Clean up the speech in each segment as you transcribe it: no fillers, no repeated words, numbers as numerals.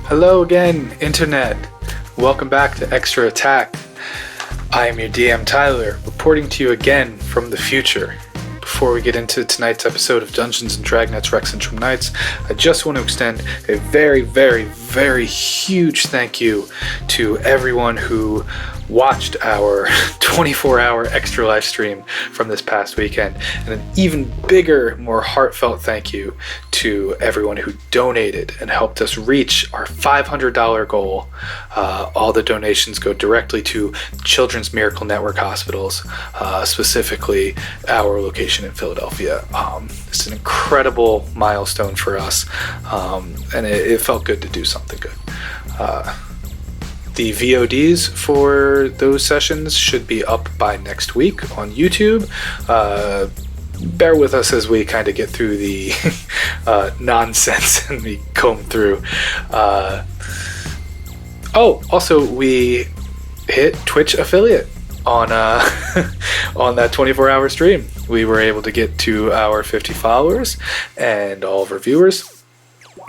Hello again, Internet. Welcome back to Extra Attack. I am your DM Tyler, reporting to you again from the future. Before we get into tonight's episode of Dungeons & Dragnets Rexxentrum Nights, I just want to extend a very, very, very huge thank you to everyone who watched our 24-hour extra live stream from this past weekend, and an even bigger, more heartfelt thank you to everyone who donated and helped us reach our $500 goal. All the donations go directly to Children's Miracle Network hospitals, specifically our location in Philadelphia. It's an incredible milestone for us, and it felt good to do something good. The VODs for those sessions should be up by next week on YouTube. Bear with us as we kind of get through the nonsense and we comb through. Also, we hit Twitch affiliate on on that 24-hour stream. We were able to get to our 50 followers and all of our viewers.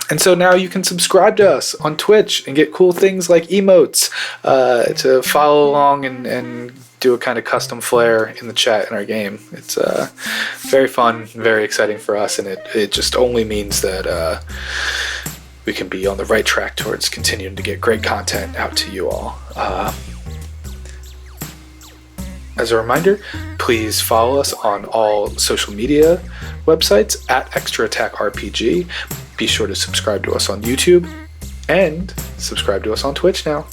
And so now you can subscribe to us on Twitch and get cool things like emotes to follow along and do a kind of custom flair in the chat in our game. It's very fun, very exciting for us, and it just only means that we can be on the right track towards continuing to get great content out to you all. As a reminder, please follow us on all social media websites at Extra Attack RPG. Be sure to subscribe to us on YouTube and subscribe to us on Twitch now.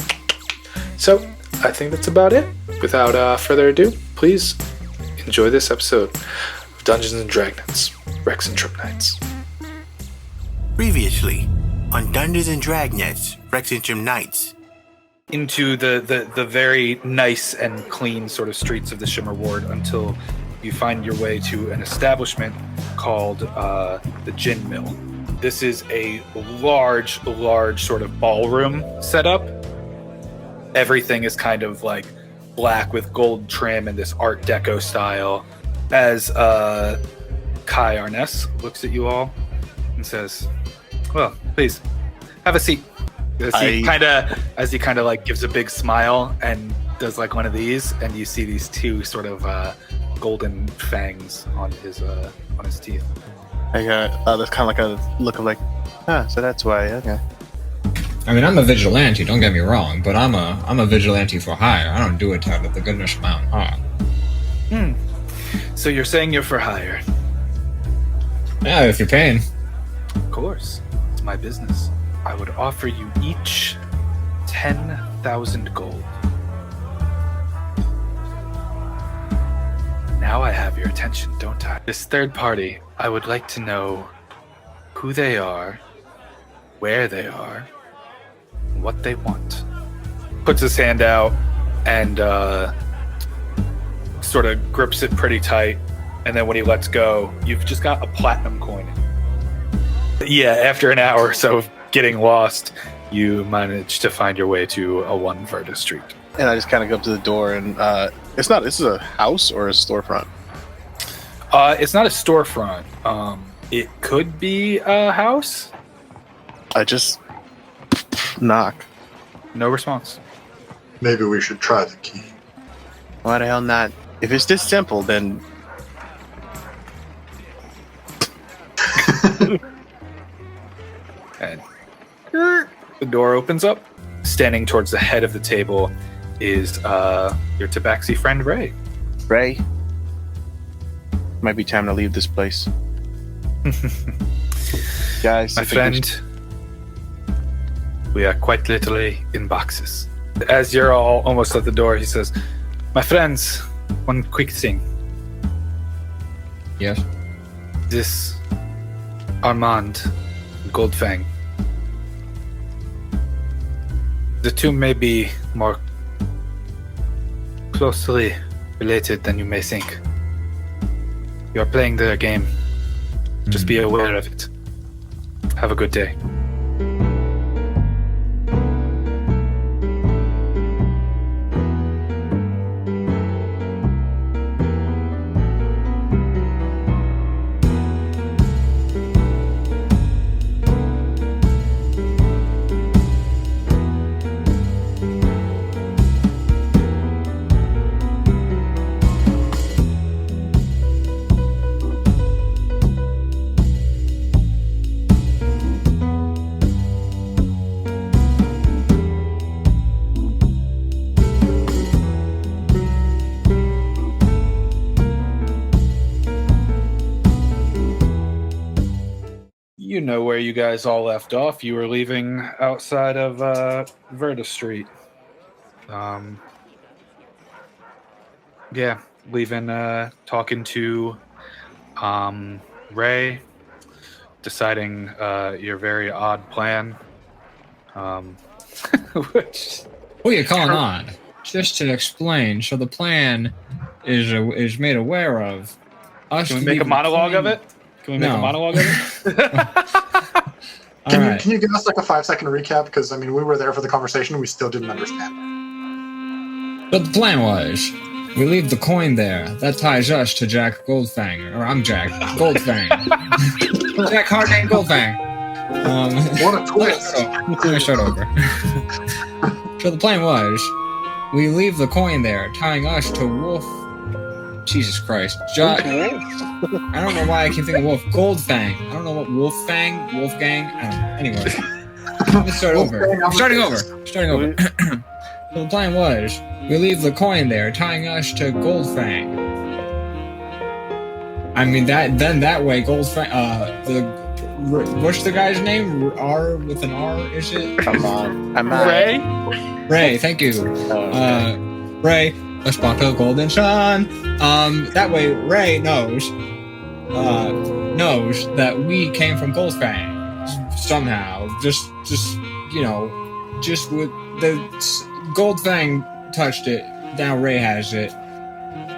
So, I think that's about it. Without further ado, please enjoy this episode of Dungeons & Dragnets, Rexxentrum Nights. Previously on Dungeons & Dragnets, Rexxentrum Nights. Into the very nice and clean sort of streets of the Shimmer Ward until you find your way to an establishment called the Gin Mill. This is a large sort of ballroom setup. Everything is kind of like black with gold trim and this Art Deco style. As Kai Arness looks at you all and says, "Well, please have a seat." As he kind of like gives a big smile and does like one of these, and you see these two sort of golden fangs on his teeth. I got that's kind of like a look of like, so that's why. Okay. I mean, I'm a vigilante. Don't get me wrong, but I'm a vigilante for hire. I don't do it out of the goodness of my own heart. So you're saying you're for hire? Yeah, if you're paying. Of course, it's my business. I would offer you each 10,000 gold. Now I have your attention, don't I? This third party, I would like to know who they are, where they are, and what they want. Puts his hand out and sort of grips it pretty tight, and then when he lets go, you've just got a platinum coin. Yeah, after an hour or so of getting lost, you manage to find your way to a one Verta street. And I just kind of go up to the door, and this is a house or a storefront? It's not a storefront. It could be a house. I just knock. No response. Maybe we should try the key. Why the hell not? If it's this simple, then... And the door opens up. Standing towards the head of the table is your tabaxi friend, Ray. Ray? Might be time to leave this place. Guys, My friend, we are quite literally in boxes. As you're all almost at the door, he says, "My friends, one quick thing. Yes. This Armand Goldfang. The two may be more closely related than you may think. You are playing their game. Just be aware of it. Have a good day." know where you guys all left off. You were leaving outside of Verta Street. Yeah, leaving, talking to Ray, deciding your very odd plan. Which... What are you calling on? Just to explain, so the plan is made aware of. Can we make a monologue of it? Can we make a monologue of it? Can you give us like a 5-second recap? Because I mean, we were there for the conversation and we still didn't understand. But the plan was, we leave the coin there. That ties us to Jack Goldfang. Or I'm Jack. Goldfang. Jack Hardname Goldfang. What a twist. Let me start over. So the plan was, we leave the coin there, tying us to Wolf... Jesus Christ. I don't know why I keep thinking Wolf. Goldfang. I don't know what Wolfgang? Wolfgang? I don't know. Anyway. Let's start over. Starting over. So the plan was, we leave the coin there, tying us to Goldfang. I mean, that way, Goldfang, what's the guy's name? R with an R, is it? Come on. Ray? Ray, thank you. Okay. Ray, a spot of golden sun. That way, Ray knows that we came from Goldfang somehow. Just with the Goldfang touched it. Now Ray has it.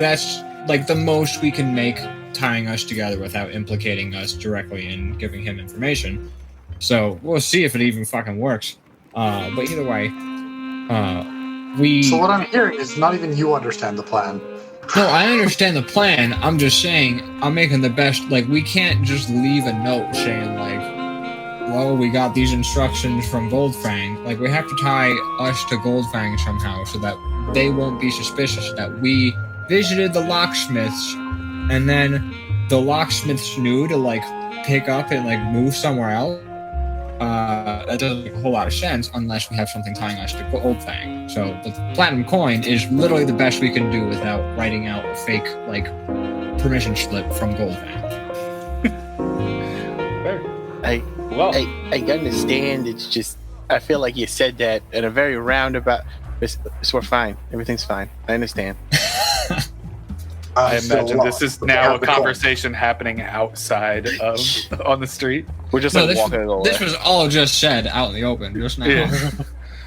That's like the most we can make, tying us together without implicating us directly and giving him information. So we'll see if it even fucking works. But either way, So what I'm hearing is not even you understand the plan. No, I understand the plan. I'm just saying, I'm making the best. Like, we can't just leave a note saying, like, well, we got these instructions from Goldfang. Like, we have to tie us to Goldfang somehow so that they won't be suspicious that we visited the Locksmiths, and then the Locksmiths knew to, like, pick up and, like, move somewhere else. That doesn't make a whole lot of sense unless we have something tying us to Goldfang. So the platinum coin is literally the best we can do without writing out a fake, like, permission slip from Goldfang. I understand. It's just I feel like you said that in a very roundabout. We're fine. Everything's fine. I understand. I imagine this is now a conversation happening outside of on the street. We're just walking away. This was all just said out in the open just now.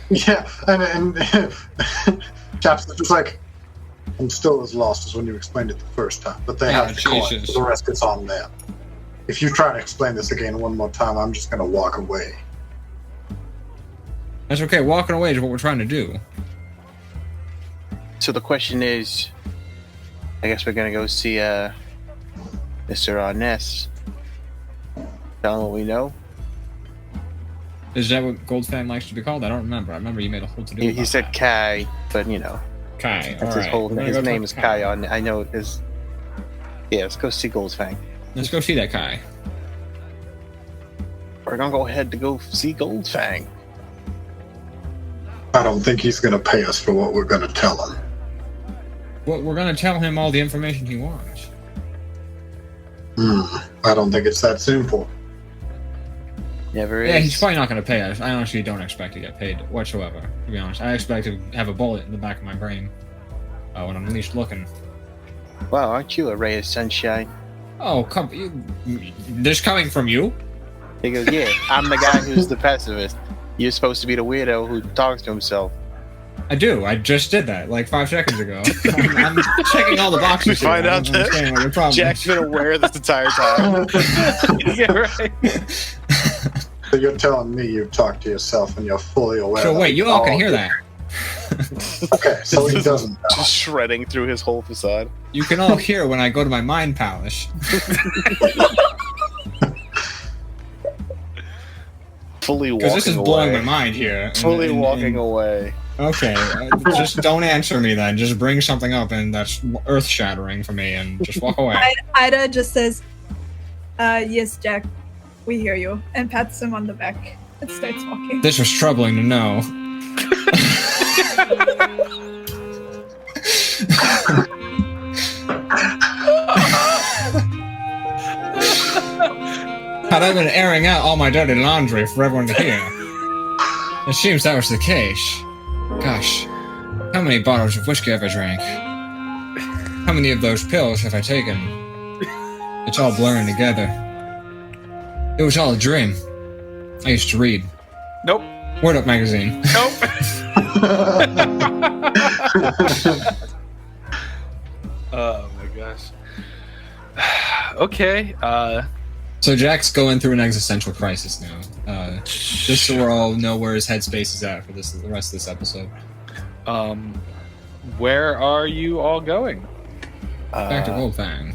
Yeah, and Chaps is just like, I'm still as lost as when you explained it the first time, but they have the coin, so the rest is on them. If you try to explain this again one more time, I'm just going to walk away. That's okay. Walking away is what we're trying to do. So the question is, I guess we're going to go see Mr. Ness. Tell him what we know. Is that what Goldfang likes to be called? I don't remember. I remember you made a whole to-do He about said that. Kai, but Kai. that's his whole name. His name is Kai. I know it is. Yeah, let's go see Goldfang. Let's go see that Kai. We're gonna go ahead to go see Goldfang. I don't think he's going to pay us for what we're going to tell him. Well, we're going to tell him all the information he wants. I don't think it's that simple. Never is. Yeah, he's probably not going to pay us. I honestly don't expect to get paid whatsoever, to be honest. I expect to have a bullet in the back of my brain when I'm least looking. Wow, aren't you a ray of sunshine? Oh, this coming from you? He goes, yeah, I'm the guy who's the pessimist. You're supposed to be the weirdo who talks to himself. I do. I just did that like 5 seconds ago. I'm checking all the boxes. We find out that Jack's been aware this entire time. Yeah, right. So you're telling me you talk to yourself and you're fully aware. So wait, you all can hear that. Okay, so he doesn't know. Just shredding through his whole facade. You can all hear when I go to my mind palace. Fully walking away. Because this is blowing my mind here. Fully walking away. Okay, just don't answer me then. Just bring something up and that's earth-shattering for me and just walk away. Ida just says, yes, Jack, we hear you, and pats him on the back and starts walking. This was troubling to know. Had I been airing out all my dirty laundry for everyone to hear? It seems that was the case. Gosh, how many bottles of whiskey have I drank? How many of those pills have I taken? It's all blurring together. It was all a dream. I used to read. Nope. Word Up magazine. Nope. Oh my gosh. Okay. So Jack's going through an existential crisis now. Just so we all know where his headspace is at for the rest of this episode. Where are you all going? Back to Goldfang.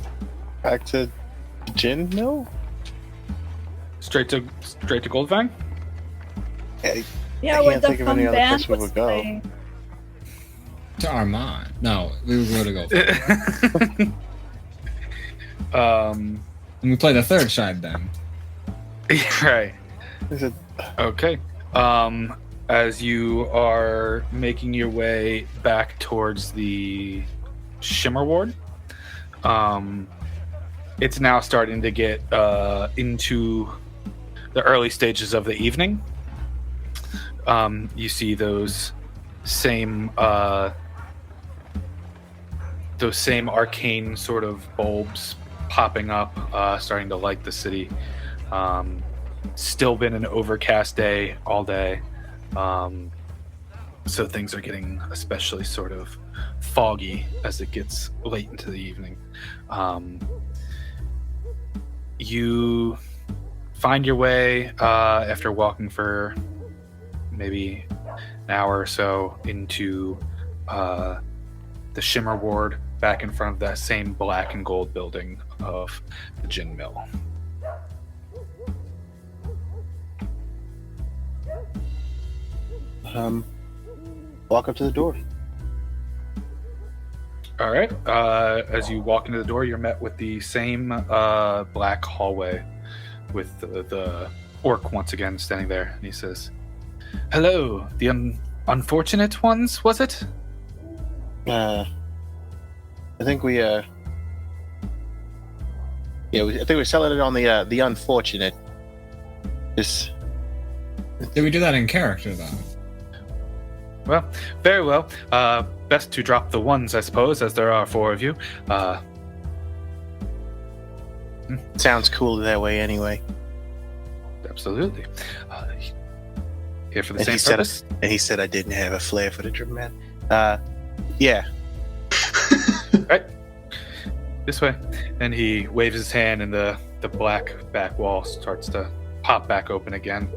Back to Gin Mill? Straight to Goldfang? Yeah, I where can't the think of fun any other band place we was would go. playing. To Armand. No, we would go to Goldfang. And we play the third side then. Right. Is it? Okay. As you are making your way back towards the Shimmer Ward, it's now starting to get into the early stages of the evening. You see those same arcane sort of bulbs popping up, starting to light the city. Still been an overcast day all day, so things are getting especially sort of foggy as it gets late into the evening. You find your way after walking for maybe an hour or so into the Shimmer Ward, back in front of that same black and gold building of the gin mill. Walk up to the door. All right. As you walk into the door, you're met with the same black hallway with the orc once again standing there. And he says, "Hello, the unfortunate ones, was it?" I think we I think we're selling it on the unfortunate. Just Did we do that in character though? Well, very well. Best to drop the ones, I suppose, as there are 4 of you. sounds cool that way anyway. Absolutely. Here for the And same purpose. he said I didn't have a flair for the dramatic. Yeah. Right. This way. And he waves his hand, and the black back wall starts to pop back open again.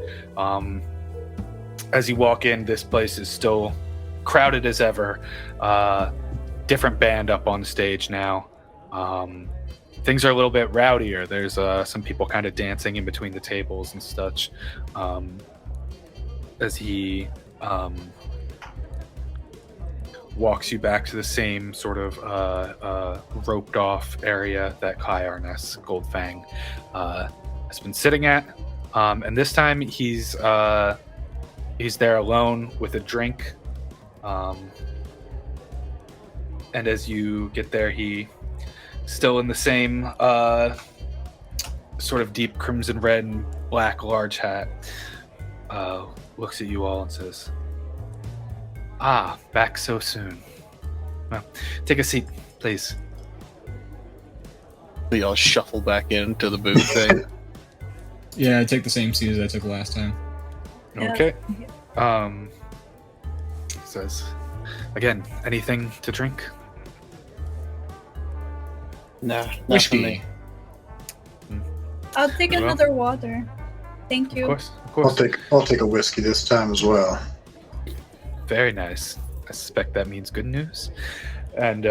As you walk in, this place is still crowded as ever. Different band up on stage now. Things are a little bit rowdier. There's some people kind of dancing in between the tables and such. As he walks you back to the same sort of roped off area that Kai Arness, Goldfang, has been sitting at. And this time he's there alone with a drink. And as you get there, he still in the same sort of deep crimson red and black large hat, looks at you all and says, "Ah, back so soon. Well, take a seat, please." We all shuffle back into the booth thing. Yeah, I take the same seat as I took last time. Yeah. Okay. Says, "Again, anything to drink?" Nah, not for Whiskey. me. I'll take Well, another water. Thank you. Of course. I'll take a whiskey this time as well. Very nice. I suspect that means good news. And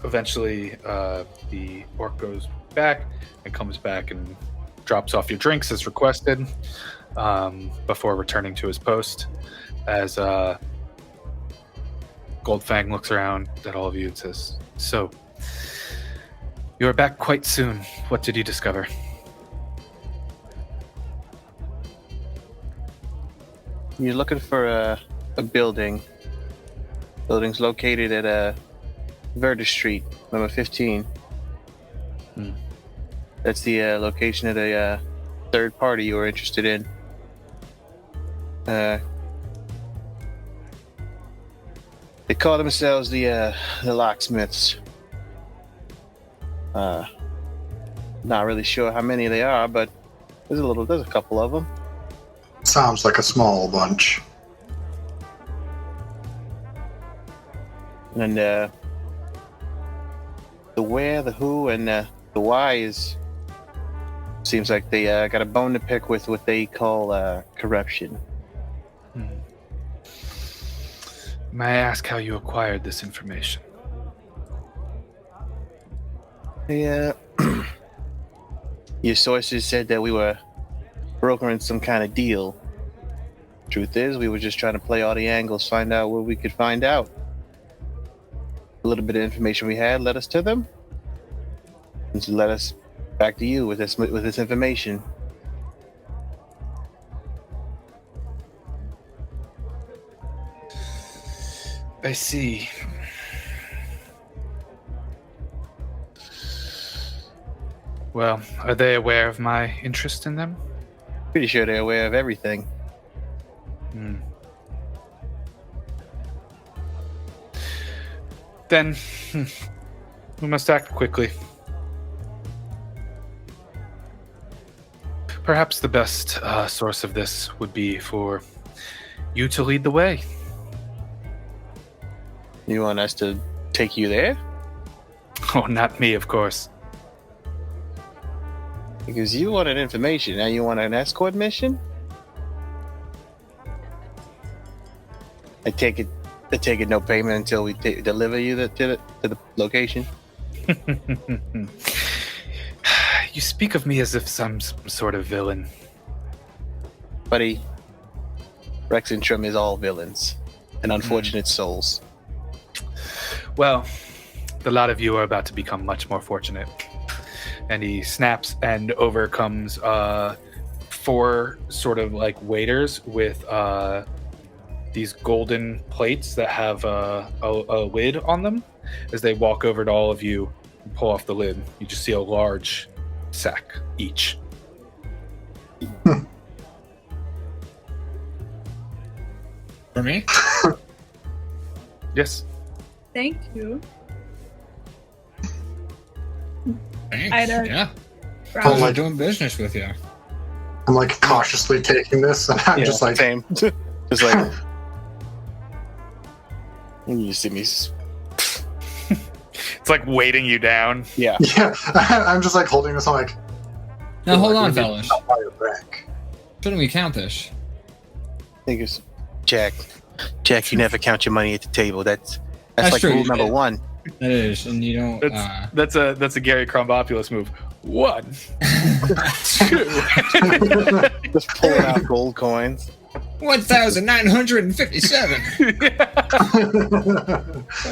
eventually the orc goes back and comes back and drops off your drinks as requested, before returning to his post. As Goldfang looks around at all of you and says, "So, you are back quite soon. What did you discover?" You're looking for a building. Building's located at Verda Street, number 15. That's the location of the third party you were interested in. They call themselves the Locksmiths. Not really sure how many they are, but there's a couple of them. Sounds like a small bunch. And the where, the who, and the why seems like they got a bone to pick with what they call corruption. May I ask how you acquired this information? Yeah. Your sources said that we were brokering some kind of deal. Truth is, we were just trying to play all the angles, find out what we could find out. A little bit of information we had led us to them, and led us back to you with this information. I see. Well, are they aware of my interest in them? Pretty sure they're aware of everything. Then, we must act quickly. Perhaps the best source of this would be for you to lead the way. You want us to take you there? Oh, not me, of course. Because you wanted information, now you want an escort mission? I take it no payment until we deliver you to the location. You speak of me as if some sort of villain. Buddy, Rexxentrum is all villains and unfortunate souls. Well, the lot of you are about to become much more fortunate. And he snaps, and over comes 4 sort of like waiters with these golden plates that have a lid on them. As they walk over to all of you and pull off the lid, you just see a large sack each. For me? Yes. Thank you. Thanks. Yeah. Oh, I'm doing business with you. I'm like cautiously taking this, and I'm just like, same. Just like, you see me. It's like weighting you down. Yeah. yeah. I'm just like holding this. I'm like, Now hold on, "We need fellas. to buy your back." Shouldn't we count this? I think it's Jack, you never count your money at the table. That's like true. rule number 1. That is, and you don't. That's a Gary Crumbopulous move. 1, 2. Just pulling out gold coins. 1,957.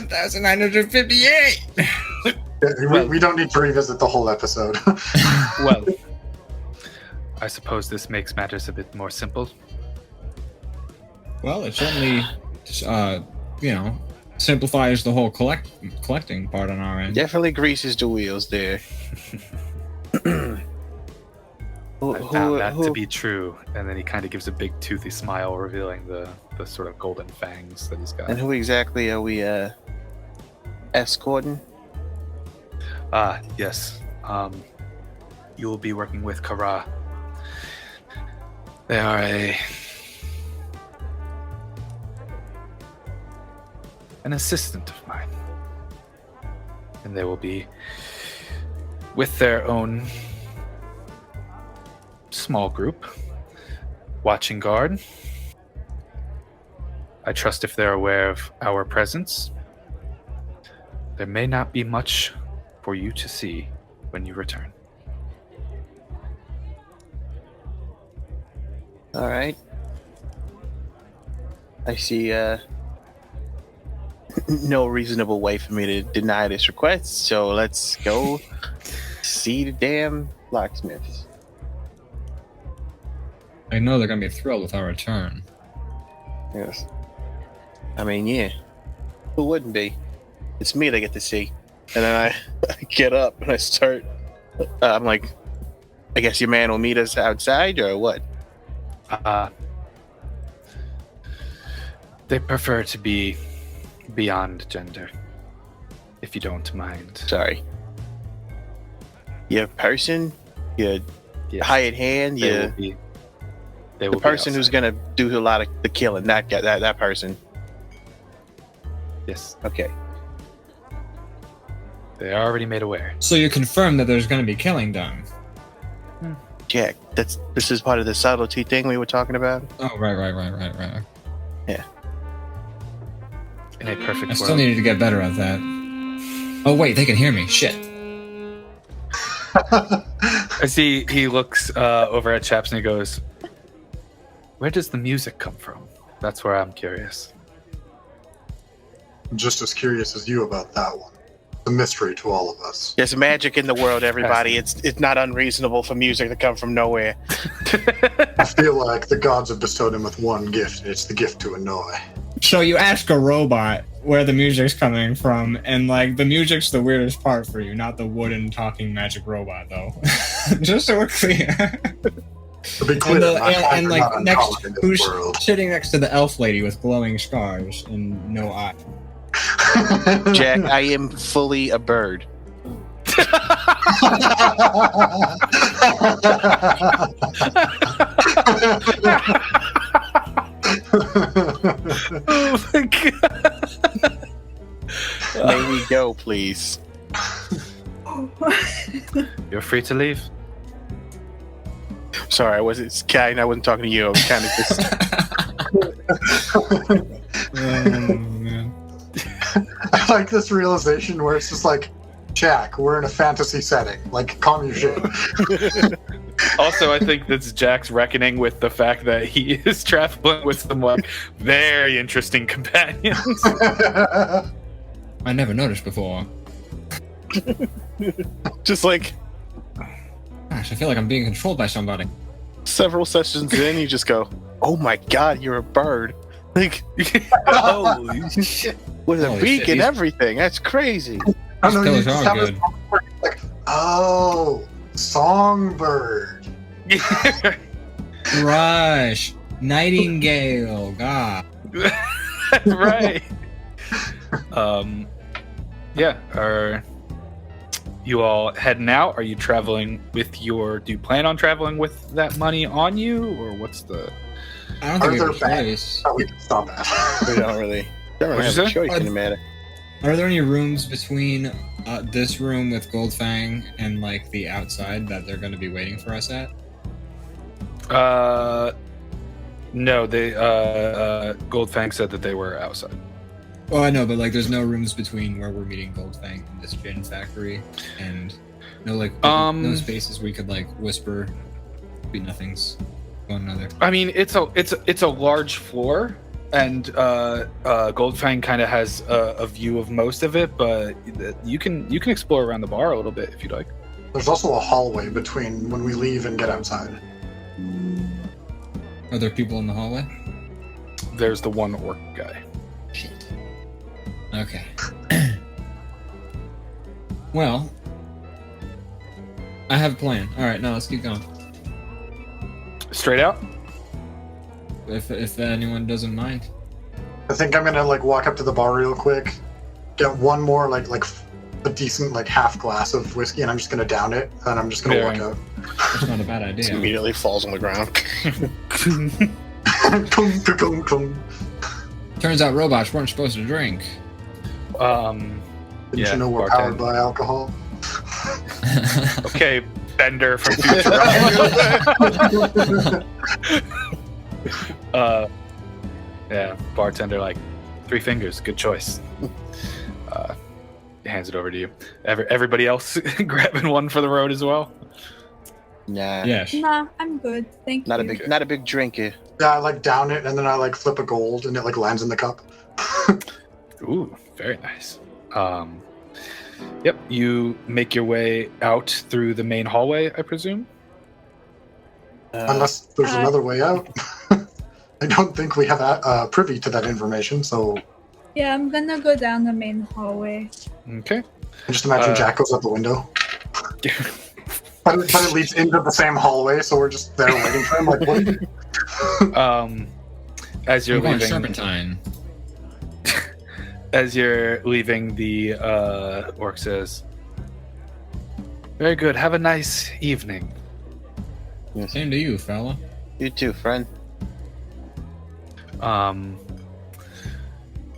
1,958. We don't need to revisit the whole episode. Well, I suppose this makes matters a bit more simple. Well, it certainly, simplifies the whole collecting part on our end. Definitely greases the wheels there. I found that to be true, and then he kind of gives a big toothy smile, revealing the sort of golden fangs that he's got. And who exactly are we escorting? Yes. You will be working with Kara. They are an assistant of mine. And they will be with their own small group, watching guard. I trust if they're aware of our presence, there may not be much for you to see when you return. All right. I see no reasonable way for me to deny this request, so let's go see the damn locksmiths. I know they're gonna be thrilled with our return. Yes. I mean, yeah. Who wouldn't be? It's me they get to see. And then I get up and I start. I'm like I guess your man will meet us outside, or what? They prefer to be beyond gender, if you don't mind. Sorry. You're a person? You're Yes. hired hand? They You're will be. They the will person be who's outside. gonna do a lot of the killing. That guy, that person. Yes, Okay. they are already made aware. So you confirm that there's going to be killing done. Jack, this is part of the subtlety thing we were talking about. Oh, right. In a perfect I world. still needed to get better at that. Oh, wait, they can hear me. Shit. As he looks over at Chaps and he goes, "Where does the music come from?" That's where I'm curious. I'm just as curious as you about that one. It's a mystery to all of us. There's magic in the world, everybody. It's not unreasonable for music to come from nowhere. I feel like the gods have bestowed him with one gift, and it's the gift to annoy. So you ask a robot where the music's coming from, and like the music's the weirdest part for you, not the wooden talking magic robot, though. Just so we're clear. To be clear, my eyes and are like not next, uncommon in this who's world. sitting next to the elf lady with glowing scars and no eye? Jack, I am fully a bird. Oh my god! May we go, please? You're free to leave. Sorry, I wasn't talking to you. I was kind of just. Oh, man. I like this realization where it's just like, Jack, we're in a fantasy setting. Like, calm your shit. Also, I think that's Jack's reckoning with the fact that he is traveling with some like very interesting companions. I never noticed before. Just like Gosh, I feel like I'm being controlled by somebody. several sessions in, you just go, "Oh my god, you're a bird!" Like, Holy shit! with a Holy beak shit, and these- everything. That's crazy. I don't know, you These just pillows have are this good. moment where you're like, oh, songbird. Rush, Nightingale, God. That's right. Yeah. Are you all heading out? Are you traveling with your? Do you plan on traveling with that money on you, or what's the? I don't Are think we there have a choice. Oh, we can stop that. We don't really What'd have you a say? choice in the matter. Are there any rooms between this room with Goldfang and like the outside that they're going to be waiting for us at? No. They Goldfang said that they were outside. Well, I know, but like, there's no rooms between where we're meeting Goldfang and this gin factory, and no like no spaces we could like whisper, be nothings, one another. I mean, it's a large floor, and Goldfang kind of has a view of most of it, but you can explore around the bar a little bit if you'd like. There's also a hallway between when we leave and get outside. Are there people in the hallway? There's the one orc guy. Shit. Okay. Well, I have a plan. All right, now let's keep going. Straight out. If anyone doesn't mind. I think I'm gonna like walk up to the bar real quick, get one more like a decent like half glass of whiskey, and I'm just gonna down it, and I'm just gonna Yeah. walk out. That's not a bad It idea. immediately falls on the ground. Tung, tung, tung. Turns out robots weren't supposed to drink. Didn't Yeah, you know we're bartend. powered by alcohol? Okay, Bender from Futurama. Yeah, bartender, like 3 fingers, good choice. Hands it over to you. Everybody else grabbing one for the road as well. Nah, Yes. Nah, I'm good. Thank not a you. not a big drinker. Yeah, I like down it, and then I like flip a gold, and it like lands in the cup. Ooh, very nice. Yep, you make your way out through the main hallway, I presume. Unless there's Uh, another way out. I don't think we have privy to that information, so Yeah, I'm gonna go down the main hallway. Okay. I just imagine Uh, Jack goes out the window. But it leads into the same hallway, so we're just there waiting for him. Like, what? As you're going leaving, serpentine. as you're leaving, the orc says, "Very good. Have a nice evening." Same to you, fella. You too, friend.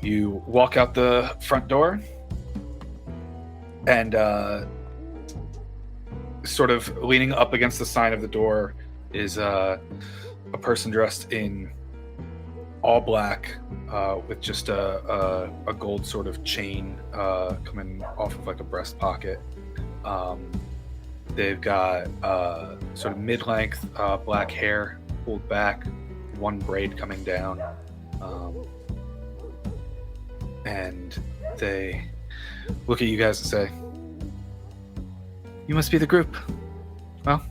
You walk out the front door, and sort of leaning up against the sign of the door is a person dressed in all black, with just a gold sort of chain coming off of like a breast pocket. They've got sort of mid-length black hair pulled back, one braid coming down, and they look at you guys and say, "You must be the group. Well,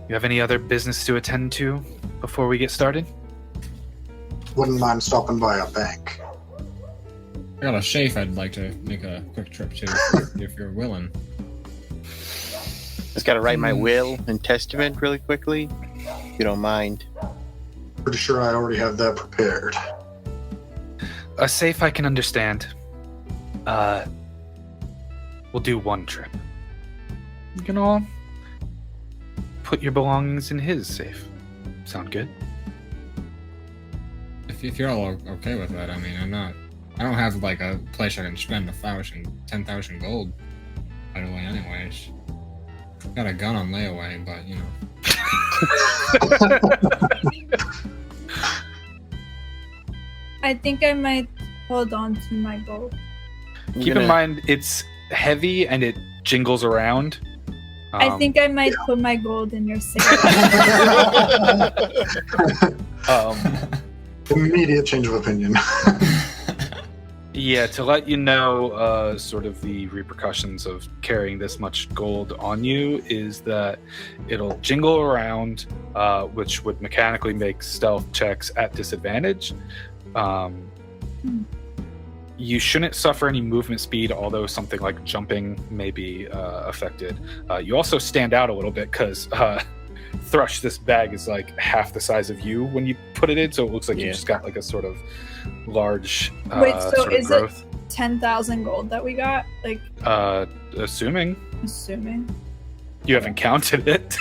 you have any other business to attend to before we get started?" Wouldn't mind stopping by a bank. I got a safe I'd like to make a quick trip to, if you're willing. Just gotta write my will and testament really quickly, if you don't mind. Pretty sure I already have that prepared. A safe I can understand. We'll do one trip. You can all put your belongings in his safe. Sound good? If you're all okay with that, I mean, I don't have like a place I can spend 10,000 gold right away anyways. Got a gun on layaway, but you know. I think I might hold on to my gold. Keep in mind, it's heavy and it jingles around. I think I might put my gold in your safe. Immediate change of opinion. Yeah, to let you know, sort of the repercussions of carrying this much gold on you is that it'll jingle around, which would mechanically make stealth checks at disadvantage. You shouldn't suffer any movement speed, although something like jumping may be affected. You also stand out a little bit because Thrush, this bag is like half the size of you when you put it in, so it looks like you just got like a sort of large Wait, so sort of is growth. it 10,000 gold that we got? Like, Assuming you haven't counted it.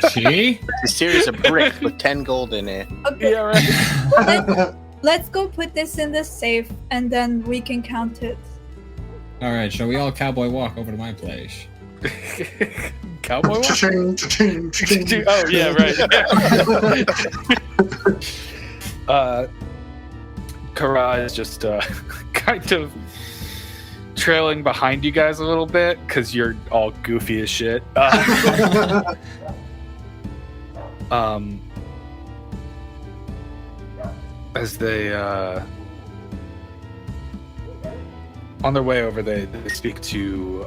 See? A series of bricks with 10 gold in it. okay. Yeah, right. Well, let's go put this in the safe, and then we can count it. All right, shall we all cowboy walk over to my place? Cowboy walk? Cha-ching, cha-ching, cha-ching. Oh yeah, right. Kara is just kind of trailing behind you guys a little bit because you're all goofy as shit. As they on their way over, they speak to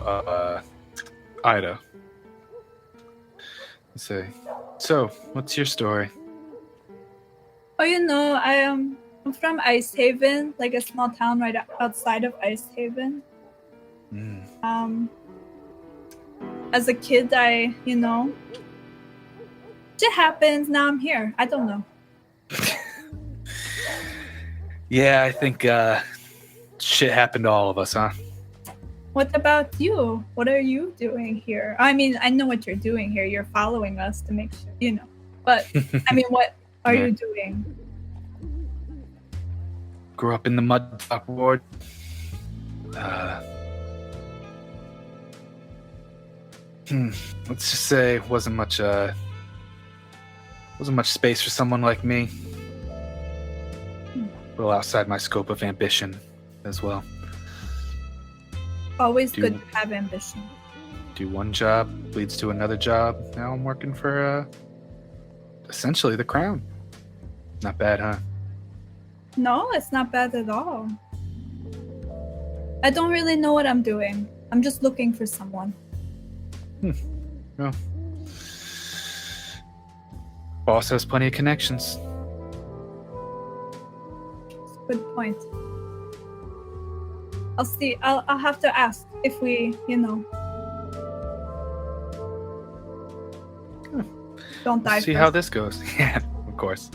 Ida. They say, "So, what's your story?" Oh, you know, I'm from Ice Haven, like a small town right outside of Ice Haven. As a kid, shit happens. Now I'm here. I don't know. Yeah, I think shit happened to all of us, huh? What about you? What are you doing here? I mean, I know what you're doing here. You're following us to make sure, But, I mean, what are you doing? Grew up in the mud top ward. Let's just say wasn't much space for someone like me. A little outside my scope of ambition as well. Always good to have ambition. Do one job leads to another job. Now I'm working for essentially the crown. Not bad, huh? No, it's not bad at all. I don't really know what I'm doing. I'm just looking for someone. Well, boss has plenty of connections. Good point. I'll see. I'll have to ask if we, Don't die. See first. how this goes. Yeah, of course.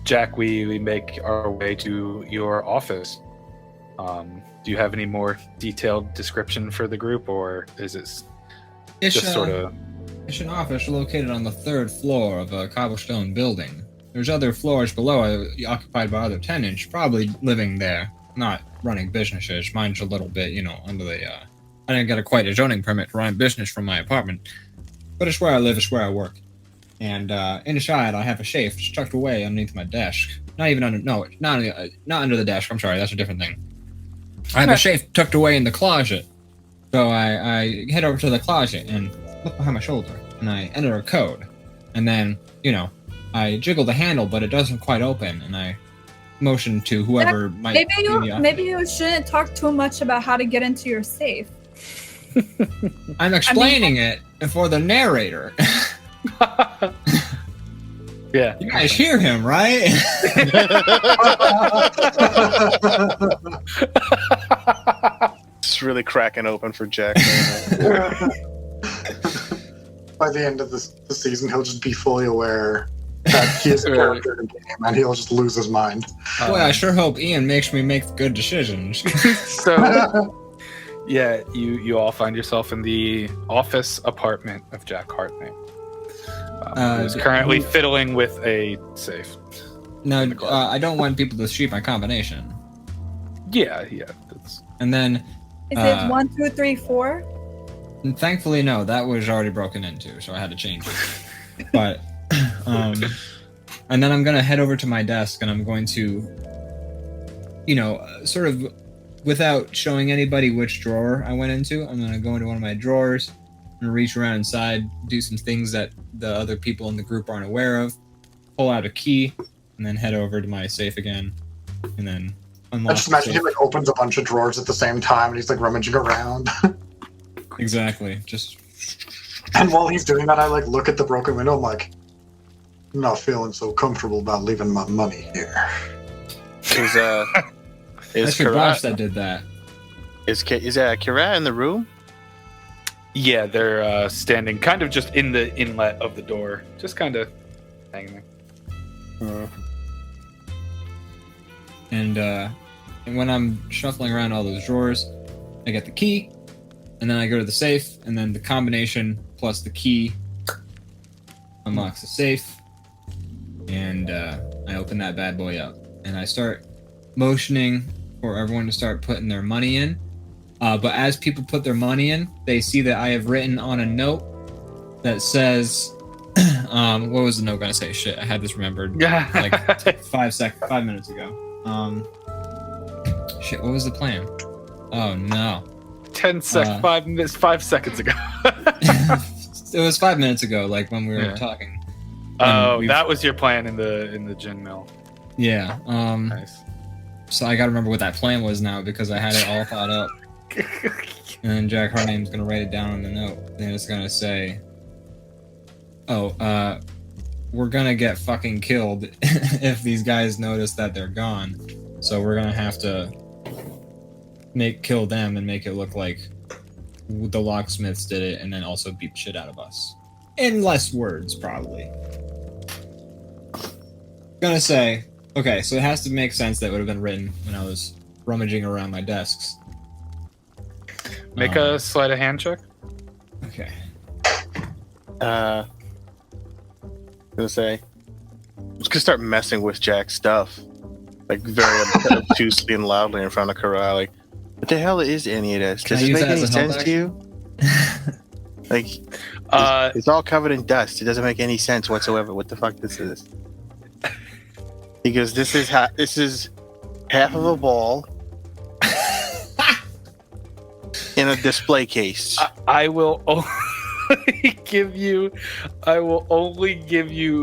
Jack, we make our way to your office. Do you have any more detailed description for the group, or is it just sort of... It's an office located on the 3rd floor of a cobblestone building. There's other floors below occupied by other tenants, probably living there, not running businesses. Mine's a little bit, under the... I didn't get quite a zoning permit to run a business from my apartment. But it's where I live, it's where I work. And inside, I have a safe just tucked away underneath my desk. Not even under... No, not under the desk. I'm sorry, that's a different thing. I have a safe tucked away in the closet. So I head over to the closet and look behind my shoulder. And I enter a code. And then, I jiggle the handle, but it doesn't quite open. And I motion to whoever might be in the office. Maybe you shouldn't talk too much about how to get into your safe. I'm explaining it for the narrator. Yeah. You guys hear him, right? It's really cracking open for Jack. By the end of the season, he'll just be fully aware that he is a character in the game, and he'll just lose his mind. Boy, I sure hope Ian makes me make good decisions. So, yeah, you all find yourself in the office apartment of Jack Hartney. Who's currently fiddling with a safe. No, I don't want people to cheat my combination. Yeah. And then... Is it 1, 2, 3, 4? And thankfully, no, that was already broken into, so I had to change it. But, and then I'm going to head over to my desk, and I'm going to, sort of, without showing anybody which drawer I went into, I'm going to go into one of my drawers and reach around inside, do some things that the other people in the group aren't aware of, pull out a key, and then head over to my safe again, and then unlock. I just imagine he opens a bunch of drawers at the same time, and he's rummaging around. Exactly. Just. And while he's doing that, I look at the broken window. I'm like, I'm not feeling so comfortable about leaving my money here. Is That's your boss that did that. Is Kira in the room? Yeah, they're standing kind of just in the inlet of the door, just kind of hanging there. And when I'm shuffling around all those drawers, I get the key, and then I go to the safe, and then the combination plus the key unlocks the safe, and I open that bad boy up, and I start motioning for everyone to start putting their money in. But as people put their money in, they see that I have written on a note that says, what was the note gonna say? Shit, I had this remembered 5 minutes ago. Shit, what was the plan? Oh no. 5 seconds ago. It was 5 minutes ago, when we were talking. Oh, that was your plan in the gin mill. Yeah. Nice. So I gotta remember what that plan was now because I had it all thought up. And then Jack Hartname's gonna write it down on the note. And it's gonna say, we're gonna get fucking killed if these guys notice that they're gone. So we're gonna have to kill them and make it look like the Locksmiths did it, and then also beat the shit out of us. In less words, probably. Gonna say, okay, so it has to make sense that would have been written when I was rummaging around my desks. Make a sleight of hand check. Okay. Gonna say, I'm just gonna start messing with Jack's stuff, very obtusely and loudly in front of Kara. What the hell is any of this? Does it make any sense to you? It's all covered in dust. It doesn't make any sense whatsoever. What the fuck this is? He goes, this is half of a ball in a display case. I will only give you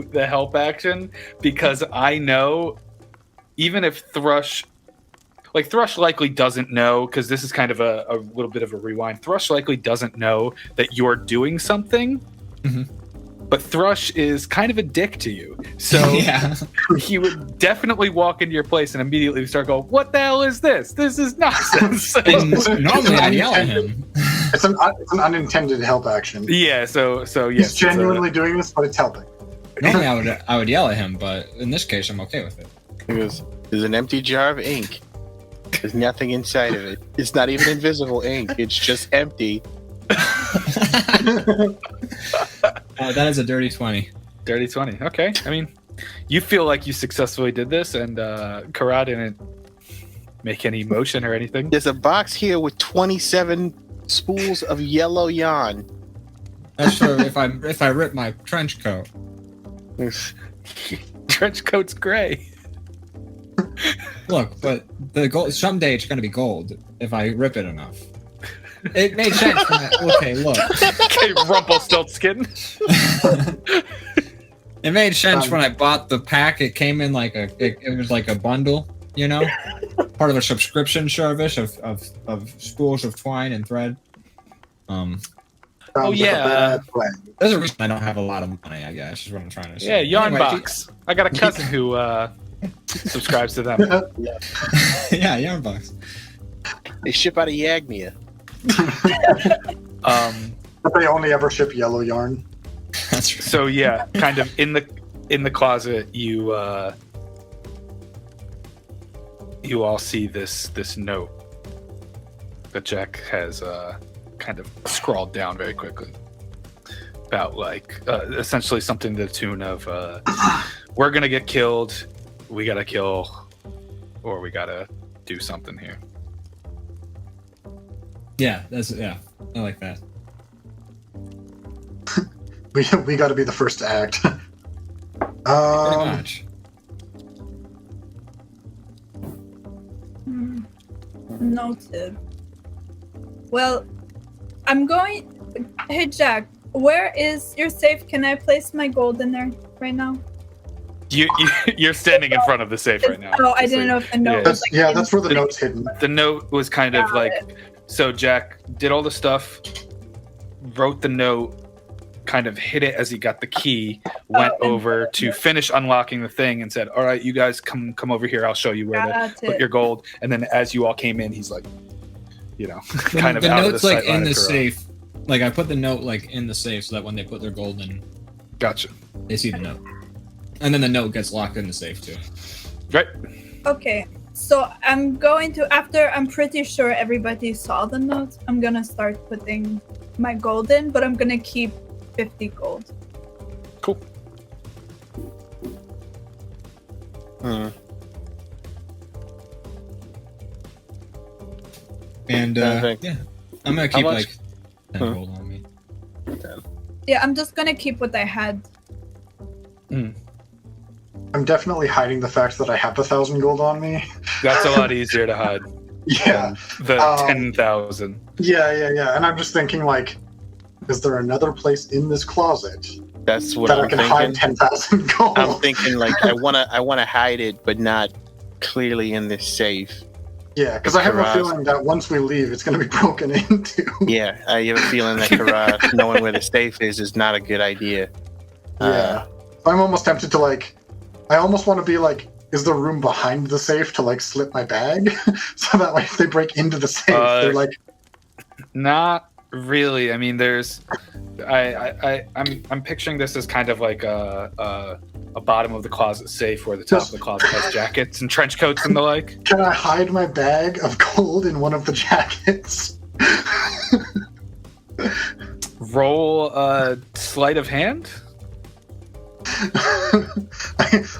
the help action because I know even if Thrush likely doesn't know, because this is kind of a little bit of a rewind. Thrush likely doesn't know that you're doing something, but Thrush is kind of a dick to you. So he would definitely walk into your place and immediately start going, "What the hell is this? This is nonsense." And normally I'd yell at him. It's an unintended help action. Yeah, so yes. He's genuinely doing this, but it's helping. Normally I would yell at him, but in this case I'm okay with it. Because there's an empty jar of ink. There's nothing inside of it. It's not even invisible ink. It's just empty. That is a dirty 20. Dirty 20. Okay. I mean, you feel like you successfully did this, and Kara didn't make any motion or anything. There's a box here with 27 spools of yellow yarn. That's for if I rip my trench coat. Trench coat's gray. Look, but the gold someday it's gonna be gold if I rip it enough. It made sense. Okay, look. Okay, Rumpelstiltskin. It made sense when I bought the pack. It came in like it was like a bundle, you know, part of a subscription service of spools of twine and thread. Oh yeah. There's a reason I don't have a lot of money. I guess is what I'm trying to say. Yeah, Yarn Anyway, Box. I got a cousin who subscribes to them. Yeah, Yarn Box. They ship out of Yagnia. But they only ever ship yellow yarn. That's right. So yeah, kind of in the closet, you all see this note that Jack has kind of scrawled down very quickly about like essentially something to the tune of we're gonna get killed, we gotta kill, or we gotta do something here. Yeah, I like that. We got to be the first to act. Pretty much. Noted. Well, I'm going. Hey Jack, where is your safe? Can I place my gold in there right now? You're standing in front of the safe right now. Oh, I didn't know if the note was like that's where the note's hidden. The note was kind of like, so Jack did all the stuff, wrote the note, kind of hid it as he got the key, went over to finish unlocking the thing and said, all right, you guys come over here. I'll show you where to put your gold. And then as you all came in, he's like, kind of the out note's of the like in the Corona. safe. Like I put the note like in the safe so that when they put their gold in, Gotcha. they see the note. And then the note gets locked in the safe too. Right. Okay, so I'm going to, after I'm pretty sure everybody saw the notes, I'm gonna start putting my gold in, but I'm gonna keep 50 gold. Cool. And yeah, I'm gonna keep like 10 gold on me. Yeah, I'm just gonna keep what I had. I'm definitely hiding the fact that I have 1,000 gold on me. That's a lot easier to hide. Yeah. The 10,000. Yeah. And I'm just thinking, like, is there another place in this closet That's what that I'm I can thinking. hide 10,000 gold? I'm thinking like I wanna hide it, but not clearly in this safe. Yeah, because I have a Karaz. feeling that once we leave, it's going to be broken into. Yeah, I have a feeling that Karaz knowing where the safe is not a good idea. Yeah. I'm almost tempted to, like, I almost want to be like, is there room behind the safe to, like, slip my bag? So that way if they break into the safe, they're like... Not really. I mean, there's... I'm picturing this as kind of like a bottom of the closet safe where the top of the closet has jackets and trench coats and the like. Can I hide my bag of gold in one of the jackets? Roll sleight of hand.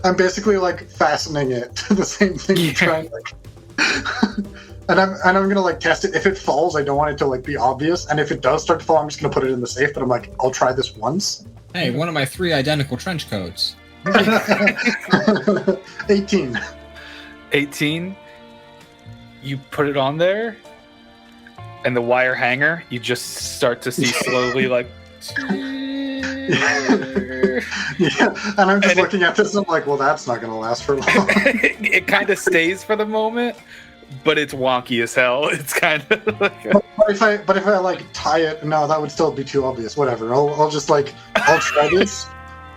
I'm basically like fastening it to the same thing you try. Like, and I'm gonna like test it. If it falls, I don't want it to like be obvious. And if it does start to fall, I'm just gonna put it in the safe. But I'm like, I'll try this once. Hey, one of my 3 identical trench coats. 18. 18. You put it on there, and the wire hanger, you just start to see slowly like. Yeah, and I'm just looking at this. And I'm like, well, that's not gonna last for long. It kind of stays for the moment, but it's wonky as hell. It's kind of like. But if I like tie it, no, that would still be too obvious. Whatever. I'll just like I'll try this,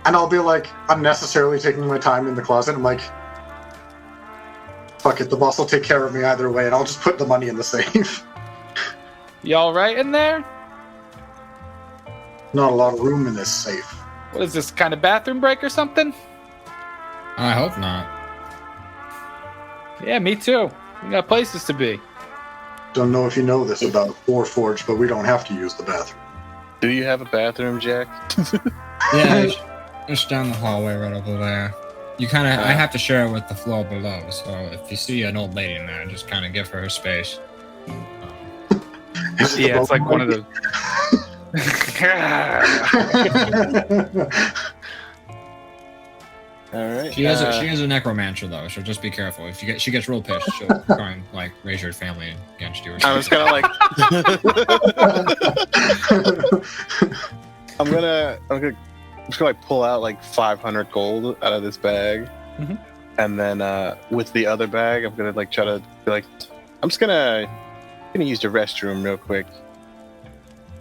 and I'll be like unnecessarily taking my time in the closet. I'm like, fuck it, the boss will take care of me either way, and I'll just put the money in the safe. You all right in there? Not a lot of room in this safe. What is this, kind of bathroom break or something? I hope not. Yeah, me too. We got places to be. Don't know if you know this about Warforged, but we don't have to use the bathroom. Do you have a bathroom, Jack? Yeah, it's down the hallway right over there. You kind of, I have to share it with the floor below, so if you see an old lady in there, just kind of give her space. Yeah, it's like one of the... All right. She is a necromancer though, so just be careful. If she gets real pissed, she'll try and like raise her family against you. Or I was kind of like, I'm just gonna like pull out like 500 gold out of this bag, and then with the other bag, I'm gonna like try to be like, I'm just gonna use the restroom real quick.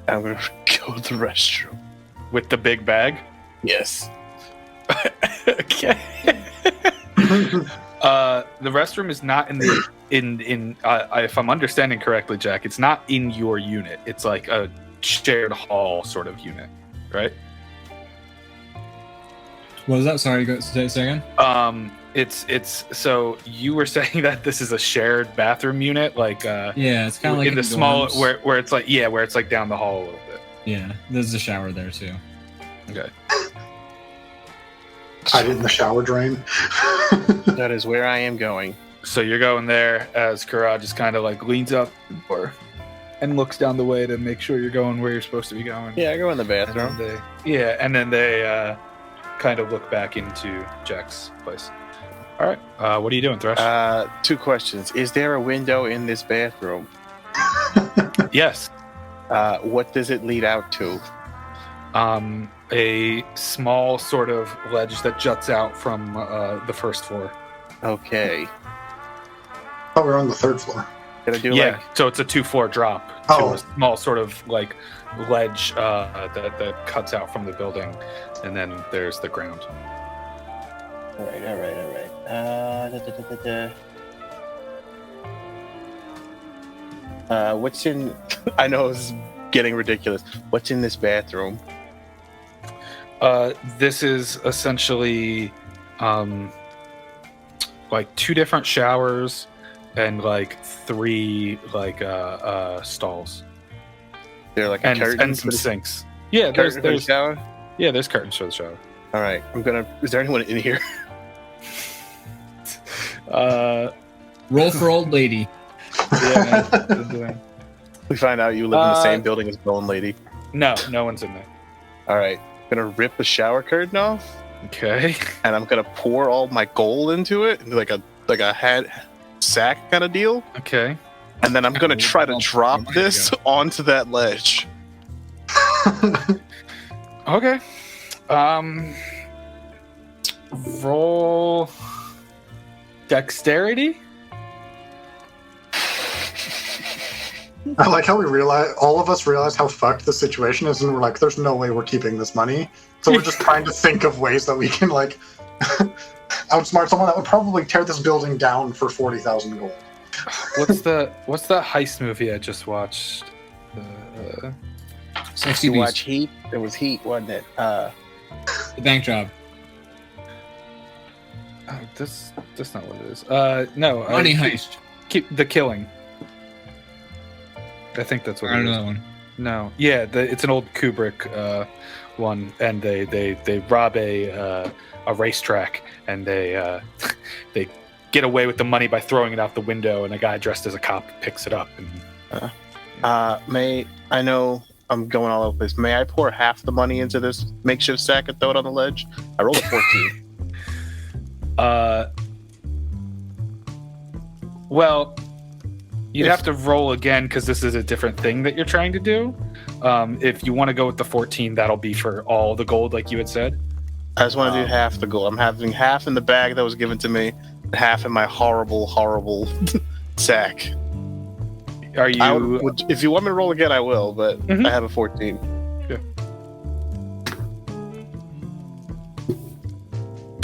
I'm gonna go to the restroom With the big bag? Yes. Okay. The restroom is not in the if I'm understanding correctly, Jack, it's not in your unit. It's like a shared hall sort of unit, right? What was that? Sorry, say again. It's so you were saying that this is a shared bathroom unit, like yeah, it's kind of like in the small where it's like where it's like down the hall a little bit. Yeah, there's a shower there too. Okay. Hide in the shower drain. That is where I am going. So you're going there as Kara just kind of like leans up and looks down the way to make sure you're going where you're supposed to be going. Yeah, I go in the bathroom. And then they kind of look back into Jack's place. All right. What are you doing, Thresh? 2 questions. Is there a window in this bathroom? Yes. What does it lead out to? A small sort of ledge that juts out from the first floor. Okay. Oh, we're on the 3rd floor. Gonna do so it's a 2-floor drop to a small sort of like ledge that cuts out from the building, and then there's the ground. All right. What's in? I know this is getting ridiculous. What's in this bathroom? This is essentially like 2 different showers and like 3 like stalls. They're like and some sinks. Yeah, there's shower. Yeah, there's curtains for the shower. All right, Is there anyone in here? Roll for old lady. Yeah. We find out you live in the same building as Bone Lady. No one's in there. All right, I'm gonna rip the shower curtain off. Okay. And I'm gonna pour all my gold into it, like a hat sack kind of deal. Okay. And then I'm gonna try to drop this onto that ledge. Okay. Roll dexterity. I like how all of us realize how fucked the situation is, and we're like, there's no way we're keeping this money. So we're just trying to think of ways that we can, like, outsmart someone that would probably tear this building down for 40,000 gold. What's the heist movie I just watched? Sexy You Beast. watch Heat? It was Heat, wasn't it? The bank job. Oh, that's not what it is. No. Money heist. Keep the Killing. I think that's what I it don't is. know that one. No. Yeah, it's an old Kubrick one, and they rob a racetrack, and they get away with the money by throwing it out the window, and a guy dressed as a cop picks it up. And I know I'm going all over the place. May I pour half the money into this makeshift sack and throw it on the ledge? I rolled a 14. Well, you'd have to roll again because this is a different thing that you're trying to do. If you want to go with the 14, that'll be for all the gold, like you had said. I just want to do half the gold. I'm having half in the bag that was given to me, and half in my horrible, horrible sack. Are you? If you want me to roll again, I will, but I have a 14. Yeah.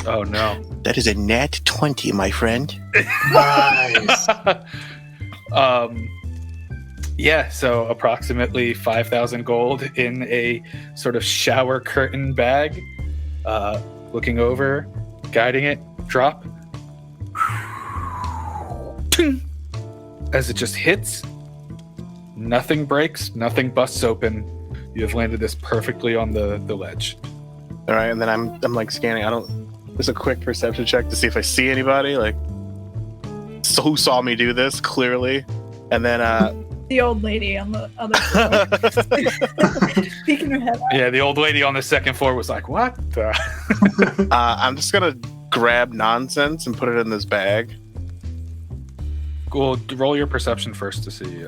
Oh no. That is a nat 20, my friend. Nice. Yeah, so approximately 5,000 gold in a sort of shower curtain bag. Looking over, guiding it, drop. As it just hits, nothing breaks, nothing busts open. You have landed this perfectly on the ledge. All right, and then I'm like scanning. Just a quick perception check to see if I see anybody. Like, so who saw me do this? Clearly, and then the old lady on the other floor. Peeking her head out. Yeah, the old lady on the second floor was like, "What?" I'm just gonna grab nonsense and put it in this bag. Well, roll your perception first to see.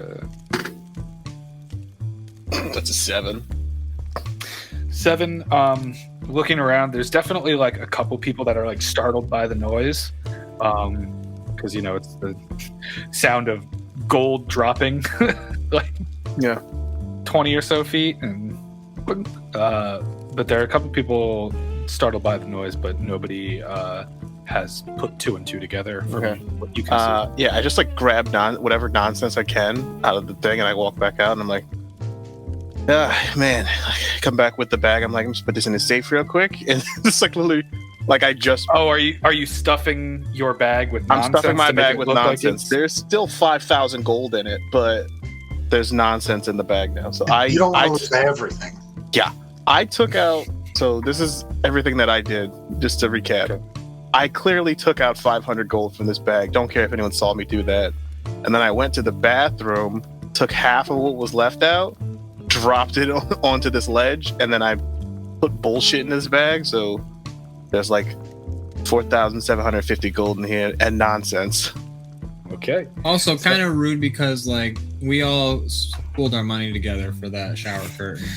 That's a 7. 7. Looking around, there's definitely like a couple people that are like startled by the noise, because it's the sound of gold dropping, like 20 or so feet, and but there are a couple people startled by the noise, but nobody has put 2 and 2 together from what you can see. I just like grab whatever nonsense I can out of the thing, and I walk back out, and I'm like, man, I come back with the bag. I'm like, I'm just put this in the safe real quick, and it's like literally, like I just. Oh, are you stuffing your bag with nonsense? I'm stuffing my bag with nonsense. Like there's still 5,000 gold in it, but there's nonsense in the bag now. So you don't lose everything. Yeah, I took out. So this is everything that I did. Just to recap, I clearly took out 500 gold from this bag. Don't care if anyone saw me do that. And then I went to the bathroom, took half of what was left out, dropped it onto this ledge, and then I put bullshit in this bag. So there's like 4,750 gold in here and nonsense. Okay. Also, kind of rude because like we all pooled our money together for that shower curtain.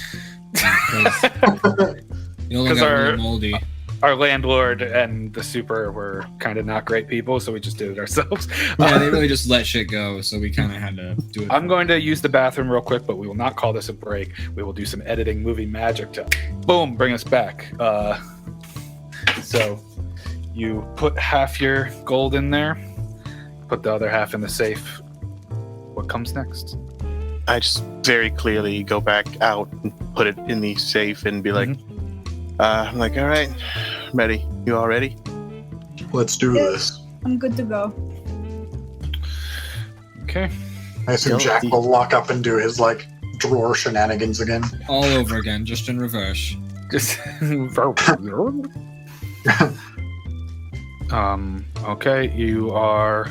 Because really moldy. Our landlord and the super were kind of not great people, so we just did it ourselves. Yeah, they really just let shit go, so we kind of had to do it. I'm going to use the bathroom real quick, but we will not call this a break. We will do some editing movie magic to, boom, bring us back. So you put half your gold in there, put the other half in the safe. What comes next? I just very clearly go back out and put it in the safe and be like, I'm like, all right, I'm ready. You all ready? Let's do this. I'm good to go. Okay. I assume Jack will lock up and do his like drawer shenanigans again. All over again, just in reverse. Just okay, you are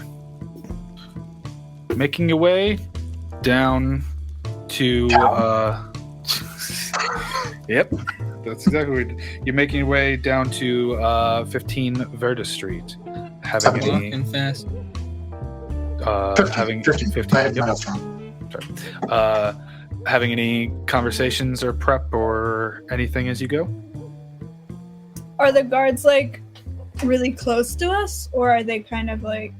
making your way down to yep, that's exactly what you're making your way down to 15 Verda Street. Having any fast. 15. 15. I had my notes wrong. Sorry. Having any conversations or prep or anything as you go? Are the guards like really close to us, or are they kind of like?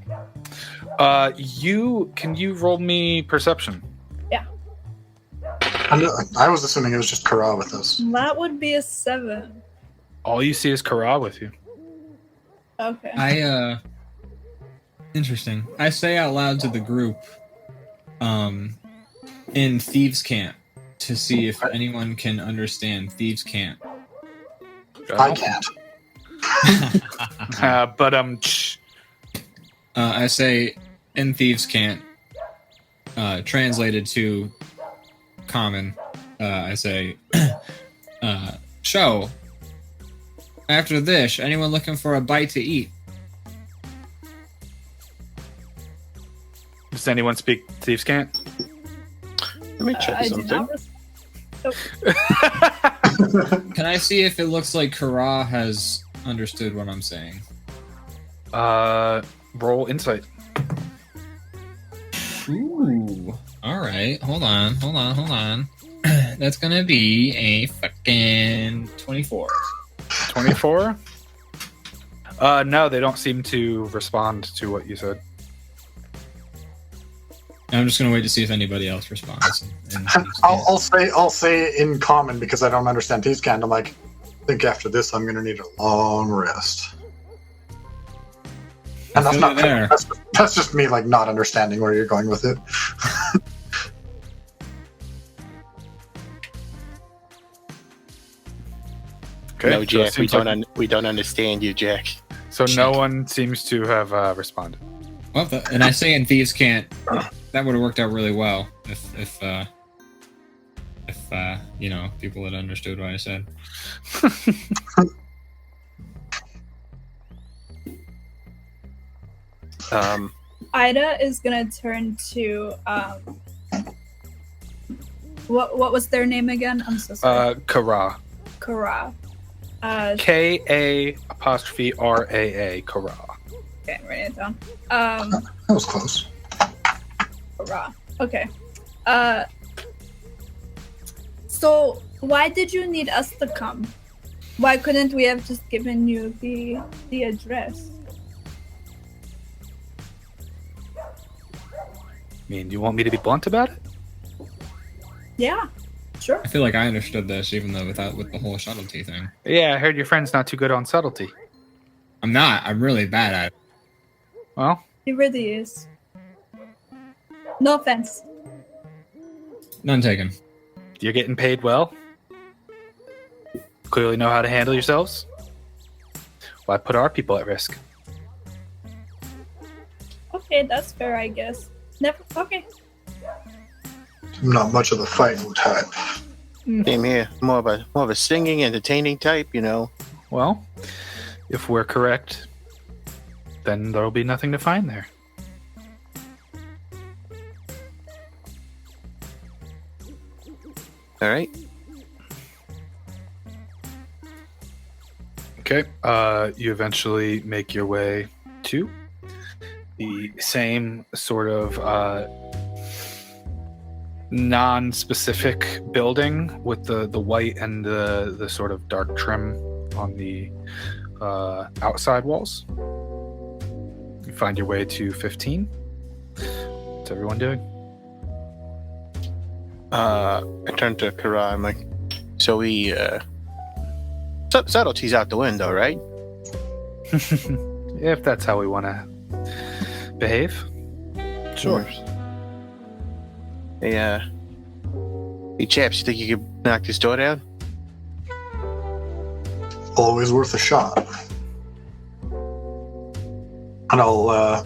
Can you roll me perception? Yeah. I was assuming it was just Kara with us. That would be a 7. All you see is Kara with you. Okay. Interesting. I say out loud to the group, in Thieves' Camp, to see if anyone can understand Thieves' Camp. I can't. I say in Thieves' Camp, translated to common, I say, show. After this, anyone looking for a bite to eat? Does anyone speak Thieves' Camp? Let me check something. Can I see if it looks like Kara has understood what I'm saying? Roll insight. Ooh. Alright, hold on. That's gonna be a fucking 24. 24? No, they don't seem to respond to what you said. I'm just gonna wait to see if anybody else responds. I'll say in common because I don't understand Thieves' Camp. I'm like, I think after this I'm gonna need a long rest. And that's not there. That's just me like not understanding where you're going with it. Okay. No, Jack, so we don't understand you, Jack. So no one seems to have responded. Well, and I say in Thieves Can't, that would have worked out really well if people had understood what I said. Ida is gonna turn to what was their name again? I'm so sorry. Kara. Kara. K-A apostrophe R-A-A. Kara. Okay, I'm writing it down. That was close. Kara. Okay. So why did you need us to come? Why couldn't we have just given you the address? I mean, do you want me to be blunt about it? Yeah, sure. I feel like I understood this, even though with the whole subtlety thing. Yeah, I heard your friend's not too good on subtlety. I'm not. I'm really bad at it. Well, He really is. No offense. None taken. you're getting paid well. Clearly know how to handle yourselves. Why put our people at risk? Okay, that's fair, I guess. Never. Okay. I'm not much of a fighting type. Same here. More of a singing, entertaining type, you know. Well, if we're correct, then there'll be nothing to find there. All right. Okay. You eventually make your way to the same sort of non-specific building with the white and the sort of dark trim on the outside walls. You find your way to 15. What's everyone doing? I turned to Kara. I'm like, so we subtlety's out the window, right? If that's how we want to behave. Sure. Hey, hey, chaps, you think you could knock this door down? Always worth a shot. And I'll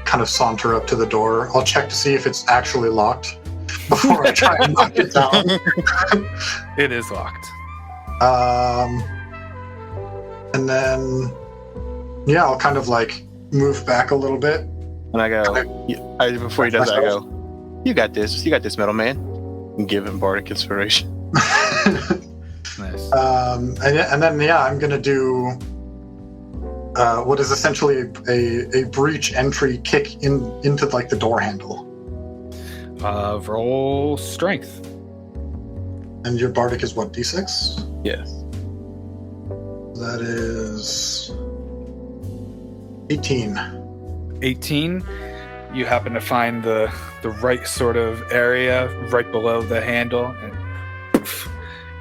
kind of saunter up to the door. I'll check to see if it's actually locked before I try and knock it down. It is locked. And then, yeah, I'll kind of like move back a little bit. And I go, before he does that, I go, you got this, metal man. And give him bardic inspiration. Nice. And then, yeah, I'm gonna do what is essentially a breach entry kick into like the door handle. Roll strength. And your bardic is what, D6? Yes. That is 18. 18. You happen to find the right sort of area right below the handle, and poof,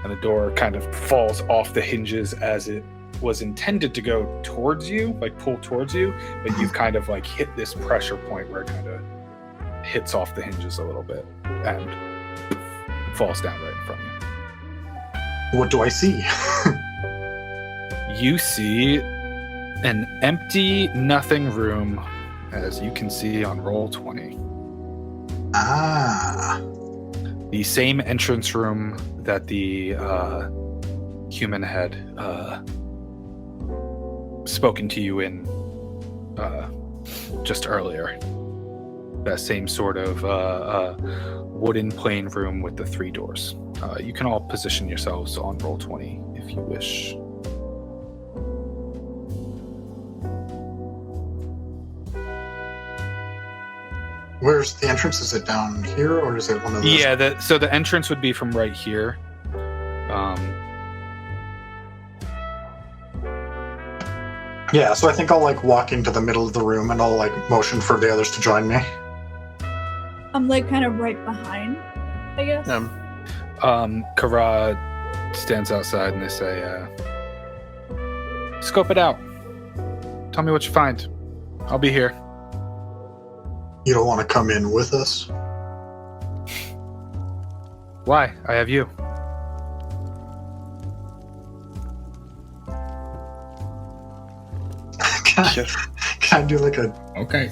and the door kind of falls off the hinges as it was intended to go towards you, like pull towards you, but you've kind of like hit this pressure point where it kind of hits off the hinges a little bit and falls down right in front of you. What do I see? You see an empty, nothing room, as you can see on roll 20. Ah. The same entrance room that the human had spoken to you in just earlier. That same sort of wooden plain room with the 3 doors. You can all position yourselves on roll 20 if you wish. Where's the entrance? Is it down here, or is it one of those? Yeah, so the entrance would be from right here. Yeah, so I think I'll like walk into the middle of the room and I'll like motion for the others to join me. I'm like kind of right behind, I guess. Kara stands outside and they say, scope it out. Tell me what you find. I'll be here. You don't want to come in with us? Why? I have you. Sure. Can I do like a? Okay.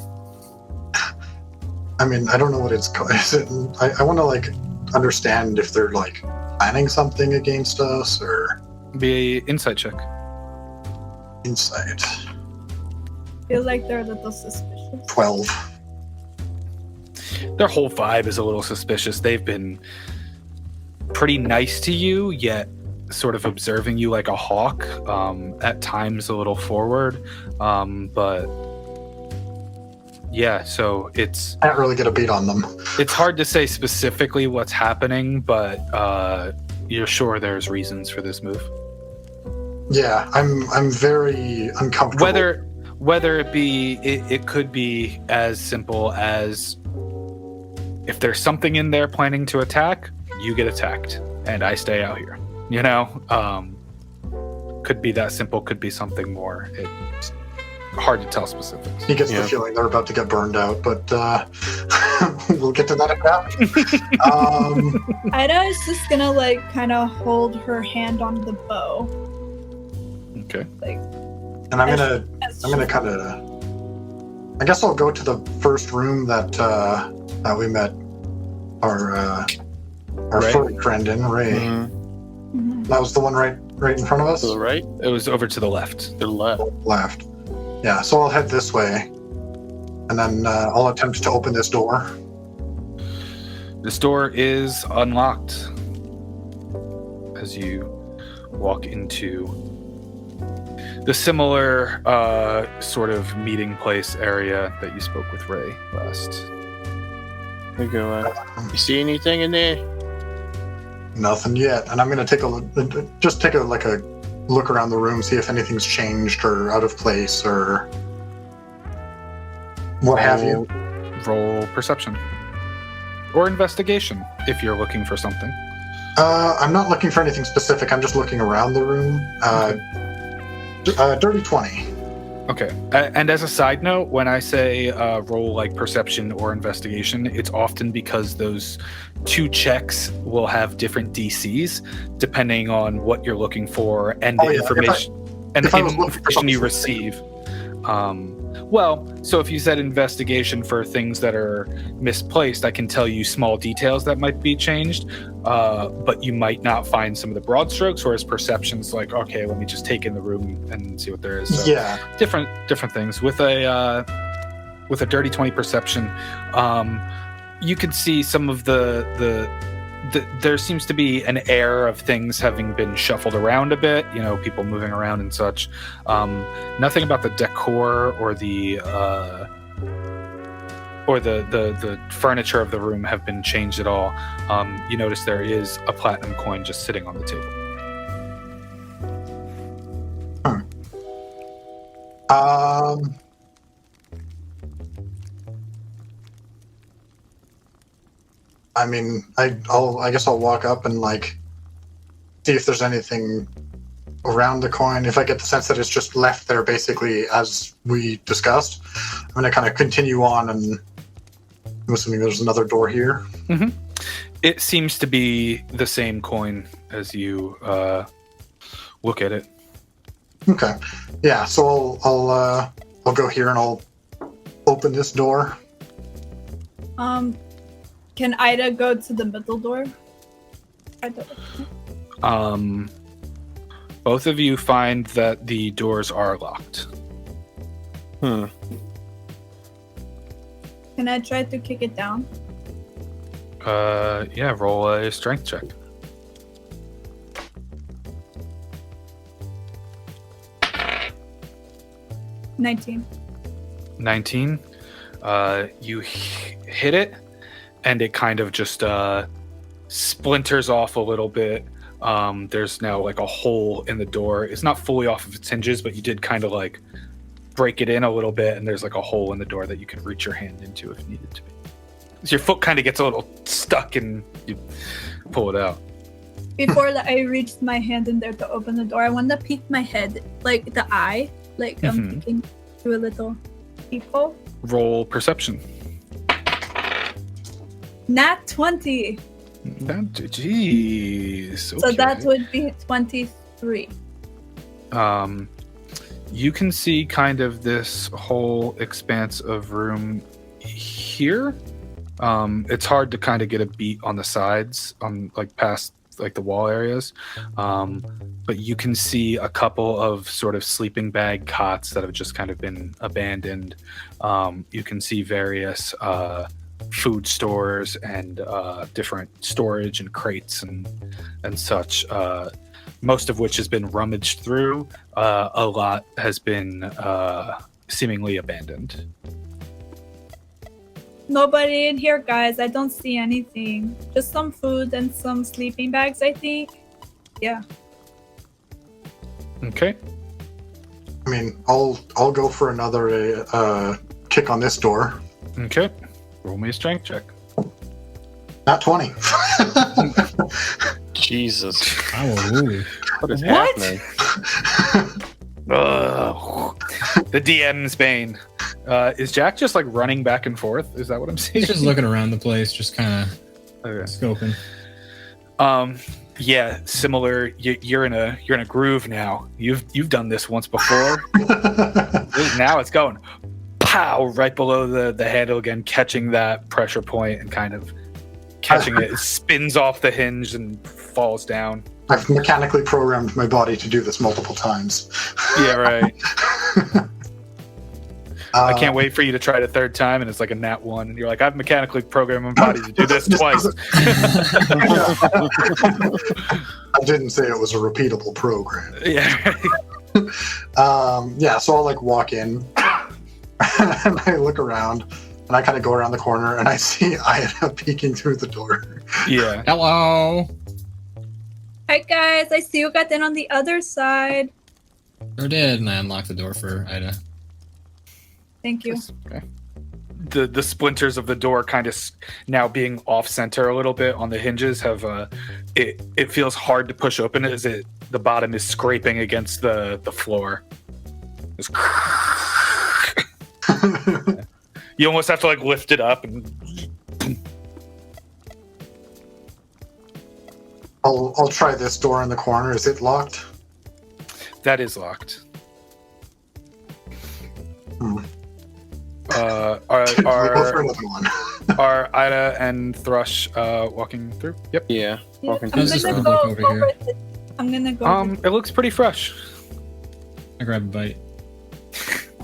I mean, I don't know what it's called. Is it? I want to like understand if they're like planning something against us or. Be an insight check. Insight. Feel like they're a little suspicious. 12. Their whole vibe is a little suspicious. They've been pretty nice to you, yet sort of observing you like a hawk, at times a little forward, but yeah, so it's... I can't really get a beat on them. It's hard to say specifically what's happening, but you're sure there's reasons for this move. Yeah, I'm very uncomfortable. Whether it be, it could be as simple as if there's something in there planning to attack, you get attacked, and I stay out here. You know, could be that simple. Could be something more. It's hard to tell specifics. He gets the feeling they're about to get burned out, but we'll get to that at that. Ida is just gonna like kind of hold her hand on the bow. Okay. Like, and I'm gonna kind of. I guess I'll go to the first room that we met our furry friend in, Ray. mm-hmm. That was the one right in front of us. To the right? It was over to the left. To the left. Left. Yeah. So I'll head this way, and then I'll attempt to open this door. This door is unlocked as you walk into the similar sort of meeting place area that you spoke with Ray last. We go. You see anything in there? Nothing yet, and I'm gonna take a look around the room, see if anything's changed or out of place or what have you. Roll perception or investigation if you're looking for something. I'm not looking for anything specific. I'm just looking around the room. Dirty 20. Okay. And as a side note, when I say roll like perception or investigation, it's often because those two checks will have different DCs depending on what you're looking for and the information you receive. So if you said investigation for things that are misplaced, I can tell you small details that might be changed, but you might not find some of the broad strokes, whereas perception's like, okay, let me just take in the room and see what there is. So yeah. Different things. With a dirty 20 perception, you could see some of there seems to be an air of things having been shuffled around a bit, you know, people moving around and such. Nothing about the decor or the furniture of the room have been changed at all. You notice there is a platinum coin just sitting on the table. I mean, I guess I'll walk up and like see if there's anything around the coin. If I get the sense that it's just left there basically as we discussed, I'm gonna kind of continue on, and I'm assuming there's another door here. Mm-hmm. It seems to be the same coin as you look at it. Okay. Yeah, so I'll go here and I'll open this door. Can Ida go to the middle door? Both of you find that the doors are locked. Can I try to kick it down? Yeah, roll a strength check. $19. 19. You hit it, and it kind of just splinters off a little bit. There's now like a hole in the door. It's not fully off of its hinges, but you did kind of like break it in a little bit, and there's like a hole in the door that you can reach your hand into if needed to be. So your foot kind of gets a little stuck, and you pull it out. Before I reached my hand in there to open the door, I want to peek my head, like the eye, like I'm peeking through a little peephole. Roll perception. Nat 20. Jeez. Okay. So that would be 23. You can see kind of this whole expanse of room here. It's hard to kind of get a beat on the sides, on like past like the wall areas. But you can see a couple of sort of sleeping bag cots that have just kind of been abandoned. You can see various food stores and different storage and crates and such. Most of which has been rummaged through. A lot has been seemingly abandoned. Nobody in here, guys. I don't see anything. Just some food and some sleeping bags, I think. Yeah. Okay. I mean, I'll go for another kick on this door. Okay. Roll me a strength check. Not 20. Jesus. Hallelujah. What is What? happening? The DM's bane. Is Jack just like running back and forth? Is that what I'm seeing? He's just looking around the place, just kind of Okay. scoping. Yeah, similar. You're in a groove now. You've done this once before. Now it's going pow right below the handle again, catching that pressure point and kind of catching it. It spins off the hinge and falls down. I've mechanically programmed my body to do this multiple times. Yeah, right. I can't wait for you to try it a third time, and it's like a nat 1, and you're like, I've mechanically programmed my body to do this twice. I didn't say it was a repeatable program. Yeah. Yeah, so I'll like walk in and I look around and I kind of go around the corner and I see Ida peeking through the door. Yeah. Hello. Hi, guys. I see you got in on the other side. Sure did, and I unlocked the door for Ida. Thank you. Okay. The splinters of the door kind of now being off center a little bit on the hinges have it feels hard to push open as the bottom is scraping against the floor. It's you almost have to like lift it up and I'll try this door in the corner. Is it locked? that is locked. We'll go for another one. Are Ida and Thrush walking through? Yep. Yeah. Yeah, Walking I'm How's this gonna one go look over here? over to- I'm gonna go. over It looks pretty fresh. I grab a bite.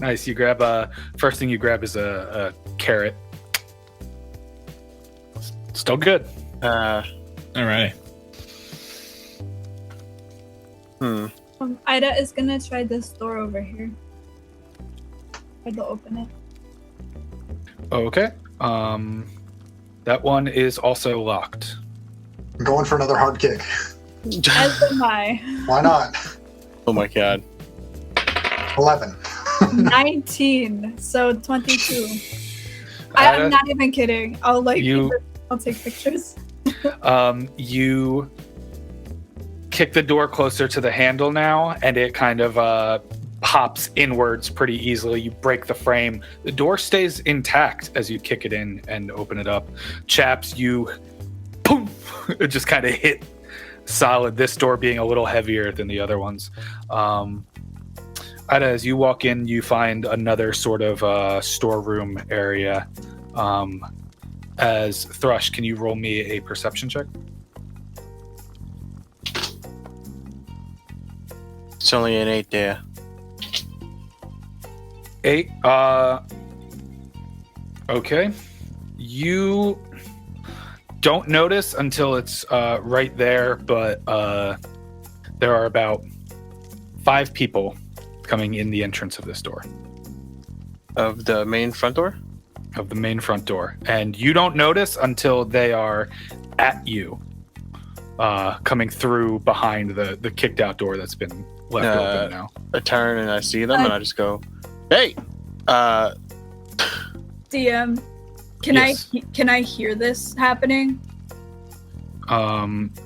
Nice. You grab first thing you grab is a carrot. Still good. Alright. Ida is gonna try this door over here. Try to open it. Okay. That one is also locked. I'm going for another hard kick. As am I. Why not? Oh my god. 11. 19, so 22. Ida, I'm not even kidding. I'll I'll take pictures. you kick the door closer to the handle now, and it kind of pops inwards pretty easily. You break the frame. The door stays intact as you kick it in and open it up. Chaps, you boom! It just kind of hit solid. This door being a little heavier than the other ones. Ida, as you walk in, you find another sort of storeroom area. As Thrush, can you roll me a perception check? It's only an 8 there. 8. Okay. You don't notice until it's right there, but there are about 5 people coming in the entrance of this door. Of the main front door? Of the main front door. And you don't notice until they are at you, coming through behind the kicked out door that's been left open now. I turn and I see them and I just go, hey! DM, Yes. can I hear this happening?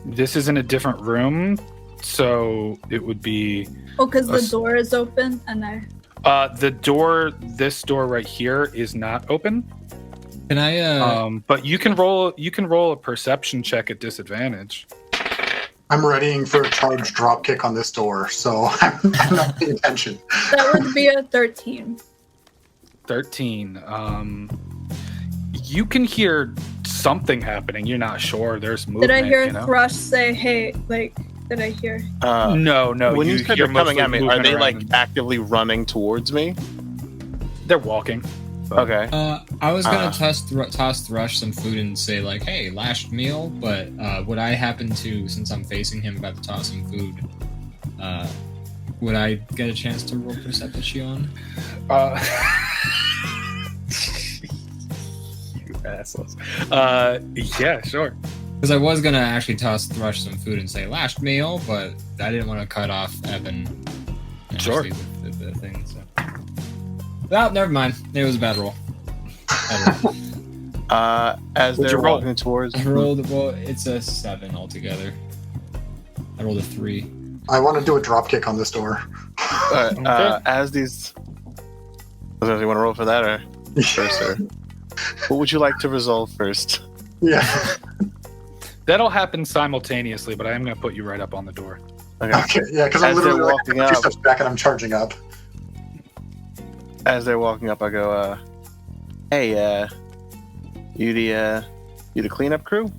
This is in a different room, so it would be Oh, because the door is open and I. this door right here is not open. Can I But you can roll a perception check at disadvantage. I'm readying for a charge drop kick on this door, so I'm not paying attention. That would be a 13. 13. You can hear something happening. You're not sure. There's movement. Did I hear you know? Thrush say, "Hey"? Like, did I hear? No. When you said they're coming at me, are they like around. actively running towards me? They're walking. Okay. I was gonna toss Thrush some food and say like, "Hey, last meal," but would I happen to, since I'm facing him about to toss him food, would I get a chance to roll perception? You assholes. Yeah, sure. Because I was gonna actually toss Thrush some food and say last meal, but I didn't want to cut off Evan. Sure. The thing. So. Well, never mind. It was a bad roll. As What'd they're you roll? walking towards, I rolled. Well, it's a 7 altogether. I rolled a 3. I want to do a drop kick on this door. as these. You want to roll for that or Mercer? What would you like to resolve first? Yeah. That'll happen simultaneously, but I am going to put you right up on the door. Okay. Yeah, because I'm As they're literally walking like 2 up. steps back and I'm charging up. As they're walking up, I go, "Hey, you the cleanup crew?"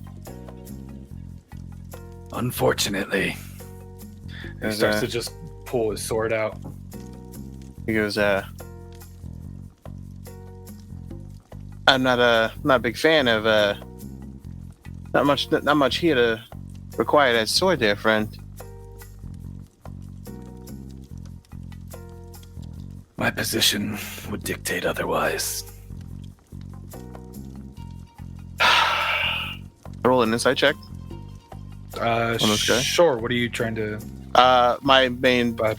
Unfortunately. He Is, starts to just pull his sword out. He goes, "I'm not a big fan of not much here to require that sword, there, friend." My position would dictate otherwise. Roll an insight check. this guy? Sure. What are you trying to... My main, Bye,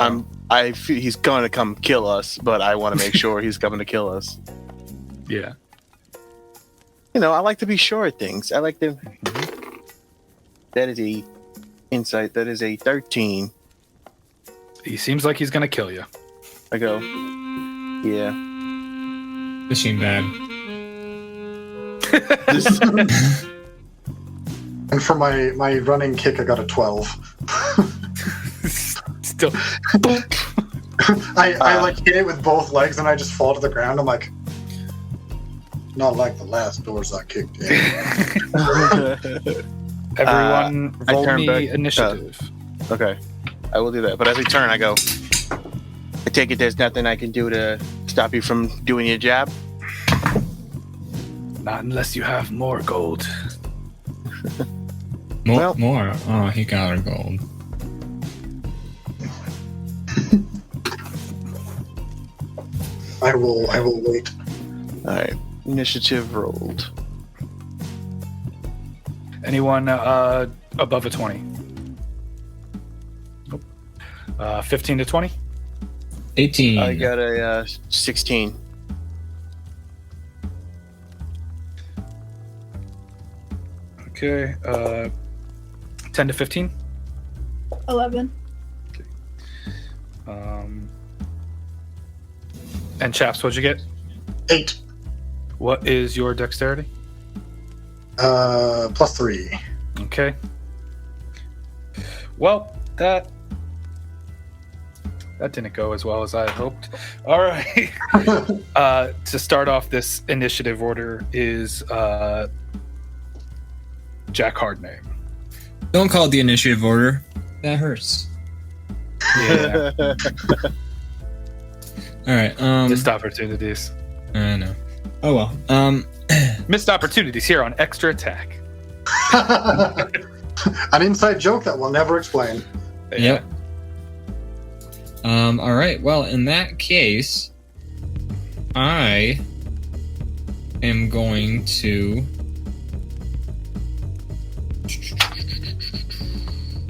I feel he's going to come kill us, but I want to make sure he's coming to kill us. Yeah. You know, I like to be sure of things. I like to. That is a insight. That is a 13. He seems like he's going to kill you. I go, yeah. Machine bad. This, And for my running kick, I got a 12. Still... I like hit it with both legs and I just fall to the ground. I'm like, not like the last doors I kicked in. Everyone I roll turn me back- initiative. okay, I will do that. But as we turn, I go, I take it there's nothing I can do to stop you from doing your job? Not unless you have more gold. More. Oh, he got our gold. I will wait. Alright, initiative rolled. Anyone above a 20? Nope. 15 to 20? 18. I got a 16. Okay. 10 to 15? 11. And Chaps, what'd you get? 8. What is your dexterity? +3. Okay. Well, that didn't go as well as I had hoped. All right. To start off this initiative order is Jack Hardname. Don't call it the initiative order. That hurts. Yeah. All right. Missed opportunities. I know. Oh well. Missed opportunities here on Extra Attack. An inside joke that we'll never explain. Yep. All right. Well, in that case, I am going to.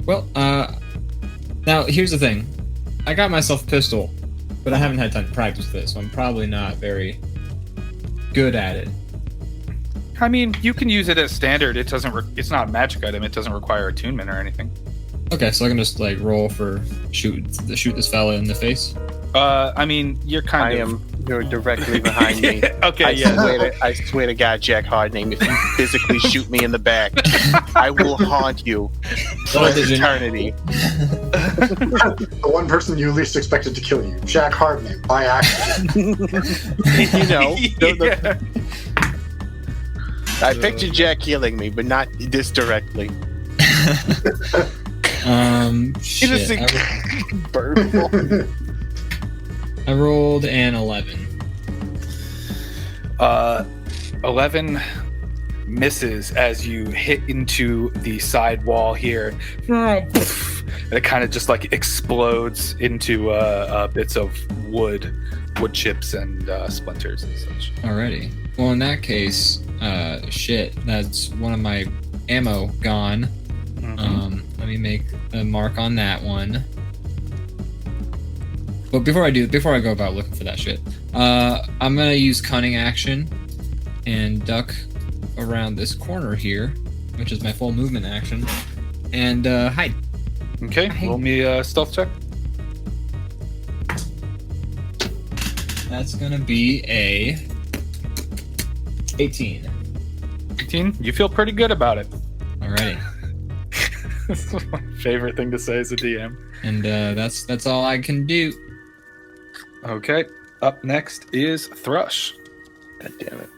Well, now here's the thing. I got myself a pistol, but I haven't had time to practice this, so I'm probably not very good at it. I mean, you can use it as standard. It doesn't. It's not a magic item. It doesn't require attunement or anything. Okay, so I can just like roll for shoot this fella in the face. I mean, you're kind of. You're directly behind me. Okay, I swear to God, Jack Hardname, if you physically shoot me in the back, I will haunt you for eternity. The one person you least expected to kill you, Jack Hardname, by accident. I pictured Jack killing me, but not this directly. Shit. I rolled an 11. 11 misses as you hit into the side wall here. And it kind of just like explodes into bits of wood chips and splinters and such. Alrighty. Well, in that case, shit, that's one of my ammo gone. Let me make a mark on that one. But before I go about looking for that shit, I'm gonna use cunning action and duck around this corner here, which is my full movement action, and hide. Okay, roll me a stealth check. That's gonna be a 18. 18? You feel pretty good about it. Alrighty. This is my favorite thing to say as a DM. And that's all I can do. Okay, up next is Thrush. God damn it.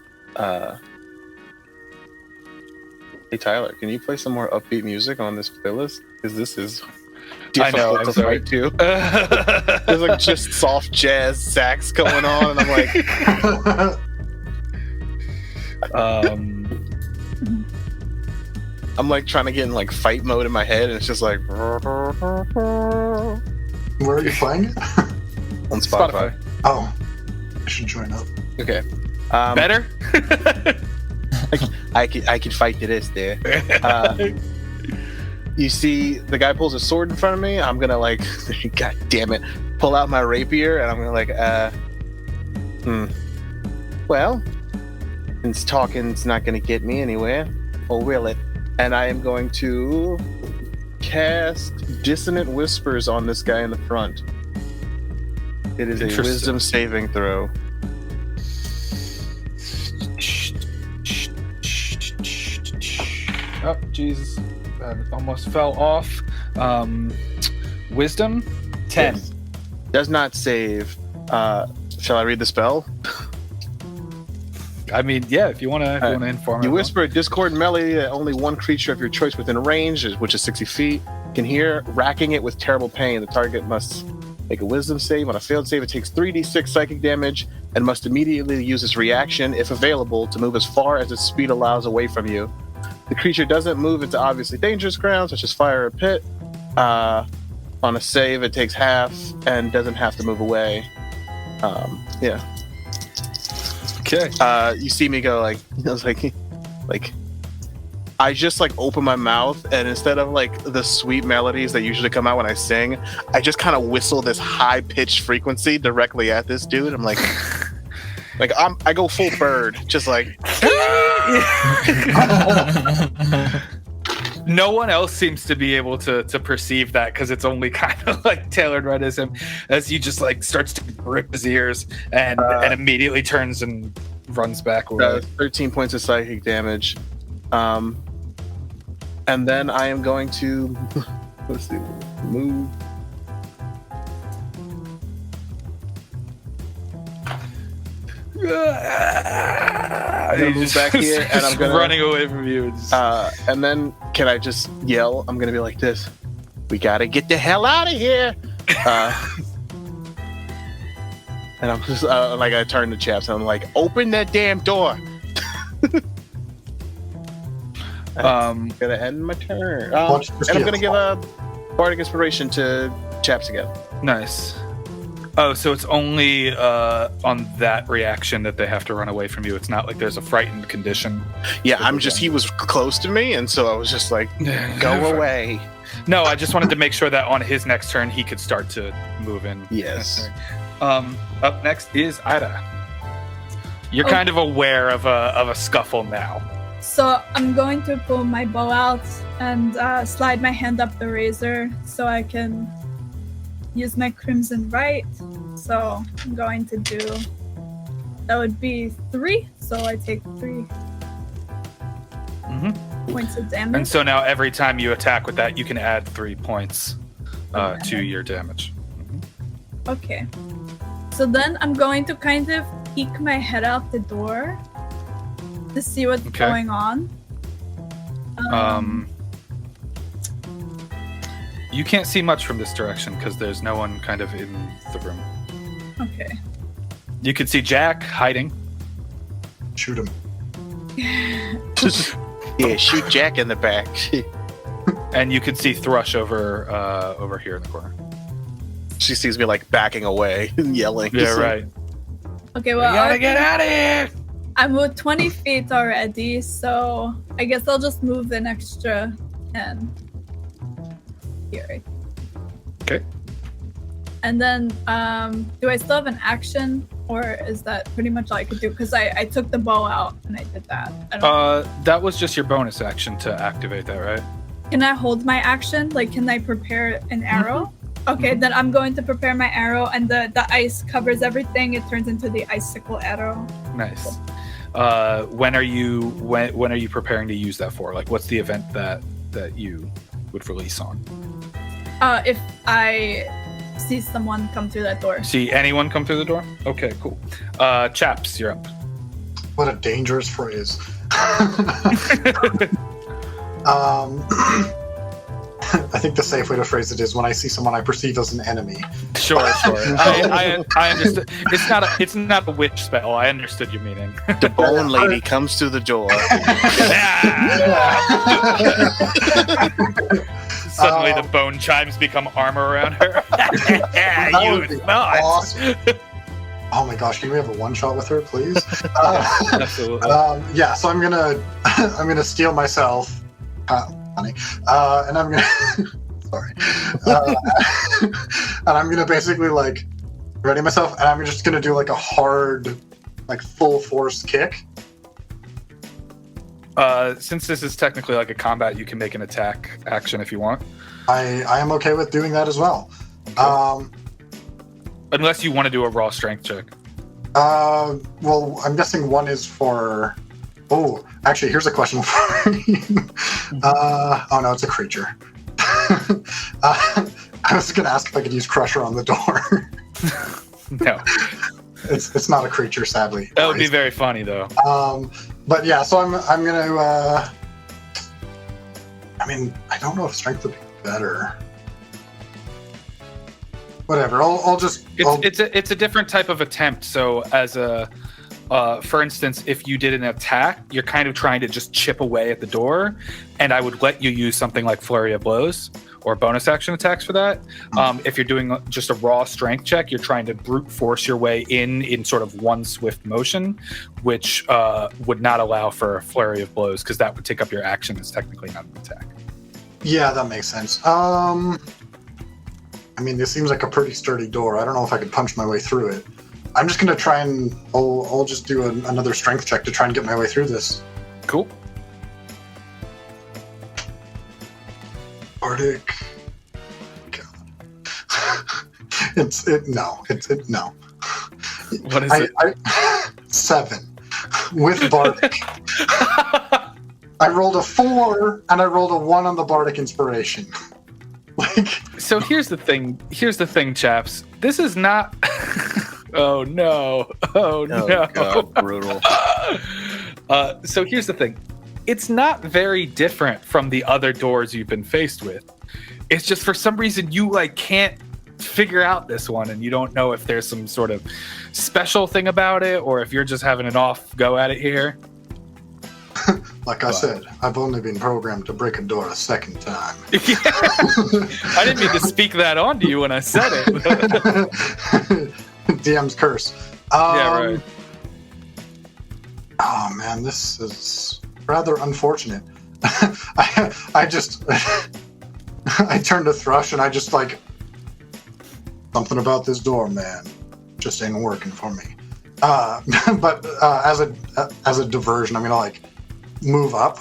Hey Tyler, can you play some more upbeat music on this playlist? Because this is difficult to fight to. There's like just soft jazz sax going on, and I'm like, I'm like trying to get in like fight mode in my head, and it's just like. Where are you playing it? On Spotify. Oh, I should join up. Okay. Better? I could fight to this there. You see the guy pulls a sword in front of me, I'm gonna like, god damn it, pull out my rapier, and I'm gonna like, well, since talking's not gonna get me anywhere, or will it? And I am going to cast Dissonant Whispers on this guy in the front. It is a wisdom saving throw. Oh, Jesus. That almost fell off. Wisdom? 10. Yes. Does not save. Shall I read the spell? I mean, yeah, if you want to inform You everyone. whisper a discordant melody that only one creature of your choice within range, which is 60 feet, can hear, racking it with terrible pain. The target must make a wisdom save. On a failed save, it takes 3d6 psychic damage and must immediately use its reaction, if available, to move as far as its speed allows away from you. The creature doesn't move into obviously dangerous ground, such as fire or pit. On a save, it takes half and doesn't have to move away. Yeah. Okay. You see me go like, I was like, I just like open my mouth, and instead of like the sweet melodies that usually come out when I sing, I just kind of whistle this high pitched frequency directly at this dude. I'm like, I go full bird, just like. No one else seems to be able to perceive that because it's only kind of like tailored right as him, as he just like starts to grip his ears and immediately turns and runs back away. 13 points of psychic damage. And then I am going to let's see, move. I'm gonna move back here, and I'm gonna running away from you. And then can I just yell? I'm gonna be like this: "We gotta get the hell out of here!" And I'm just like, I turn to Chaps, and I'm like, "Open that damn door!" I'm gonna end my turn, and I'm gonna give a bardic inspiration to Chaps again. Nice. Oh, so it's only on that reaction that they have to run away from you. It's not like there's a frightened condition. Yeah, he was close to me, and so I was just like, go away. No, I just wanted to make sure that on his next turn, he could start to move in. Yes. Up next is Ida. You're kind of aware of a scuffle now. So I'm going to pull my bow out and slide my hand up the razor so I can use my Crimson Right. So I'm going to do... That would be 3. So I take 3 points of damage. And so now every time you attack with that, you can add 3 points to your damage. Okay. So then I'm going to kind of peek my head out the door to see what's going on. You can't see much from this direction because there's no one kind of in the room. Okay. You can see Jack hiding. Shoot him. Yeah, shoot Jack in the back. And you can see Thrush over here in the corner. She sees me like backing away and yelling. Yeah, right. Okay, well, We gotta get out of here! I moved 20 feet already, so I guess I'll just move an extra 10 here. Okay. And then, do I still have an action, or is that pretty much all I could do? Because I took the bow out and I did that. That was just your bonus action to activate that, right? Can I hold my action? Like, can I prepare an arrow? Okay, then I'm going to prepare my arrow, and the ice covers everything. It turns into the icicle arrow. Nice. When are you preparing to use that for? Like, what's the event that you would release on? If I see someone come through that door. See anyone come through the door? Okay, cool. Chaps, you're up. What a dangerous phrase. I think the safe way to phrase it is when I see someone I perceive as an enemy. Sure. I understood. It's not a witch spell. I understood your meaning. The bone lady comes through the door. Suddenly, the bone chimes become armor around her. Awesome. Oh my gosh, can we have a one shot with her, please? Absolutely. Yeah, so I'm gonna steal myself. Funny. And I'm gonna sorry. And I'm gonna basically like ready myself, and I'm just gonna do like a hard, like full force kick. Since this is technically like a combat, you can make an attack action if you want. I am okay with doing that as well. Okay. Unless you want to do a raw strength check. Well, I'm guessing one is for... Oh, actually, here's a question for you. Oh no, it's a creature. I was going to ask if I could use Crusher on the door. No. It's not a creature, sadly. That would be very funny, though. But yeah, so I'm going to... I mean, I don't know if strength would be better. Whatever. I'll just. It's a different type of attempt. So as a, for instance, if you did an attack, you're kind of trying to just chip away at the door, and I would let you use something like Flurry of Blows or bonus action attacks for that. If you're doing just a raw strength check, you're trying to brute force your way in sort of one swift motion, which would not allow for a Flurry of Blows because that would take up your action. It's technically not an attack. Yeah, that makes sense. I mean, this seems like a pretty sturdy door. I don't know if I could punch my way through it. I'm just going to try and... I'll just do another strength check to try and get my way through this. Cool. Bardic... God. No. What is it? 7. With Bardic. I rolled a 4, and I rolled a 1 on the Bardic Inspiration. So here's the thing, chaps. This is not... Oh no. God, brutal. So here's the thing. It's not very different from the other doors you've been faced with. It's just for some reason you can't figure out this one, and you don't know if there's some sort of special thing about it or if you're just having an off go at it here. I said, I've only been programmed to break a door a second time. Yeah. I didn't mean to speak that onto you when I said it. DM's curse. Yeah, right. Oh man, this is rather unfortunate. I just I turned to Thrush and I just something about this door, man, just ain't working for me. But as a diversion, I'm gonna move up.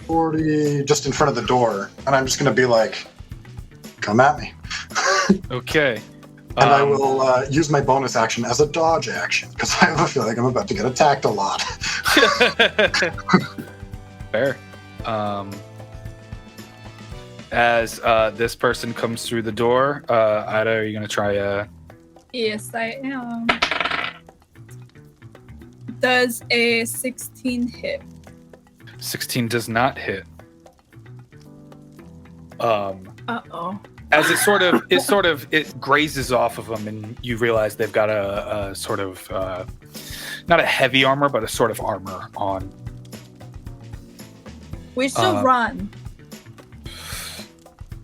40, just in front of the door, and I'm just going to be like, come at me. Okay. And I will use my bonus action as a dodge action, because I have a feeling I'm about to get attacked a lot. Fair. As this person comes through the door, Ida, are you going to try Yes, I am. Does a 16 hit? 16 does not hit. Uh-oh. As it grazes off of them, and you realize they've got a sort of not a heavy armor, but a sort of armor on. We should run.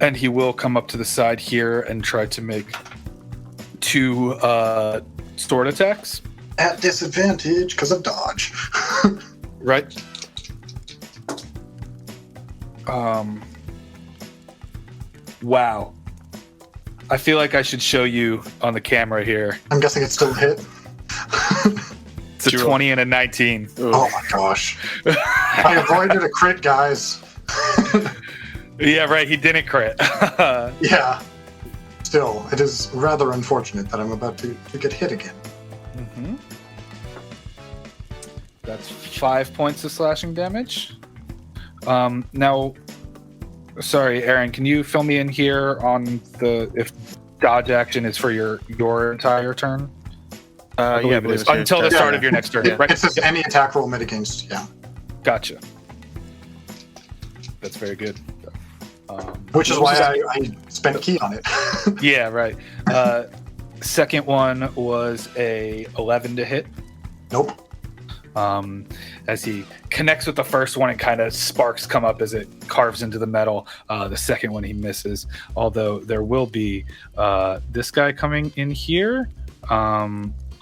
And he will come up to the side here and try to make 2 sword attacks. At disadvantage because of dodge. Right. Wow. I feel like I should show you on the camera here. I'm guessing it's still a hit. It's a 20 and a 19. Oh my gosh. I avoided a crit, guys. Yeah, right. He didn't crit. Yeah. Still, it is rather unfortunate that I'm about to get hit again. Mm-hmm. That's 5 points of slashing damage. Now, sorry, Aaron, can you fill me in here on if dodge action is for your entire turn? Yeah, but it's until the start of your next turn. Right? It says any attack roll made against, yeah. Gotcha. That's very good. Which is why I spent key on it. Yeah, right. Second one was a 11 to hit. Nope. As he connects with the first one, and kind of sparks come up as it carves into the metal. The second one he misses, although there will be this guy coming in here.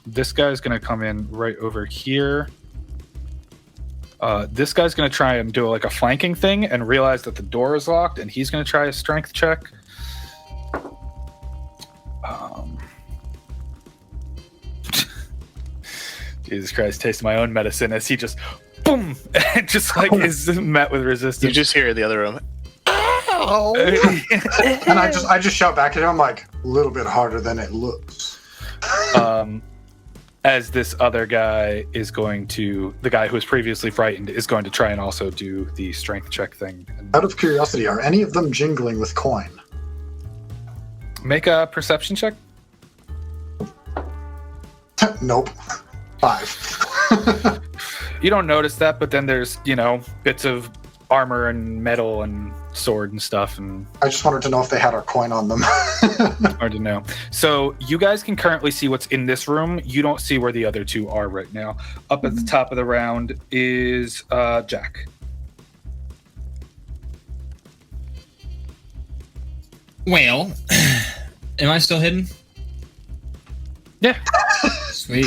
This guy's going to come in right over here. This guy's going to try and do like a flanking thing and realize that the door is locked, and he's going to try a strength check. Jesus Christ, taste my own medicine as he just boom, and just like is met with resistance. You just hear the other room. And I just shout back at him like, a little bit harder than it looks. As this other guy is going to, the guy who was previously frightened is going to try and also do the strength check thing. Out of curiosity, are any of them jingling with coin? Make a perception check. Nope. 5. You don't notice that, but then there's, bits of armor and metal and sword and stuff, and I just wanted to know if they had our coin on them. hard to know. So you guys can currently see what's in this room. You don't see where the other two are right now. Up at the top of the round is Jack. Well, am I still hidden? Yeah. Sweet.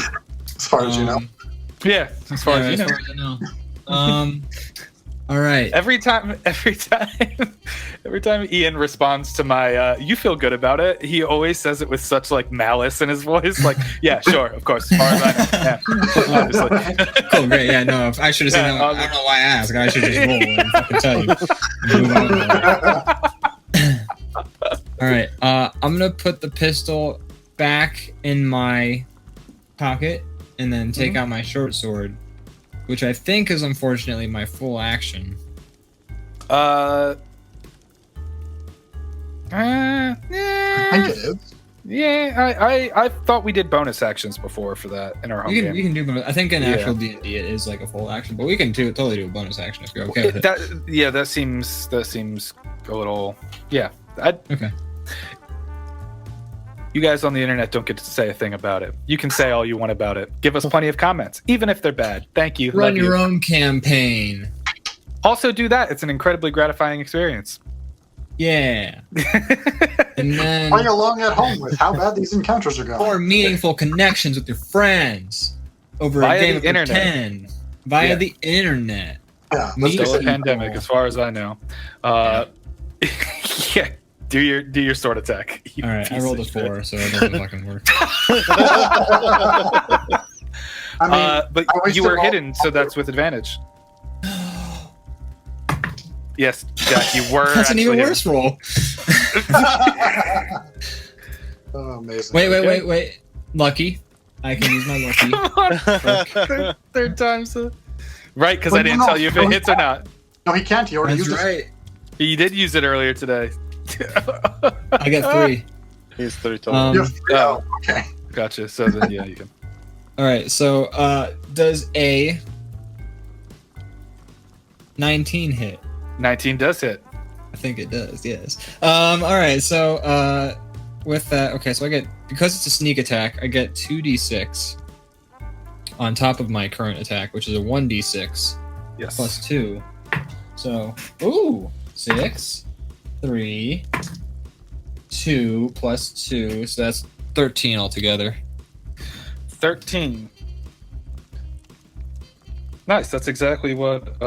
As far as you know. Yeah, as far as you know. Far as I know. All right. Every time Ian responds to my you feel good about it, he always says it with such like malice in his voice, like, yeah, sure, of course, as far as I know. Yeah. Cool, great. Yeah, no, I should have said that. I don't know why I asked. I should just roll and fucking tell you. Move on. All right. I'm gonna put the pistol back in my pocket and then take out my short sword, which I think is unfortunately my full action. I think it is. Yeah, I thought we did bonus actions before for that in our home game. You can do bonus. I think in actual D&D it is like a full action, but we can totally do a bonus action if you're okay with it. That seems a little Okay. You guys on the internet don't get to say a thing about it. You can say all you want about it. Give us plenty of comments, even if they're bad. Thank you. Run your own campaign. Also do that. It's an incredibly gratifying experience. Yeah. And then Play along at home with how bad these encounters are going. more meaningful connections with your friends over Via a game the of internet. pretend via the internet. Yeah, Still a see. pandemic, as far as I know. Yeah. Do your sword attack. All right, I rolled a 4, so it doesn't fucking work. I mean, but I wasted you were all- hidden, so that's with advantage. Yes, Jack, you were. That's an even actually worse roll. Oh, amazing. Wait. Lucky. I can use my lucky. Come on. Third time's the... Right, because Well, I didn't no, tell you if it hits or not. No, he can't. He already That's used it. right. You did use it earlier today. I get 3. He's 3 total. Oh. Okay. Gotcha. So then, yeah, you can. All right. So, does a 19 hit? 19 does hit. I think it does. Yes. All right. So, with that, okay. So I get, because it's a sneak attack, I get 2d6 on top of my current attack, which is a 1d6 Yes. plus 2. So, 6, 3, 2 plus 2. So that's 13 altogether. 13. Nice. That's exactly what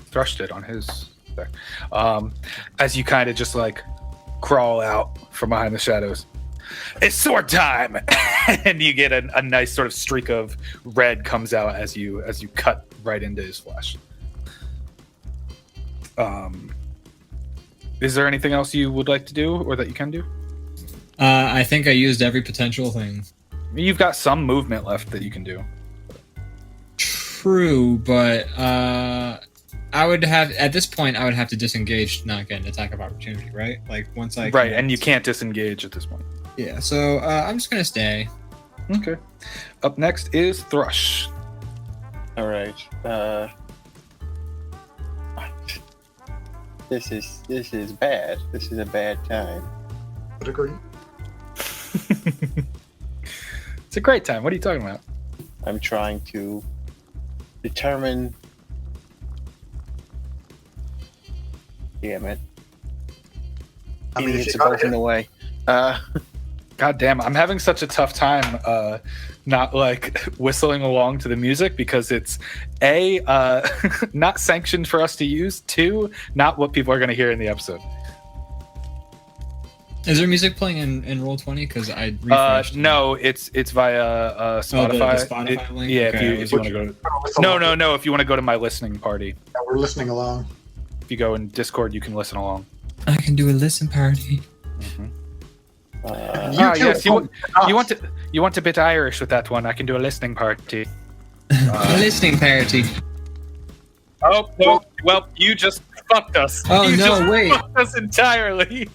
Thrush did on his deck. As you kind of just like crawl out from behind the shadows. It's sword time, and you get a nice sort of streak of red comes out as you cut right into his flesh. Is there anything else you would like to do, or that you can do? I think I used every potential thing. You've got some movement left that you can do. True, but I would have, at this point, I would have to disengage to not get an attack of opportunity, right? Like once I Right, and you can't disengage at this point. Yeah, so I'm just gonna stay. Okay. Up next is Thrush. All right. This is bad. This is a bad time. Would agree. It's a great time. What are you talking about? I'm trying to determine. Damn it! I mean, if Idiots you are got both in it, the way. God damn, I'm having such a tough time not like whistling along to the music because it's A, not sanctioned for us to use, 2, not what people are going to hear in the episode. Is there music playing in Roll20? Because I refreshed. No, it's via Spotify. The Spotify link? Yeah, Okay, if you want to go to... No, if you want to go to my listening party. Yeah, we're listening along. If you go in Discord, you can listen along. I can do a listen party. Mm-hmm. too. Yes, you want a bit Irish with that one. I can do a listening party. A listening party. Oh, no. Well, you just fucked us. Oh, you no, just wait. fucked us entirely.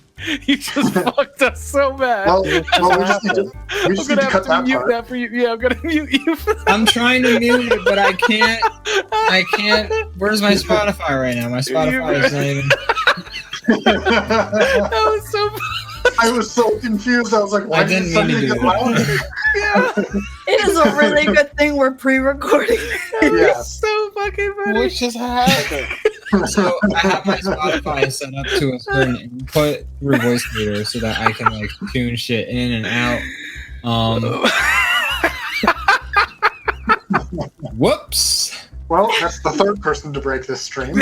You just fucked us so bad. Well, we just need to, I'm cut gonna have to that mute part. that for you. Yeah, I'm gonna mute you for that. I'm trying to mute it, but I can't. Where's my Spotify right now? My Spotify is not even... That was so I was so confused. I was like, why I didn't mean to do get loud? yeah. It is a really good thing we're pre-recording. Yeah. So fucking funny. What just happened? So I have my Spotify set up to a certain input through voice meter so that I can like tune shit in and out. Whoops. Well, that's the third person to break this stream.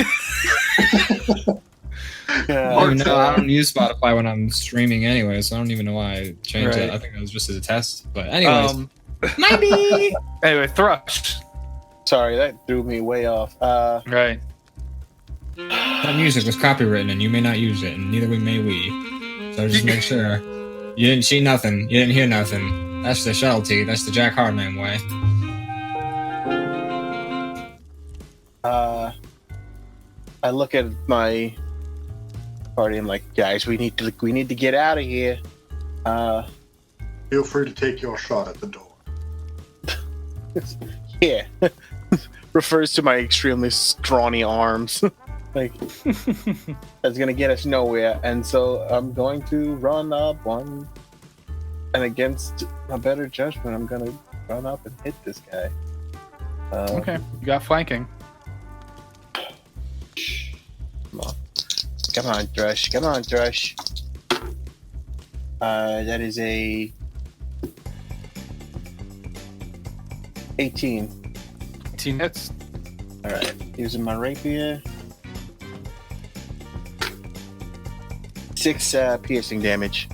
Yeah. I don't use Spotify when I'm streaming anyway, so I don't even know why I changed it. I think it was just as a test. But anyways, maybe. Anyway, Thrush. Sorry, that threw me way off. Right. That music was copywritten, and you may not use it, and neither may we. So just make sure you didn't see nothing, you didn't hear nothing. That's the subtlety. That's the Jack Hardman way. I look at my party. I'm like, guys, we need to get out of here. Feel free to take your shot at the door. Yeah. Refers to my extremely scrawny arms. Like, that's gonna get us nowhere. And so I'm going to run up one, and against my better judgment, I'm gonna run up and hit this guy. Okay, you got flanking. Come on, Thrush. Come on, Thrush. That is a 18. 18 hits. All right, using my rapier. 6 piercing damage.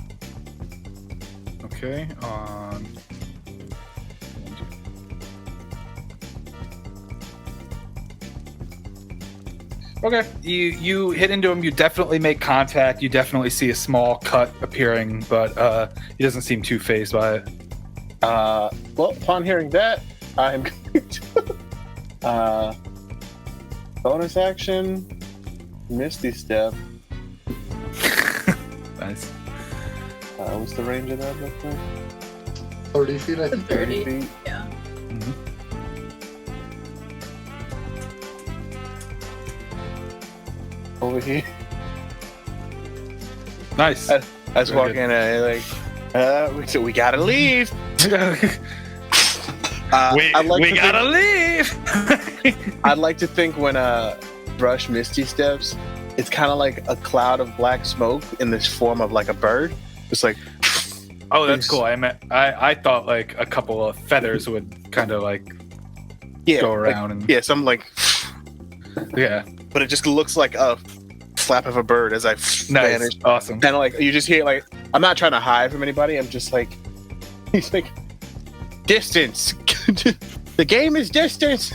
Okay. Okay. You hit into him. You definitely make contact. You definitely see a small cut appearing, but he doesn't seem too phased by it. Well, upon hearing that, I'm going to bonus action, Misty Step. Nice. What's the range of that look like? 30 feet, I think. 30 feet. Yeah. Mm-hmm. Over here. Nice. I just Very walk good. in and so we gotta leave. we gotta leave. I'd like to think when Brush Misty steps, it's kind of like a cloud of black smoke in this form of like a bird. It's like, Oh, that's cool. I thought like a couple of feathers would kind of like go around and some like, yeah. but it just looks like a flap of a bird as I vanish. Awesome. And like you just hear like, I'm not trying to hide from anybody. I'm just like, he's like, distance. The game is distance.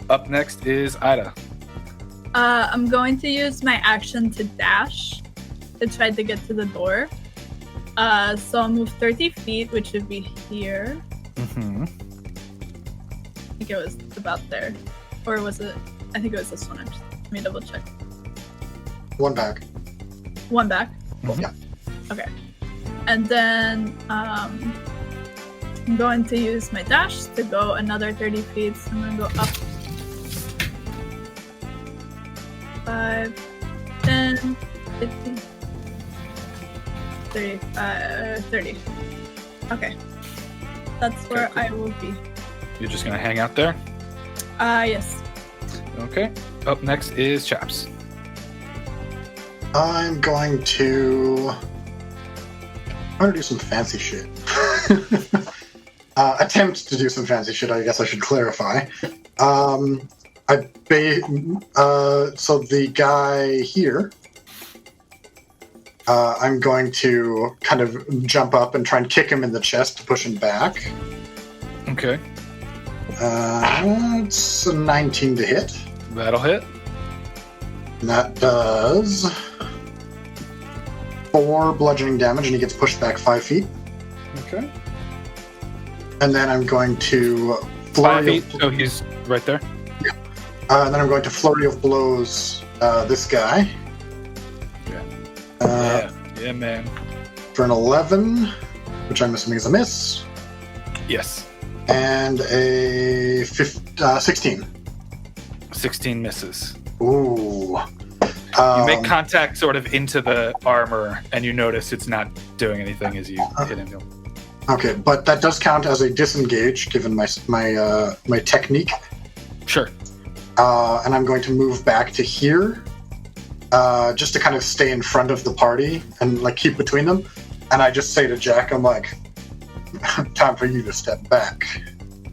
Up next is Ida. I'm going to use my action to dash to try to get to the door. So I'll move 30 feet, which would be here. Mm-hmm. I think it was about there. Or was it? I think it was this one. Let me double check. One back. One back. Mhm. Yeah. Okay. And then I'm going to use my dash to go another 30 feet. So I'm going to go up 5, 10, 15, 30. Okay. That's where cool. I will be. You're just gonna hang out there. Yes. Okay. Up next is Chaps. I'm going to do some fancy shit. Attempt to do some fancy shit, I guess I should clarify. So the guy here, I'm going to kind of jump up and try and kick him in the chest to push him back. Okay. It's a 19 to hit. That'll hit. And that does 4 bludgeoning damage, and he gets pushed back 5 feet. Okay. And then I'm going to 5 flurry. feet. So he's right there. And then I'm going to flurry of blows this guy. Yeah. Yeah, man. For an 11, which I'm assuming is a miss, Yes. and a 16. 16 misses. Ooh. You make contact sort of into the armor, and you notice it's not doing anything as you hit him. Okay, but that does count as a disengage, given my technique. Sure. And I'm going to move back to here, just to kind of stay in front of the party and like keep between them. And I just say to Jack, I'm like, time for you to step back.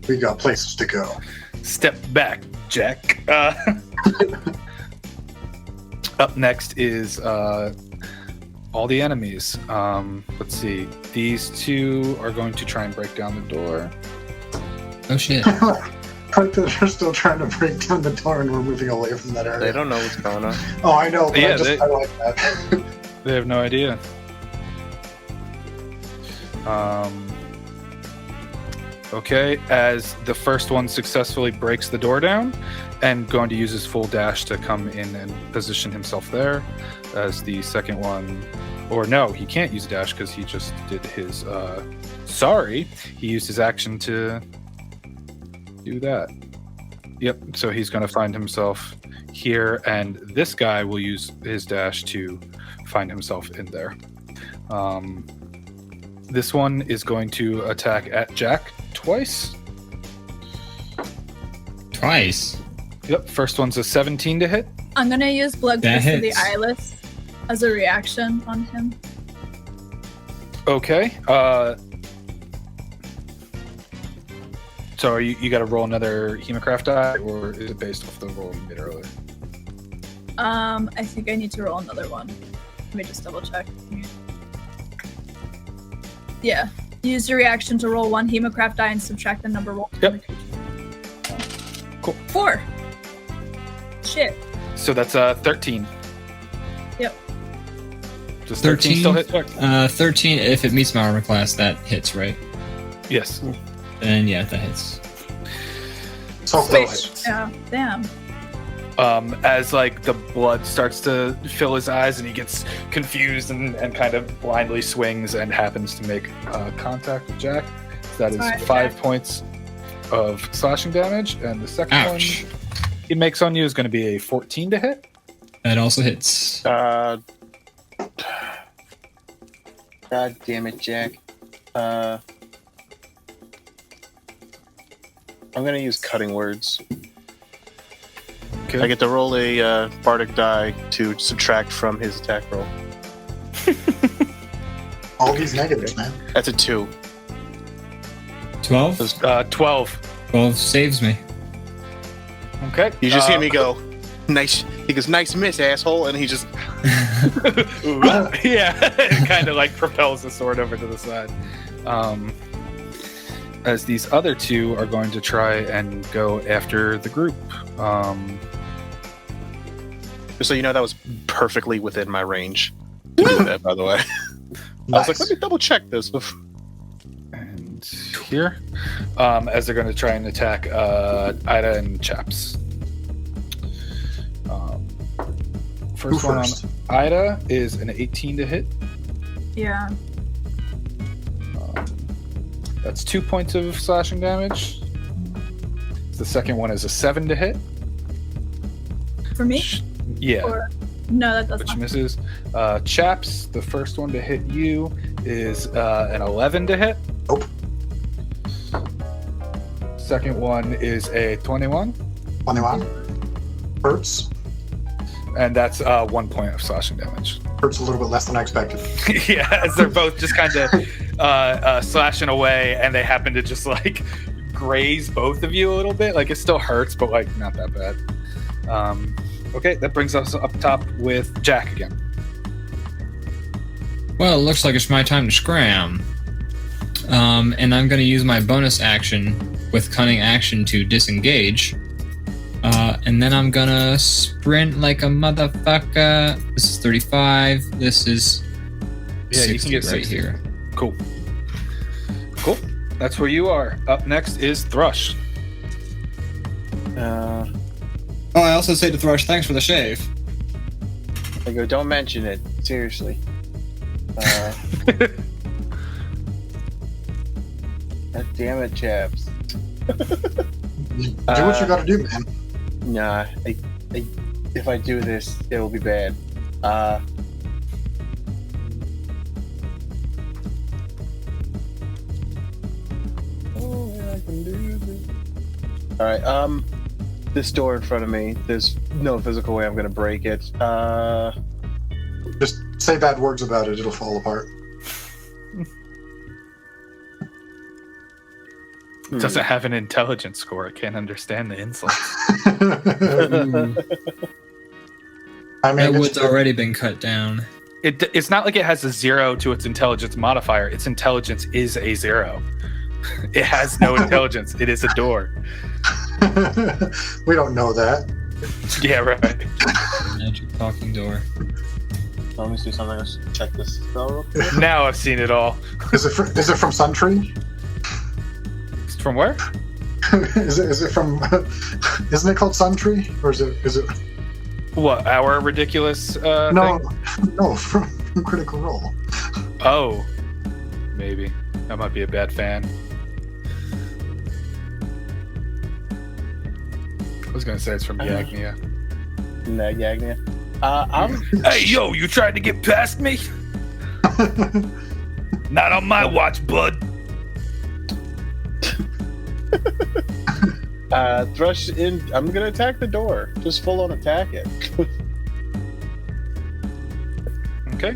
We got places to go. Step back, Jack. Up next is all the enemies. Let's see. These two are going to try and break down the door. Oh shit. They're still trying to break down the door, and we're moving away from that area. They don't know what's going on. Oh, I know, but Yeah, I like that. They have no idea. Okay, as the first one successfully breaks the door down and going to use his full dash to come in and position himself there, as the second one, or no, he can't use a dash because he just did his, he used his action to do that. Yep, so he's going to find himself here, and this guy will use his dash to find himself in there. This one is going to attack at Jack twice. Twice? Yep, first one's a 17 to hit. I'm gonna use Blood That Curse of the hits. Eyeless as a reaction on him. Okay. So you got to roll another Hemocraft die, or is it based off the roll you made earlier? I think I need to roll another one. Let me just double check. Yeah. Use your reaction to roll 1 Hemocraft die and subtract the number rolled. Yep. Cool. 4. shit. So that's 13. Yep. Does 13 still hit? 13, if it meets my armor class, that hits, right? Yes. Then, yeah, that hits. So close. Yeah, damn. As like the blood starts to fill his eyes and he gets confused and kind of blindly swings and happens to make contact with Jack. So that is 5 points of slashing damage, and the second one he makes on you is going to be a 14 to hit. That also hits. God damn it, Jack. I'm gonna use cutting words. Okay. I get to roll a bardic die to subtract from his attack roll. All these negatives, man. That's a 2. 12? 12. 12 saves me. Okay. You just hear me go, nice. He goes, nice miss, asshole, and he just. Yeah, it kind of like propels the sword over to the side. As these other two are going to try and go after the group. Just so you know, that was perfectly within my range to do that, by the way. I was like, let me double check this before. And here, as they're going to try and attack Ida and Chaps. First one on Ida is an 18 to hit. Yeah. That's 2 points of slashing damage. The second one is a 7 to hit. For me? Yeah. Or, no, that doesn't. Which misses. Chaps, the first one to hit you is an 11 to hit. Nope. Second one is a 21. 21. Hurts. And that's 1 point of slashing damage. Hurts a little bit less than I expected. Yeah, as they're both just kind of slashing away, and they happen to just like graze both of you a little bit. Like it still hurts, but like not that bad. Okay, that brings us up top with Jack again. Well, it looks like it's my time to scram. And I'm going to use my bonus action with cunning action to disengage. And then I'm gonna sprint like a motherfucker. This is 35. This is 60 you can get 60 right here. Cool. That's where you are. Up next is Thrush. Oh, I also say to Thrush, thanks for the shave. I go, don't mention it. Seriously. God damn it, chaps. Do what you gotta do, man. Nah, if I do this, it will be bad. Alright, this door in front of me, there's no physical way I'm gonna break it. Just say bad words about it, it'll fall apart. Doesn't have an intelligence score. I can't understand the insults. I mean, That wood's already been cut down. It's not like it has a 0 to its intelligence modifier. Its intelligence is a 0. It has no intelligence. It is a door. We don't know that. Yeah, right. Magic talking door. Let me see something. Let's check this spell real quick. Now I've seen it all. Is it from Suntree? From where? is it from? Isn't it called Suntree, or is it? What, our ridiculous No, thing? no, from Critical Role. Oh, maybe. That might be a bad fan. I was gonna say it's from Yagnia. No, Yagnia. I'm. Hey, yo, you tried to get past me? Not on my watch, bud. Thrush in. I'm gonna attack the door. Just full on attack it. Okay.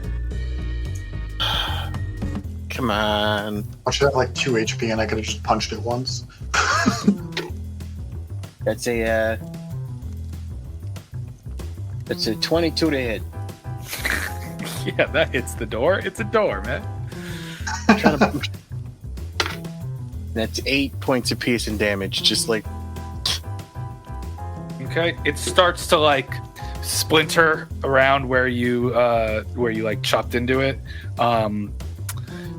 Come on. I should have like 2 HP, and I could have just punched it once. That's a 22 to hit. Yeah, that hits the door. It's a door, man. That's 8 points of piercing damage. Just like. Okay, it starts to like splinter around where you like chopped into it.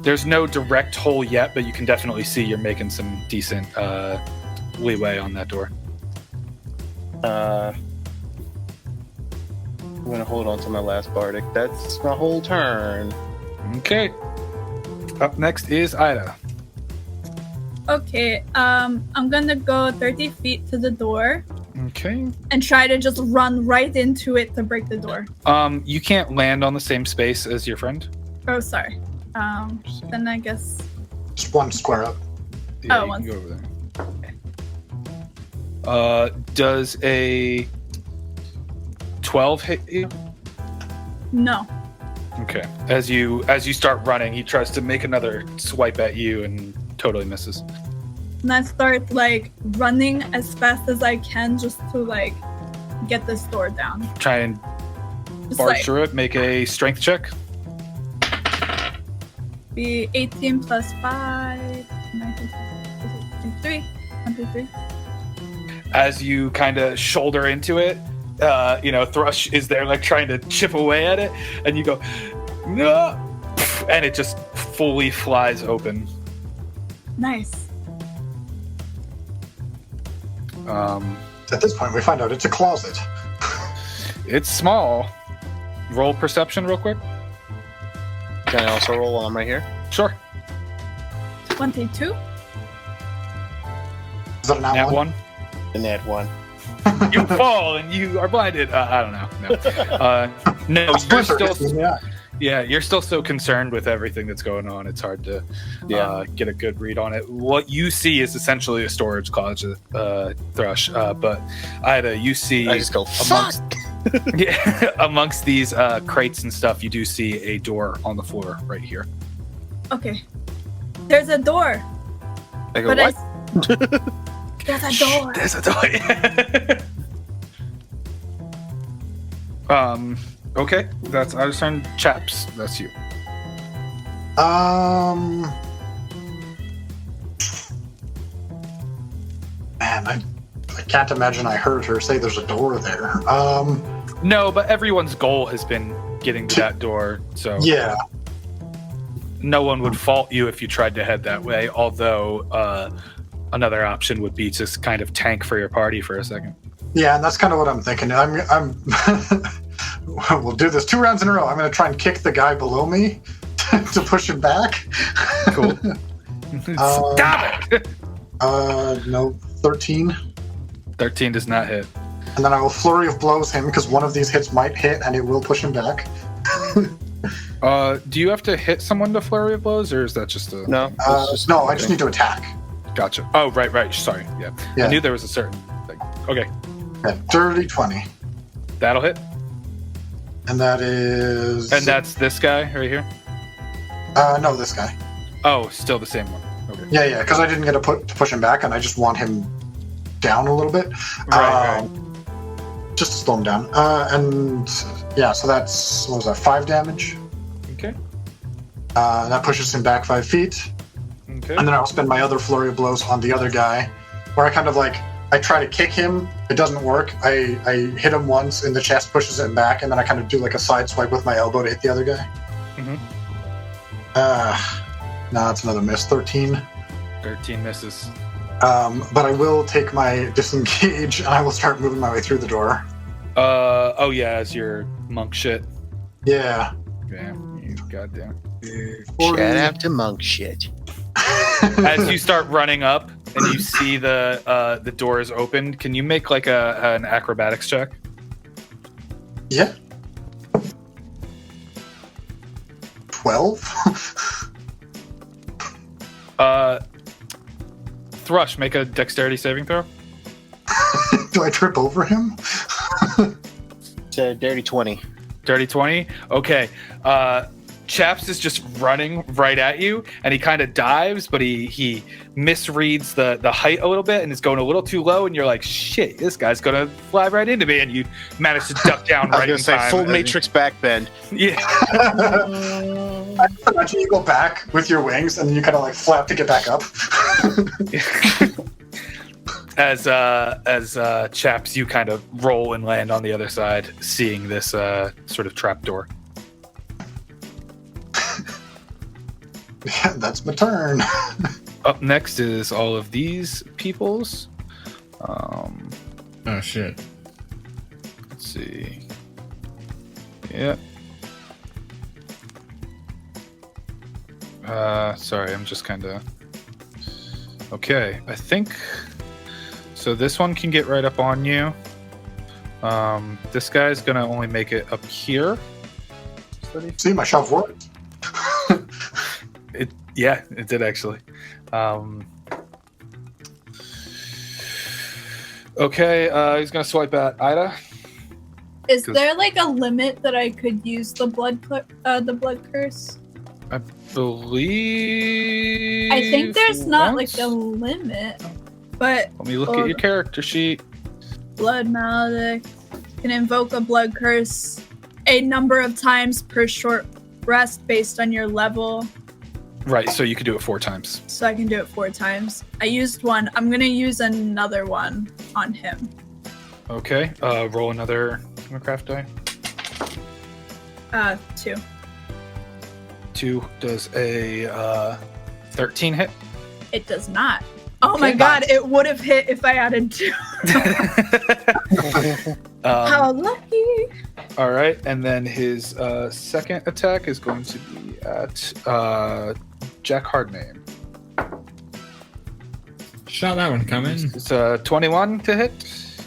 There's no direct hole yet, but you can definitely see you're making some decent leeway on that door. I'm gonna hold on to my last bardic. That's my whole turn. Okay. Up next is Ida. Okay, I'm gonna go 30 feet to the door. Okay. And try to just run right into it to break the door. You can't land on the same space as your friend. Oh, sorry. Then I guess... Just one square up. Yeah, Oh, you one. can go over there. Does a 12 hit you? No. Okay. As you start running, he tries to make another swipe at you and totally misses. And I start, like, running as fast as I can just to, like, get this door down. Try and Just, barge like, through it. Make a strength check. be 18 plus 5, 19, 23, 23. As you kind of shoulder into it, Thrush is there like trying to chip away at it, and you go, no, and it just fully flies open. Nice. At this point, we find out it's a closet. It's small. Roll perception real quick. Can I also roll while I'm right here? Sure. 22? Is that an Nat one? The nat 1. You fall and you are blinded. I don't know. No, you're still. Yeah, you're still so concerned with everything that's going on. It's hard to get a good read on it. What you see is essentially a storage closet, Thrush. But Ida, you see I just go, amongst, amongst these crates and stuff, you do see a door on the floor right here. Okay. There's a door. I go, what? There's a door. There's a door. Okay, that's I just turned Chaps. That's you. Man, I can't imagine I heard her say there's a door there. No, but everyone's goal has been getting to that door, so yeah. No one would fault you if you tried to head that way. Although another option would be just kind of tank for your party for a second. Yeah, and that's kind of what I'm thinking. I'm we'll do this 2 rounds in a row. I'm going to try and kick the guy below me to push him back. Cool. Stop it! No, 13. 13 does not hit. And then I will flurry of blows him because one of these hits might hit and it will push him back. Do you have to hit someone to flurry of blows, or is that just a... No. No, I just need to attack. Gotcha. Oh, right. Sorry. Yeah. I knew there was a certain thing. Okay. Yeah, dirty 20. That'll hit. And that is... And that's this guy right here? No, this guy. Oh, still the same one. Okay. Yeah, because I didn't get to push him back, and I just want him down a little bit. Right. Just to slow him down. And yeah, so that's, what was that, 5 damage? Okay. That pushes him back 5 feet. Okay. And then I'll spend my other flurry of blows on the other guy, where I kind of like, I try to kick him, it doesn't work. I hit him once in the chest, pushes him back, and then I kind of do like a side swipe with my elbow to hit the other guy. No, it's another miss. 13. 13 misses. But I will take my disengage, and I will start moving my way through the door. Oh yeah, as your monk shit. Yeah. Yeah, you goddamn. Shout out to monk shit. As you start running up and you see the door is opened, can you make like an acrobatics check? Yeah. 12. Thrush, make a dexterity saving throw. Do I trip over him? It's a dirty 20. Dirty 20? Okay. Chaps is just running right at you, and he kind of dives, but he misreads the height a little bit and is going a little too low, and you're like, shit, this guy's gonna fly right into me, and you manage to duck down right in time. Full Matrix backbend. Yeah. I imagine you go back with your wings, and you kind of like flap to get back up. As Chaps, you kind of roll and land on the other side, seeing this sort of trapdoor. Yeah, that's my turn. Up next is all of these peoples. Oh shit. Let's see. Yeah. Sorry, I'm just kind of... Okay, I think... So this one can get right up on you. This guy's gonna only make it up here. See, my shove worked. It did actually. Okay, he's gonna swipe at Ida. Is there like a limit that I could use the blood curse? I believe. I think there's not like a limit, but let me look at your character sheet. Blood maledict can invoke a blood curse a number of times per short rest based on your level. Right, so you could do it 4 times. So I can do it 4 times. I used one. I'm gonna use another one on him. Okay, roll another craft die. 2. 2 does a 13 hit. It does not. Oh my god, it would have hit if I added 2. How lucky. All right, and then his second attack is going to be at Jack Hardname. Saw that one coming. It's 21 to hit.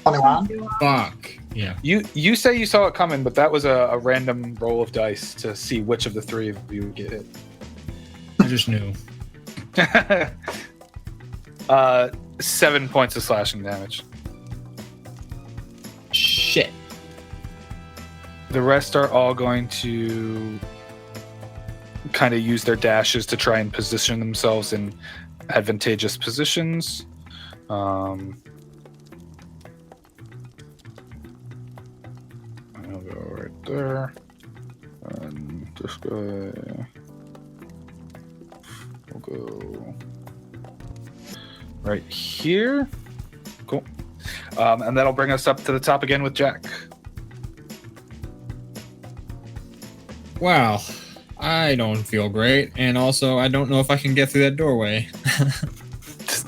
21. Fuck. Yeah. You say you saw it coming, but that was a random roll of dice to see which of the 3 of you would get hit. I just knew. 7 points of slashing damage. Shit. The rest are all going to kind of use their dashes to try and position themselves in advantageous positions. I'll go right there. And this guy will go right here. Cool. And that'll bring us up to the top again with Jack. Wow. I don't feel great, and also I don't know if I can get through that doorway. It's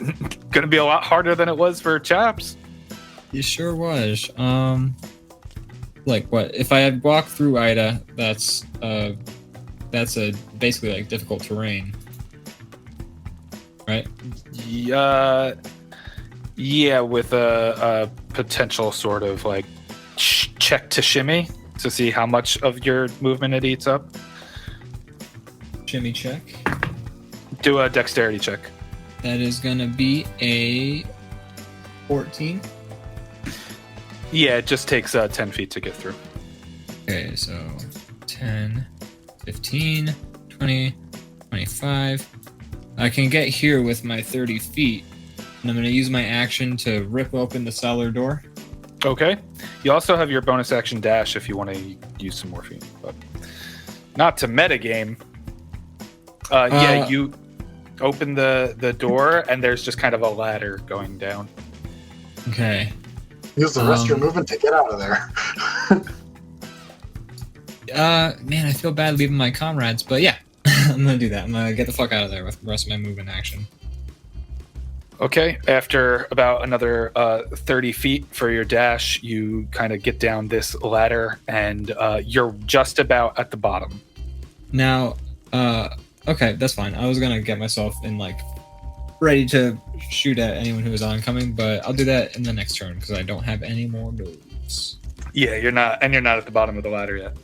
gonna be a lot harder than it was for Chaps. It sure was. Like what? If I had walked through Ida, that's a basically like difficult terrain, right? Yeah, with a potential sort of like check to shimmy to see how much of your movement it eats up. Shimmy check. Do a dexterity check. That is gonna be a 14. Yeah, it just takes 10 feet to get through. Okay, so 10, 15, 20, 25. I can get here with my 30 feet, and I'm going to use my action to rip open the cellar door. Okay. You also have your bonus action dash if you want to use some morphine, but not to metagame. Yeah, you open the door, and there's just kind of a ladder going down. Okay. Use the rest of your movement to get out of there. Man, I feel bad leaving my comrades, but yeah, I'm gonna do that. I'm gonna get the fuck out of there with the rest of my movement action. Okay, after about another 30 feet for your dash, you kind of get down this ladder, and you're just about at the bottom. Now, okay, that's fine. I was gonna get myself in, like, ready to shoot at anyone who is oncoming, but I'll do that in the next turn, because I don't have any more moves. Yeah, you're not at the bottom of the ladder yet.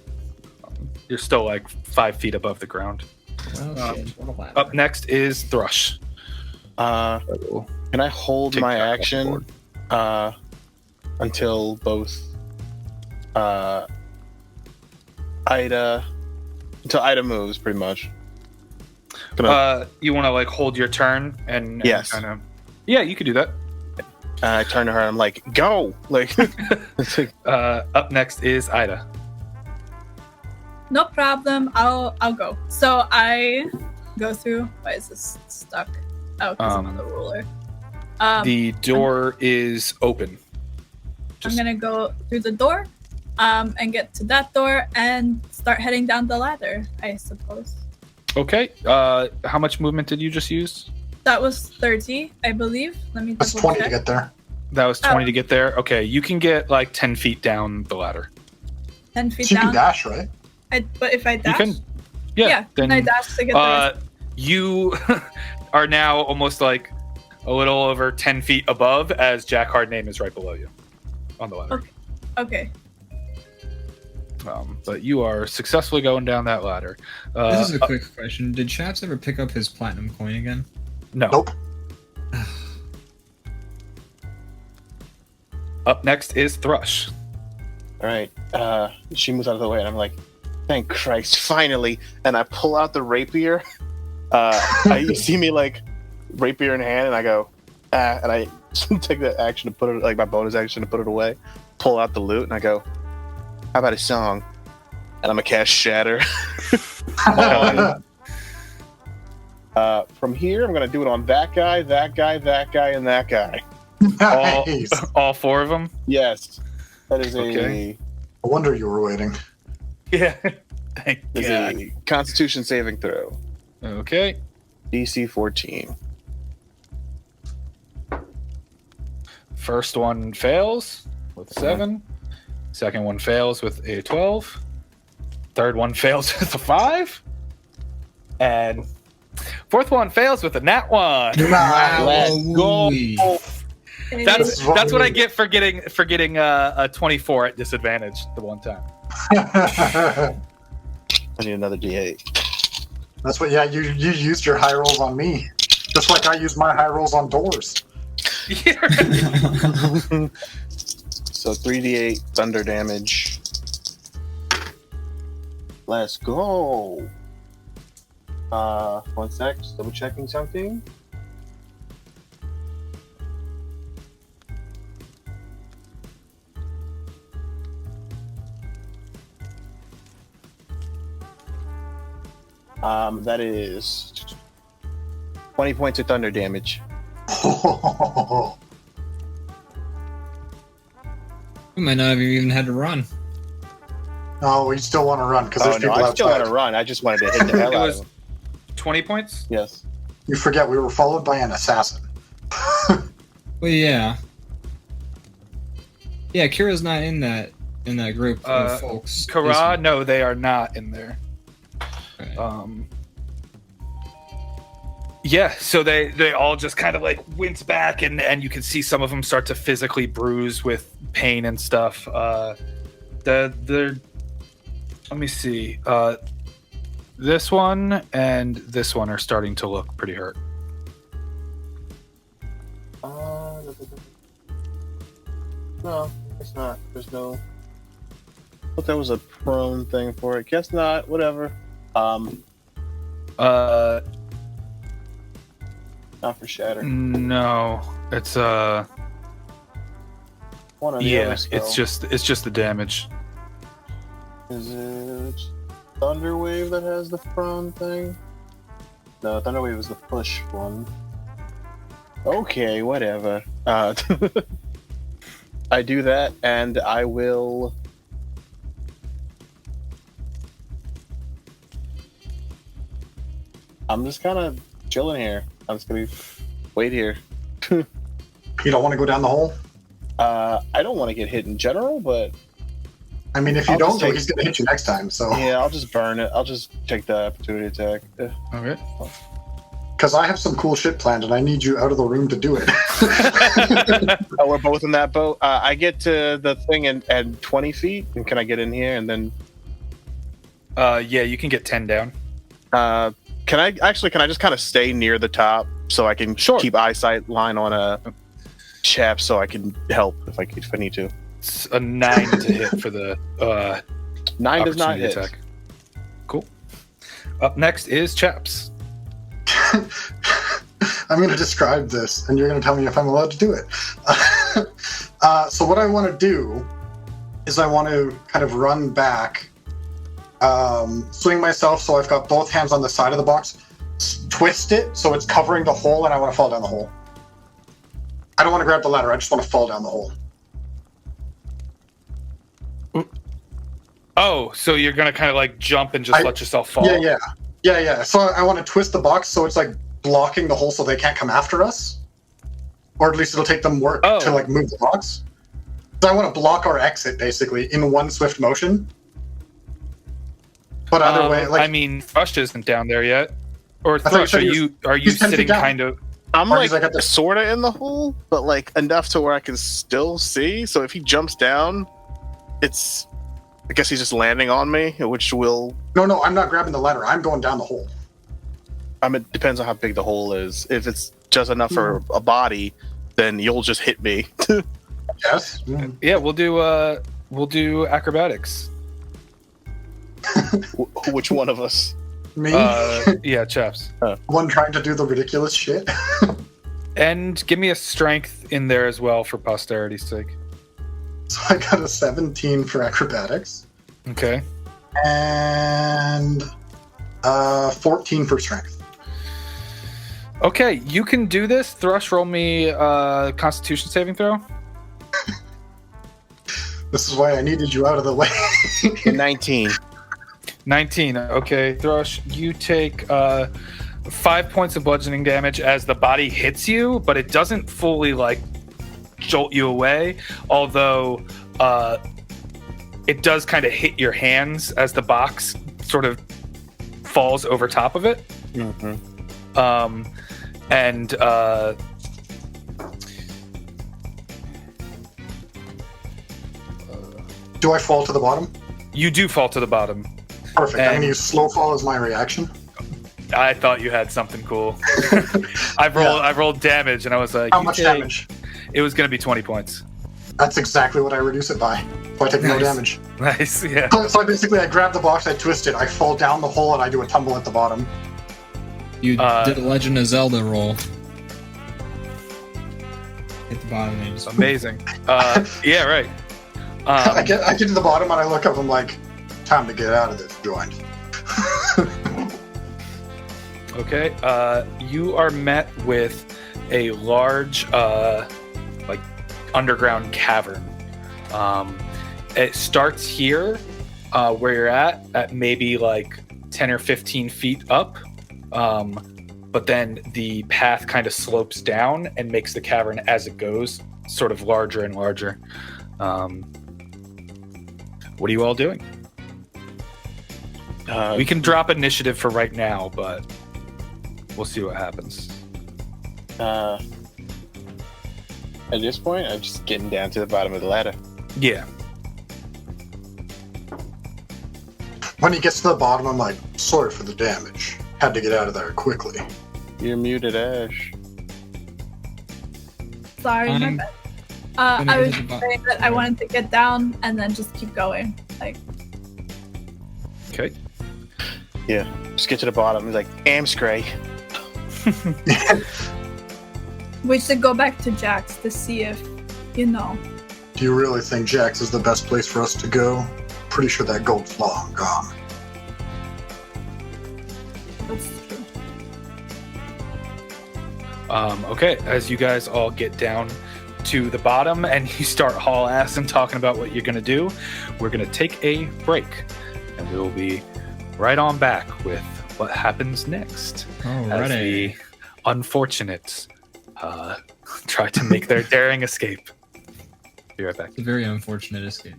You're still, like, 5 feet above the ground. Oh, shit. What a ladder. Up next is Thrush. Can I hold Take my that action until both Ida moves, pretty much? You want to like hold your turn and yes, kind of. Yeah, you could do that. I turn to her and I'm like, go! Like, up next is Ida. No problem. I'll go. So I go through. Why is this stuck? Oh, because I'm on the ruler. The door is open. I'm gonna go through the door, and get to that door and start heading down the ladder, I suppose. Okay. How much movement did you just use? That was 30, I believe. Let me That's double 20 to check. get there. That was 20 to get there. Okay, you can get like 10 feet down the ladder. 10 feet So you down. can dash, right? But if I dash, You can. Yeah. then I dash to get there. You are now almost like a little over 10 feet above, as Jack Hardname is right below you on the ladder. Okay. But you are successfully going down that ladder. This is a quick question. Did Chaps ever pick up his platinum coin again? No. Nope. Up next is Thrush. All right. She moves out of the way, and I'm like, "Thank Christ, finally!" And I pull out the rapier. You see me like rapier in hand, and I go, and I take the action to put it, like my bonus action to put it away. Pull out the loot, and I go, "How about a song?" And I'm gonna cast Shatter. From here, I'm gonna do it on that guy, that guy, that guy, and that guy. Nice. All four of them? Yes, that is Okay. I wonder you were waiting. Yeah. Thank a Constitution saving throw. Okay. DC 14. First one fails with 7. Second one fails with a 12. Third one fails with a 5. And fourth one fails with a nat 1. Let's go. That's what I get for getting a 24 at disadvantage the one time. I need another D8. That's what. Yeah, you used your high rolls on me, just like I used my high rolls on doors. So 3d8 thunder damage. Let's go. 1 sec, just double checking something. That is 20 points of thunder damage. We might not have even had to run. No, we still want to run because there's people I outside. still want to run. I just wanted to hit the hell It out was of him. 20 points? Yes. You forget we were followed by an assassin. Well, yeah. Yeah, Kira's not in that group of folks. Kara, no, they are not in there. Okay. Yeah, so they all just kind of like wince back, and you can see some of them start to physically bruise with pain and stuff. Let me see. This one and this one are starting to look pretty hurt. No, it's not. There's no. I thought there was a prone thing for it. Guess not. Whatever. Not for shatter. No, it's One of the other spell. it's just the damage. Is it Thunderwave that has the prone thing? No, Thunderwave is the push one. Okay, whatever. I do that, and I will. I'm just kind of chilling here. I'm just gonna wait here. You don't want to go down the hole? I don't want to get hit in general, but I mean, if you I'll don't, just though, take- he's going to hit you next time. So, yeah, I'll just burn it. I'll just take the opportunity attack. Okay. because I have some cool shit planned, and I need you out of the room to do it. Oh, we're both in that boat. I get to the thing at 20 feet, and can I get in here and then? Yeah, you can get 10 down. Can I just kind of stay near the top so I can keep eyesight line on a chap so I can help if I need to? It's a 9 to hit for the 9 does not opportunity hit. attack. Cool. Up next is Chaps. I'm going to describe this, and you're going to tell me if I'm allowed to do it. So what I want to do is I want to kind of run back, swing myself so I've got both hands on the side of the box, twist it so it's covering the hole, and I want to fall down the hole. I don't want to grab the ladder. I just want to fall down the hole. Oh, so you're gonna kind of like jump and just let yourself fall? Yeah. So I want to twist the box so it's like blocking the hole so they can't come after us, or at least it'll take them work to like move the box. So I want to block our exit basically in one swift motion. But either way, like I mean, Thrush isn't down there yet. Or Thrush, are you sitting kind of? I'm like sort of in the hole, but like enough to where I can still see. So if he jumps down, I guess he's just landing on me, which will... No, I'm not grabbing the ladder. I'm going down the hole. It depends on how big the hole is. If it's just enough for a body, then you'll just hit me. Yes. Yeah, we'll do acrobatics. Which one of us? Me? Yeah, chaps. One trying to do the ridiculous shit. And give me a strength in there as well for posterity's sake. So I got a 17 for acrobatics. Okay. And 14 for strength. Okay, you can do this. Thrush, roll me a Constitution saving throw. This is why I needed you out of the way. 19. 19. Okay, Thrush, you take 5 points of bludgeoning damage as the body hits you, but it doesn't fully like jolt you away, although it does kind of hit your hands as the box sort of falls over top of it. And do I fall to the bottom? You do fall to the bottom. Perfect. I'm going to use slow fall as my reaction. I thought you had something cool. I rolled damage, and I was like, how much damage? It was going to be 20 points. That's exactly what I reduce it by. So I take no damage. Nice, yeah. So I grab the box, I twist it, I fall down the hole, and I do a tumble at the bottom. You did a Legend of Zelda roll. Hit the bottom and just... Amazing. Yeah, right. I get to the bottom, and I look up, I'm like, time to get out of this joint. Okay, you are met with a large, like, underground cavern. It starts here, where you're at maybe like 10 or 15 feet up, but then the path kind of slopes down and makes the cavern as it goes sort of larger and larger. What are you all doing? We can drop initiative for right now, but we'll see what happens. At this point, I'm just getting down to the bottom of the ladder. Yeah. When he gets to the bottom, I'm like, sorry for the damage. Had to get out of there quickly. You're muted, Ash. Sorry, my bad. I was just saying that I wanted to get down and then just keep going. Like. Okay. Yeah. Just get to the bottom. He's like, Amscray. We should go back to Jack's to see if, you know. Do you really think Jack's is the best place for us to go? Pretty sure that gold's long gone. That's true. Okay, as you guys all get down to the bottom and you start haul ass and talking about what you're going to do, we're going to take a break. And we will be right on back with what happens next. As the unfortunates try to make their daring escape. Be right back. It's a very unfortunate escape.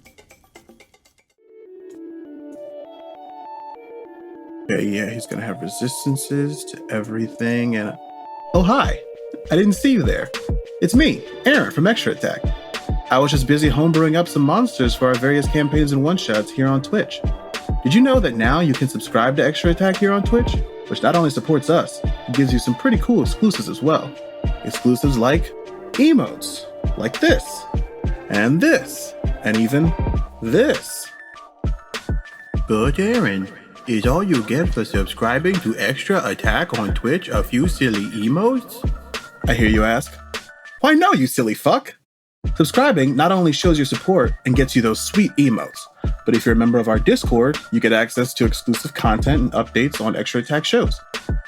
Yeah, he's gonna have resistances to everything, and oh hi, I didn't see you there. It's me, Aaron from Extra Attack. I was just busy homebrewing up some monsters for our various campaigns and one-shots here on Twitch. Did you know that now you can subscribe to Extra Attack here on Twitch? Which not only supports us, it gives you some pretty cool exclusives as well. Exclusives like emotes, like this, and even this. But Aaron, is all you get for subscribing to Extra Attack on Twitch a few silly emotes? I hear you ask. Why no, you silly fuck! Subscribing not only shows your support and gets you those sweet emotes, but if you're a member of our Discord, you get access to exclusive content and updates on Extra Attack shows,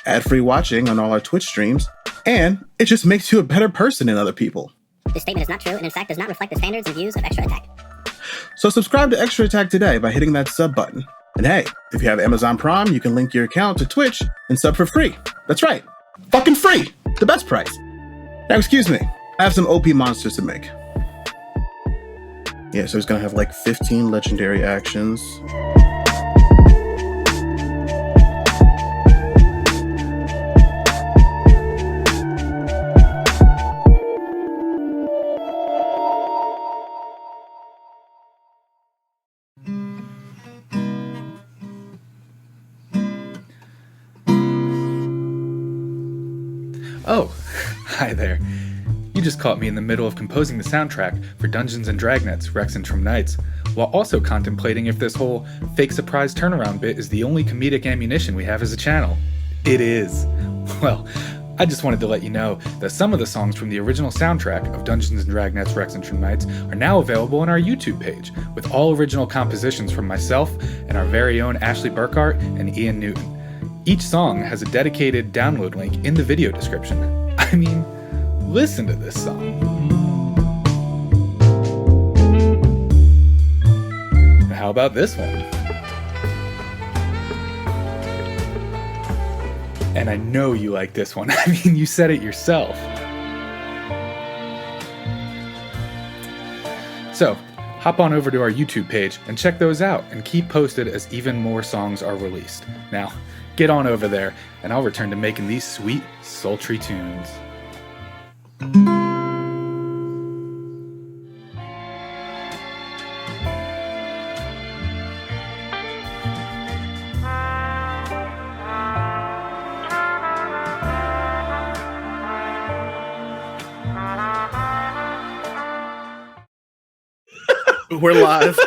ad-free watching on all our Twitch streams, and it just makes you a better person than other people. This statement is not true and in fact does not reflect the standards and views of Extra Attack. So subscribe to Extra Attack today by hitting that sub button. And hey, if you have Amazon Prime, you can link your account to Twitch and sub for free. That's right. Fucking free. The best price. Now, excuse me. I have some OP monsters to make. Yeah, so he's gonna have like 15 legendary actions. Oh, hi there. You just caught me in the middle of composing the soundtrack for Dungeons & Dragnets, Rexxentrum Nights, while also contemplating if this whole fake surprise turnaround bit is the only comedic ammunition we have as a channel. It is. Well, I just wanted to let you know that some of the songs from the original soundtrack of Dungeons & Dragnets, Rexxentrum Nights are now available on our YouTube page, with all original compositions from myself and our very own Ashley Burkhart and Ian Newton. Each song has a dedicated download link in the video description. I mean, listen to this song. How about this one? And I know you like this one. I mean, you said it yourself. So, hop on over to our YouTube page and check those out and keep posted as even more songs are released. Now, get on over there and I'll return to making these sweet, sultry tunes. We're live.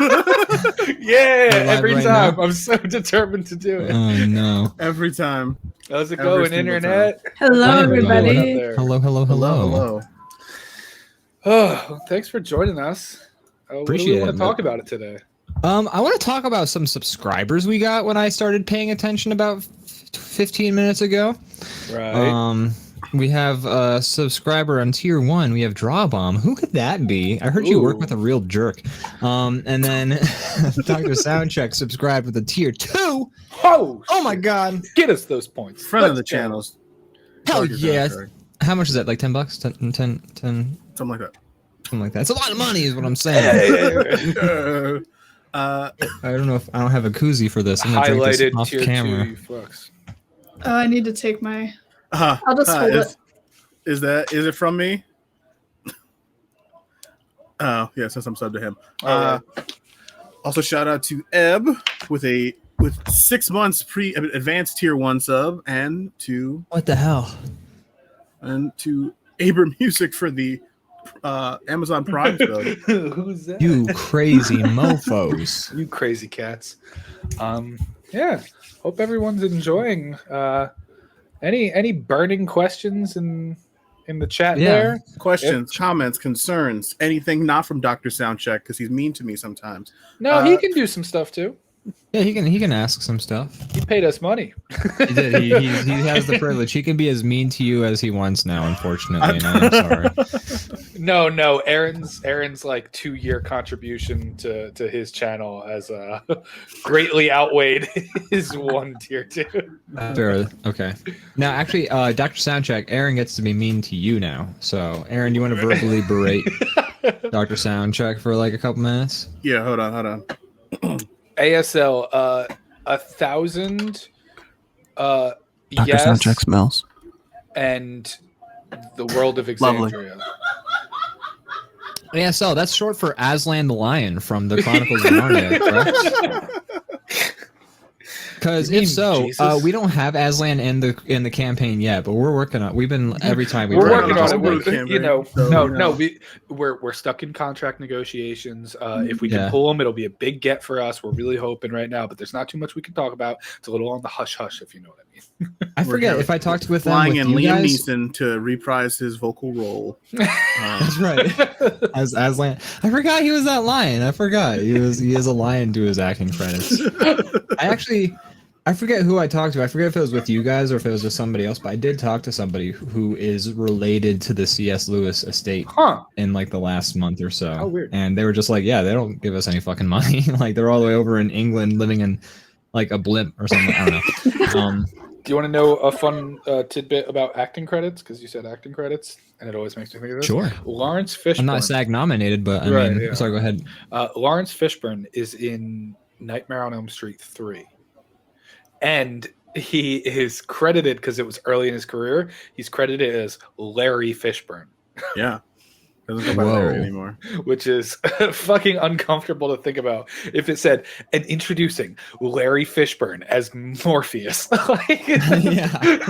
Yeah, We're live every right time. now? I'm so determined to do it. Oh no. Every time. How's it Every going, single Internet? Hello, Hi, everybody. What up there? Hello, hello, hello. Hello. Oh, well, thanks for joining us. What do Appreciate we want it, to talk about it today? I want to talk about some subscribers we got when I started paying attention about 15 minutes ago. Right. We have a subscriber on tier 1. We have Drawbomb. Who could that be? I heard you work Ooh. with a real jerk. And then Dr. Soundcheck subscribed with a tier 2. Oh my shit. god. Get us those points. Friend of Let's the go. channels. Hell Dr. yeah. Soundcheck. How much is that? Like $10? 10 Something like that. something like that. It's a lot of money is what I'm saying. uh, I don't know if I don't have a koozie for this. I'm gonna drink this Highlighted off tier camera. 2, you fucks. Oh, I need to take my. I'll just hold it. is it from me? Oh yeah, since I'm sub to him. Also shout out to Eb with 6 months advanced tier 1 sub, and to What the hell? Aber Music for the Amazon Prime sub. Who's that? You crazy mofos. You crazy cats. Yeah. Hope everyone's enjoying. Any burning questions in the chat Yeah. there? Questions, comments, concerns, anything not from Dr. Soundcheck because he's mean to me sometimes. No, he can do some stuff too. Yeah, he can ask some stuff. He paid us money. He did. He has the privilege. He can be as mean to you as he wants now, unfortunately, and I'm sorry. No. Aaron's like 2-year contribution to his channel has greatly outweighed his 1 tier 2. Fair. Okay. Now, actually, Dr. Soundcheck, Aaron gets to be mean to you now. So, Aaron, do you want to verbally berate Dr. Soundcheck for like a couple minutes? Yeah, hold on. ASL 1,000 Dr. yes Soundcheck smells. and the world of Exandria. ASL, that's short for Aslan the Lion from the Chronicles of Narnia, correct? Because You mean if so, Jesus? we don't have Aslan in the campaign yet, but we're working on. We've been every time we We're try to working just on it. We're We- you know, so, no, you know. no. We're stuck in contract negotiations. If we can Yeah. pull them, it'll be a big get for us. We're really hoping right now, but there's not too much we can talk about. It's a little on the hush hush, if you know what I mean. I forget if I talked with them Flying with in you Liam guys. Neeson to reprise his vocal role. That's right. As Aslan, I forgot he was that lion. I forgot he is a lion to his acting credits. I forget who I talked to. I forget if it was with you guys or if it was with somebody else, but I did talk to somebody who is related to the C.S. Lewis estate in like the last month or so. Oh, weird. And they were just like, yeah, they don't give us any fucking money. Like they're all the way over in England living in like a blimp or something. I don't know. Do you want to know a fun tidbit about acting credits? Because you said acting credits, and it always makes me think of this. Sure. Lawrence Fishburne. I'm not SAG nominated, but I mean, sorry, go ahead. Lawrence Fishburne is in Nightmare on Elm Street 3. And he is credited, because it was early in his career, he's credited as Larry Fishburne. Yeah. Doesn't go by Larry anymore. Which is fucking uncomfortable to think about. If it said, and introducing Larry Fishburne as Morpheus. Yeah.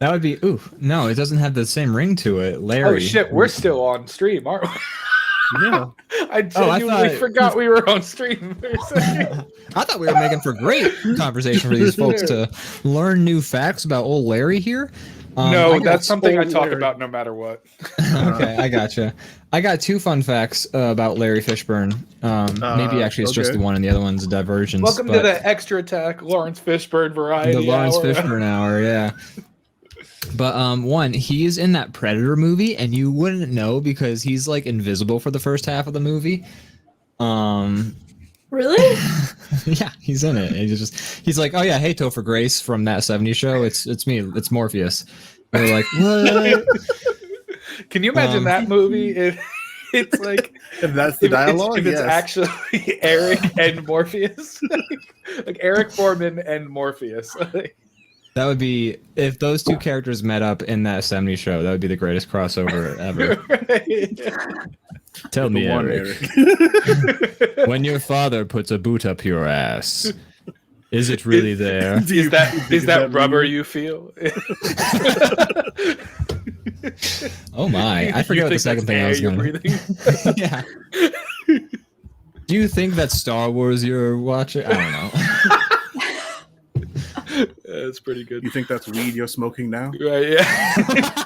That would be, no, it doesn't have the same ring to it. Larry. Oh shit, we're still on stream, aren't we? Yeah. I genuinely forgot we were on stream. I thought we were making for great conversation for these folks to learn new facts about old Larry here. No, that's something I talk about no matter what. Okay, I gotcha. I got 2 fun facts about Larry Fishburne. Maybe actually it's just the one and the other one's a divergence. Welcome to the Extra Attack Lawrence Fishburne Variety The Lawrence Fishburne Hour, yeah. But one, he is in that Predator movie, and you wouldn't know because he's like invisible for the first half of the movie. Really? Yeah, he's in it. And he's like, oh yeah, hey Topher Grace from that '70s show. It's me. It's Morpheus. And they're like, what? Can you imagine that movie? It's like if that's the dialogue. If it's actually Eric and Morpheus, like Eric Foreman and Morpheus. That would be, if those 2 characters met up in that '70s show, that would be the greatest crossover ever. Tell me, Eric. When your father puts a boot up your ass, is it really there? Is that rubber you feel? Oh my! I forgot what the second thing I was going to. Yeah. Do you think that's Star Wars you're watching? I don't know. That's pretty good. You think that's weed you're smoking now? Right, yeah.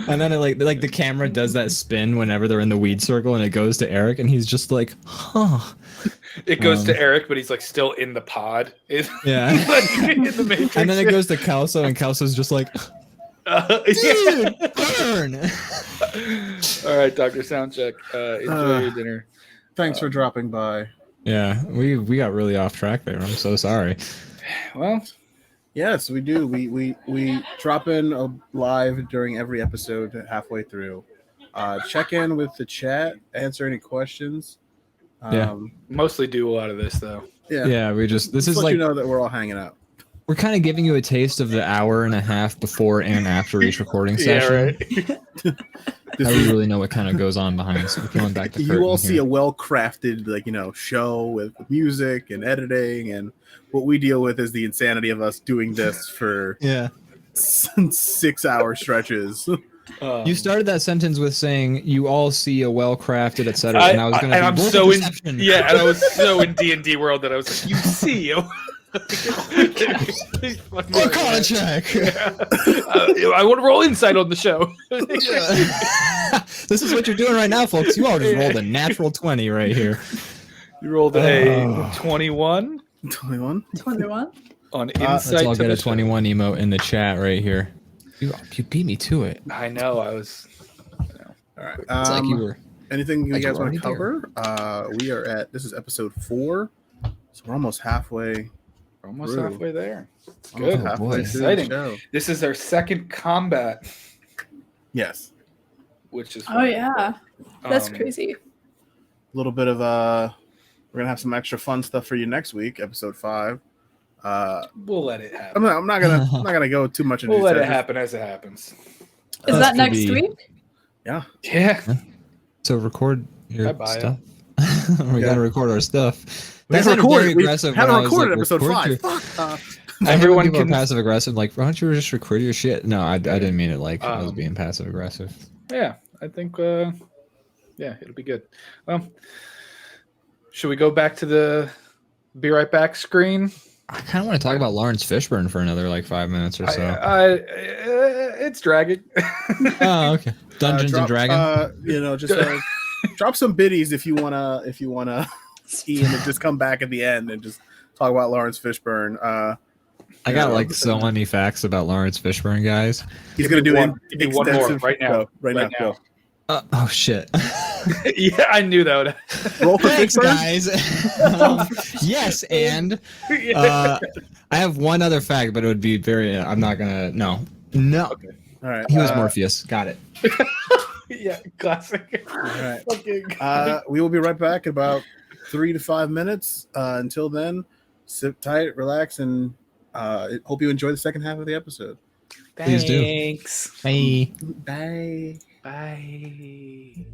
And then it, like the camera does that spin whenever they're in the weed circle, and it goes to Eric, and he's just like, huh. It goes to Eric, but he's like still in the pod. Yeah. In the Matrix. And then it goes to Kelso, and Kelso's just like, dude, burn. All right, Dr. Soundcheck. Enjoy your dinner. Thanks for dropping by. Yeah, we got really off track there. I'm so sorry. Well, yes, we do. We drop in live during every episode halfway through. Check in with the chat, answer any questions. Mostly do a lot of this though. Yeah. We just this is let like you know that we're all hanging out. We're kind of giving you a taste of the hour and a half before and after each recording session. Yeah, right. How we really know what kind of goes on behind. So we're going back to you all see a well-crafted, show with music and editing, and what we deal with is the insanity of us doing this for 6-hour stretches. You started that sentence with saying you all see a well-crafted, etc. And I was going to. And I'm so in. Yeah, and I was so in D&D world that I was like, you see. Arcana check. Yeah. I want to roll insight on the show. This is what you're doing right now, folks. You all just rolled a natural 20 right here. You rolled a 21. 21. 21. On insight. I'll get a 21 emote in the chat right here. You beat me to it. I know. I was. All right. It's like you were. Anything you guys want to cover? We are at. This is episode 4, so we're almost halfway. Almost halfway there. It's good. Oh, boy. Exciting. This is our second combat. Yes. Which is fun. Oh yeah, that's crazy. A little bit of we're gonna have some extra fun stuff for you next week, episode 5. We'll let it happen. I'm not gonna go too much into. We'll let it happen as it happens. Is that next week? Yeah. Yeah. So record your stuff. We gotta record our stuff. That's very aggressive. Haven't recorded episode 5. Everyone can passive aggressive. Like, why don't you just record your shit? No, I didn't mean it like I was being passive aggressive. Yeah, I think. It'll be good. Should we go back to the Be Right Back screen? I kind of want to talk about Lawrence Fishburne for another 5 minutes or so. It's dragging. Oh, okay. Dungeons and Dragons. Just drop some biddies if you wanna ski and then just come back at the end and just talk about Lawrence Fishburne. I got like so many facts about Lawrence Fishburne, guys. He's going to do one more right now. Right now. Oh shit! Yeah, I knew that would. Roll for Thanks, Fishburne? guys. Yes, and I have one other fact, but it would be very. I'm not gonna. No. Okay. All right. He was Morpheus. Got it. Yeah, classic. All right. We will be right back in about 3 to 5 minutes. Until then, sit tight, relax, and hope you enjoy the second half of the episode. Please do. Thanks. Bye. Bye. Bye.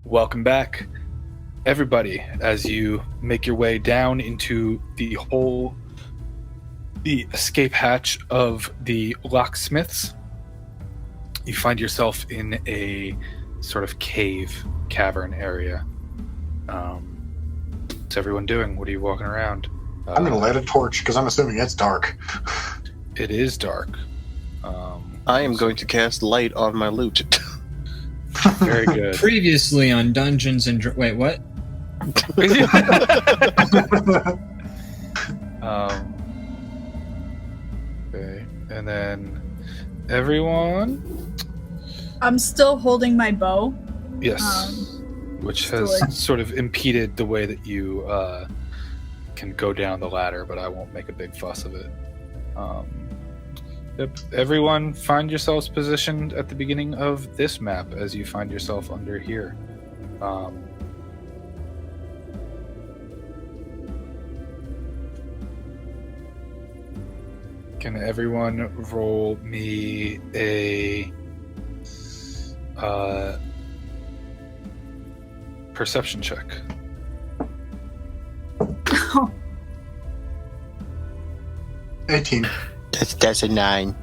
Welcome back, everybody, as you make your way down into the escape hatch of the Locksmiths. You find yourself in a sort of cavern area. What's everyone doing? What are you walking around? I'm going to light a torch because I'm assuming it's dark. It is dark. I am going to cast light on my loot. Very good. Previously on Dungeons and wait, what? Okay, and then everyone. I'm still holding my bow. Yes, which has sort of impeded the way that you can go down the ladder, but I won't make a big fuss of it. Yep. Everyone find yourselves positioned at the beginning of this map as you find yourself under here. Can everyone roll me a perception check? 18. That's a 9.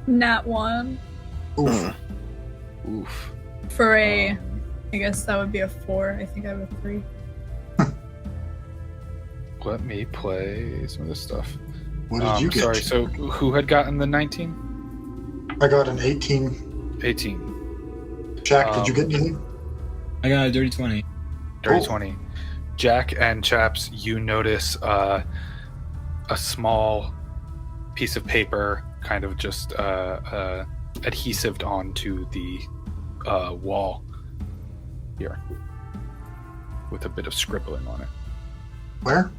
Nat 1. Oof. Oof. For I guess that would be a 4. I think I have a 3. Let me play some of this stuff. What did you get? Sorry, so who had gotten the 19? I got an 18. 18. Jack, did you get anything? I got a dirty 20. Dirty 20. Jack and Chaps, you notice a small piece of paper kind of just adhesived onto the wall here with a bit of scribbling on it. Where?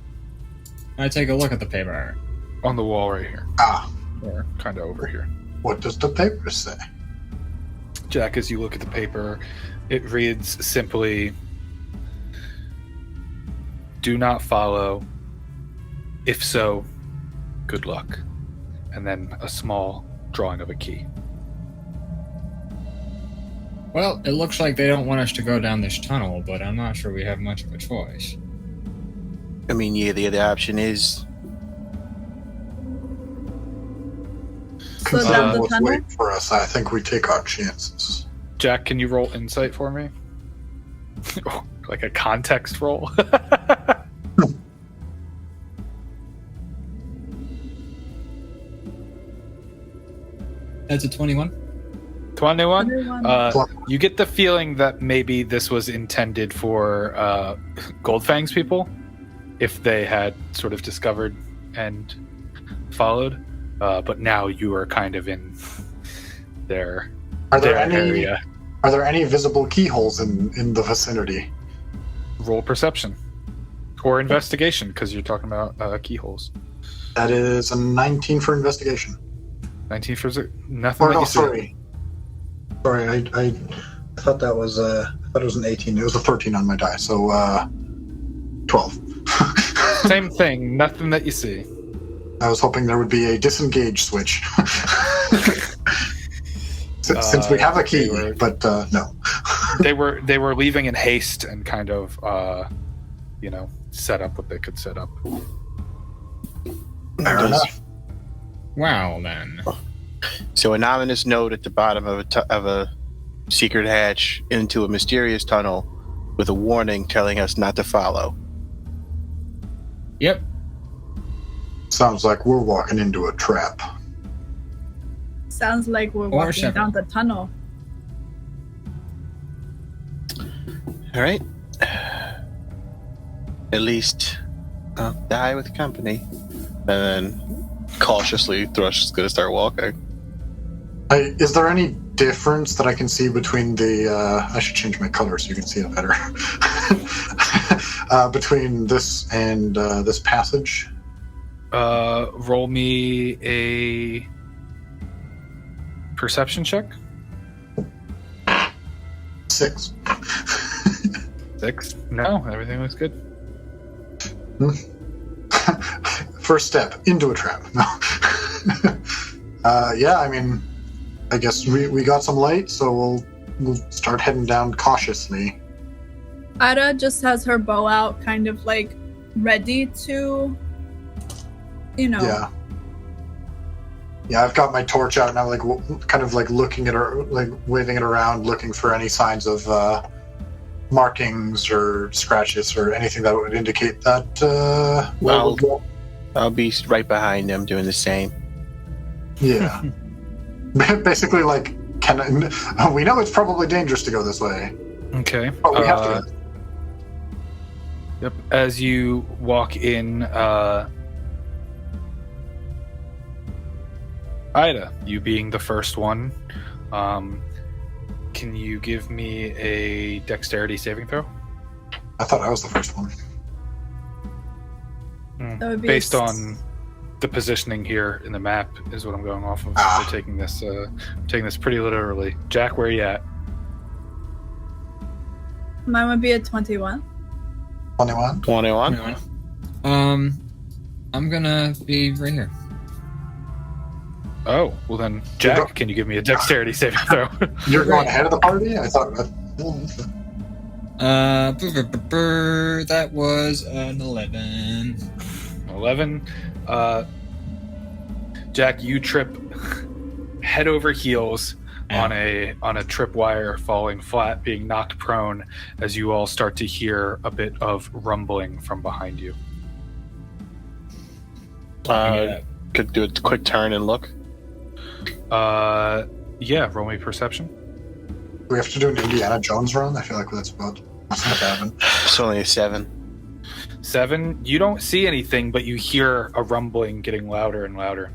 I take a look at the paper. On the wall right here. Ah. Or kind of over here. What does the paper say? Jack, as you look at the paper, it reads simply, "Do not follow. If so, good luck." And then a small drawing of a key. Well, it looks like they don't want us to go down this tunnel, but I'm not sure we have much of a choice. I mean, yeah, the other option is... So down the what's tunnel? waiting for us. I think we take our chances. Jack, can you roll insight for me? Like a context roll? That's a 21. 21? 21. You get the feeling that maybe this was intended for Goldfang's people, if they had sort of discovered and followed. But now you are kind of in their area. Are there any visible keyholes in the vicinity? Roll perception. Or investigation, because you're talking about keyholes. That is a 19 for investigation. 19 for nothing. Or that no, you see. sorry. Sorry, I thought that was I thought it was an 18. It was a 13 on my die, so 12. Same thing. Nothing that you see. I was hoping there would be a disengage switch. Since we have a key, but no. they were leaving in haste and kind of set up what they could set up. Fair enough. Wow, then. So an ominous note at the bottom of a secret hatch into a mysterious tunnel with a warning telling us not to follow. Yep. Sounds like we're walking into a trap. Sounds like we're walking down the tunnel. All right. At least I'll die with company. And then cautiously, Thrush is going to start walking. Is there any difference that I can see between the... I should change my color so you can see it better. Between this and this passage? Roll me a perception check. 6. 6? No, everything looks good. First step into a trap. No. Yeah, I mean, I guess we got some light, so we'll start heading down cautiously. Ida just has her bow out, kind of like ready to, Yeah. Yeah, I've got my torch out now, like kind of like looking at her, like waving it around, looking for any signs of markings or scratches or anything that would indicate that where we're going? I'll be right behind him doing the same. Yeah. Basically, like, we know it's probably dangerous to go this way. Okay. But we have to. Yep. As you walk in, Ida, you being the first one, can you give me a dexterity saving throw? I thought I was the first one. Based on the positioning here in the map is what I'm going off of. We're taking this pretty literally. Jack, where are you at? Mine would be a 21. 21. I'm gonna be right here. Oh, well then, Jack, can you give me a dexterity saving throw? You're going ahead of the party? I thought... That was an 11. 11. Jack, you trip head over heels on a tripwire, falling flat, being knocked prone as you all start to hear a bit of rumbling from behind you. Could do a quick turn and look. Yeah, roll me perception. Do we have to do an Indiana Jones run? I feel like that's about what's not happening. It's only a 7. 7. You don't see anything, but you hear a rumbling getting louder and louder.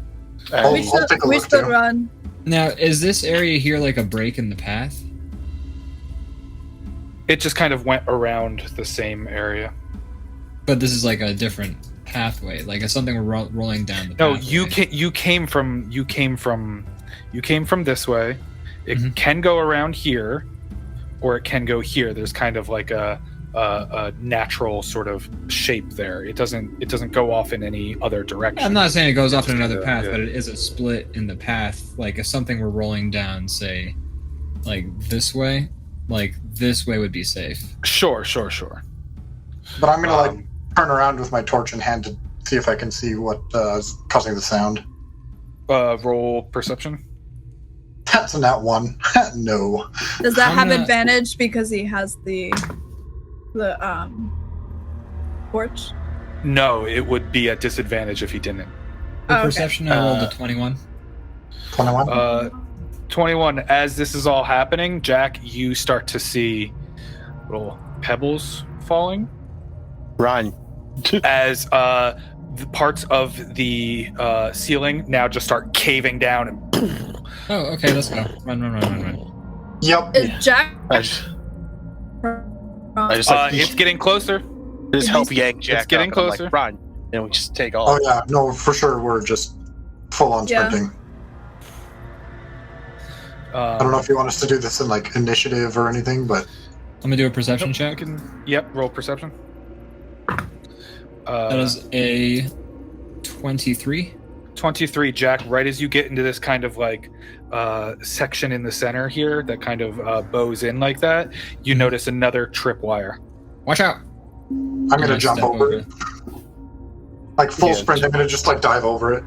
We should run. Now, is this area here like a break in the path? It just kind of went around the same area. But this is like a different pathway, like it's something we're rolling down the No, pathway. you came from this way. It can go around here, or it can go here. There's kind of like a natural sort of shape there. It doesn't go off in any other direction. I'm not saying it goes off in another path, but it is a split in the path. Like if something were rolling down, say, like this way would be safe. Sure. But I'm gonna turn around with my torch in hand to see if I can see what is causing the sound. Roll perception. That's a nat 1. No. Does that have advantage because he has the torch? No, it would be at disadvantage if he didn't. Perception, I rolled a 21. 21? 21. As this is all happening, Jack, you start to see little pebbles falling. Run. As the parts of the ceiling now just start caving down and Oh, okay, let's go. Run. Yep. Is Jack... it's getting closer. Just help yank Jack. It's getting up, closer. Like, run, and we just take off. Oh yeah, no, for sure. We're just full on sprinting. I don't know if you want us to do this in like initiative or anything, but I'm gonna do a perception check. Roll perception. That is a 23. 23, Jack. Right as you get into this kind of like section in the center here that kind of bows in like that, you notice another tripwire. Watch out! I'm gonna jump over it. Like full sprint, I'm gonna just like dive over it.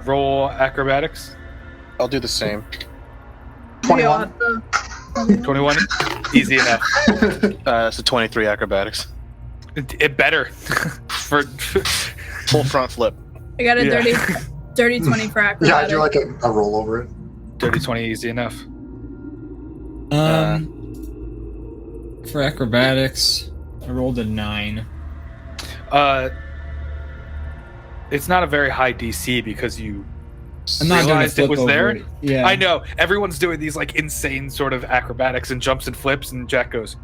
Roll acrobatics. I'll do the same. 21. 21? Easy enough. It's a 23 acrobatics. It better. For full front flip. I got a dirty 20 for acrobatics. Yeah, I do like a roll over it. Dirty 20, easy enough. For acrobatics, I rolled a 9. It's not a very high DC because you I'm not realized gonna it was flip there. over it. Yeah, I know. Everyone's doing these like insane sort of acrobatics and jumps and flips, and Jack goes,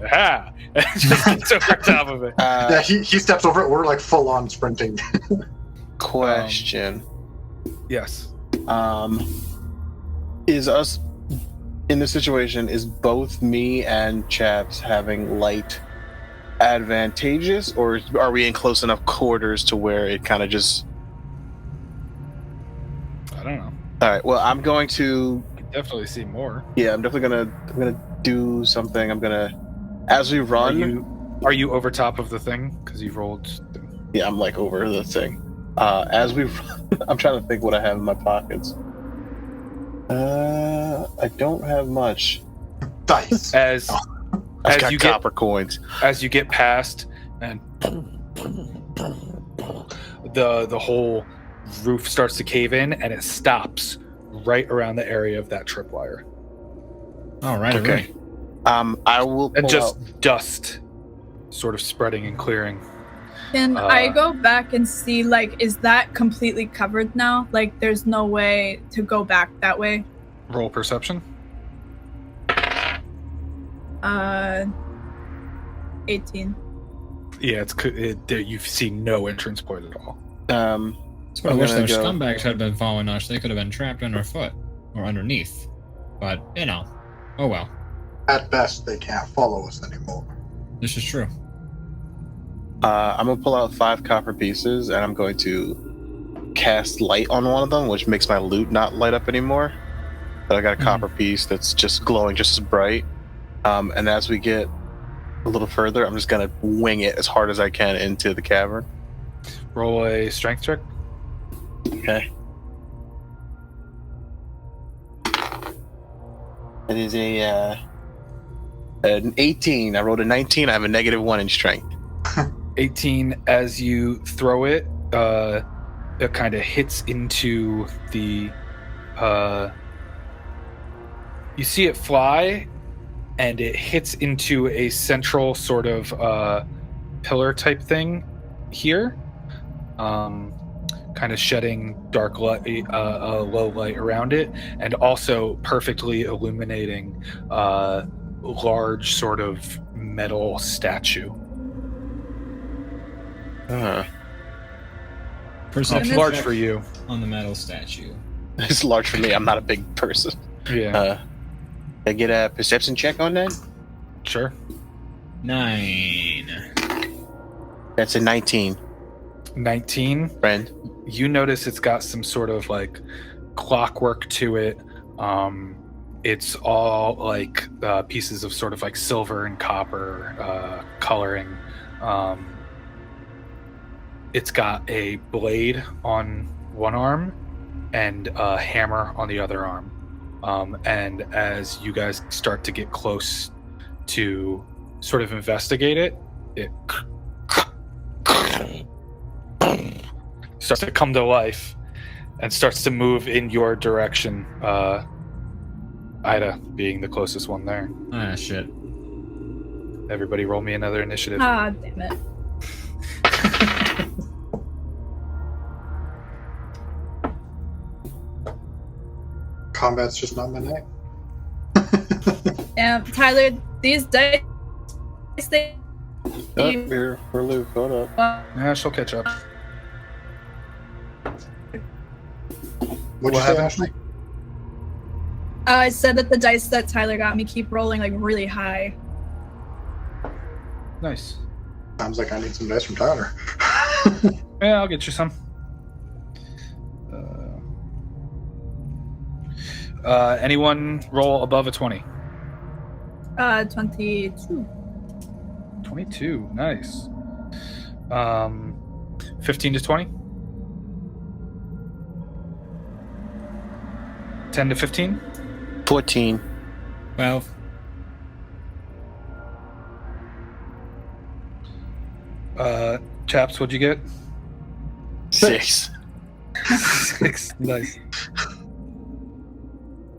"Ha!" and just gets over top of it. Yeah, he steps over it. We're like full on sprinting. Question. Yes. Is us in this situation? Is both me and Chaps having light advantageous, or are we in close enough quarters to where it kind of just? I don't know. All right. Well, I'm going to definitely see more. Yeah, I'm definitely gonna do something. I'm gonna, as we run. Are you over top of the thing? Because you've rolled. Yeah, I'm like over the thing. As we run, I'm trying to think what I have in my pockets. I don't have much. Dice. As I've got copper coins. As you get past, and the whole roof starts to cave in, and it stops right around the area of that tripwire. All right. Okay. I will. And just dust, sort of spreading and clearing. Can I go back and see, like, is that completely covered now? Like, there's no way to go back that way? Roll perception. 18. Yeah, you see no entrance point at all. I wish those scumbags had been following us. They could have been trapped underfoot or underneath. But, you know, oh well. At best, they can't follow us anymore. This is true. I'm going to pull out 5 copper pieces, and I'm going to cast light on one of them, which makes my loot not light up anymore. But I got a copper piece that's just glowing just as bright. And as we get a little further, I'm just going to wing it as hard as I can into the cavern. Roll a strength check. Okay. It is an 18. I rolled a 19. I have a -1 in strength. 18. As you throw it, it kind of hits into the. You see it fly, and it hits into a central sort of pillar type thing here. Kind of shedding dark light, low light around it, and also perfectly illuminating a large sort of metal statue. It's large for you. On the metal statue. It's large for me. I'm not a big person. Yeah. I get a perception check on that? Sure. 9. That's a 19. 19. Friend. You notice it's got some sort of like clockwork to it. It's all like pieces of sort of like silver and copper coloring. It's got a blade on one arm and a hammer on the other arm. And as you guys start to get close to sort of investigate it, it starts to come to life and starts to move in your direction. Ida being the closest one there. Ah, shit. Everybody roll me another initiative. Ah, damn it. Combat's just not my name. Yeah, Tyler, these dice, they... Here for Luke. Hold up. Yeah, she'll catch up. What'd you say, Ashley? I said that the dice that Tyler got me keep rolling like really high. Nice. Sounds like I need some dice from Tyler. Yeah, I'll get you some. Anyone roll above a 20? 22. 22, nice. 15 to 20? 10 to 15? 14. 12. Chaps, what'd you get? 6. 6, nice.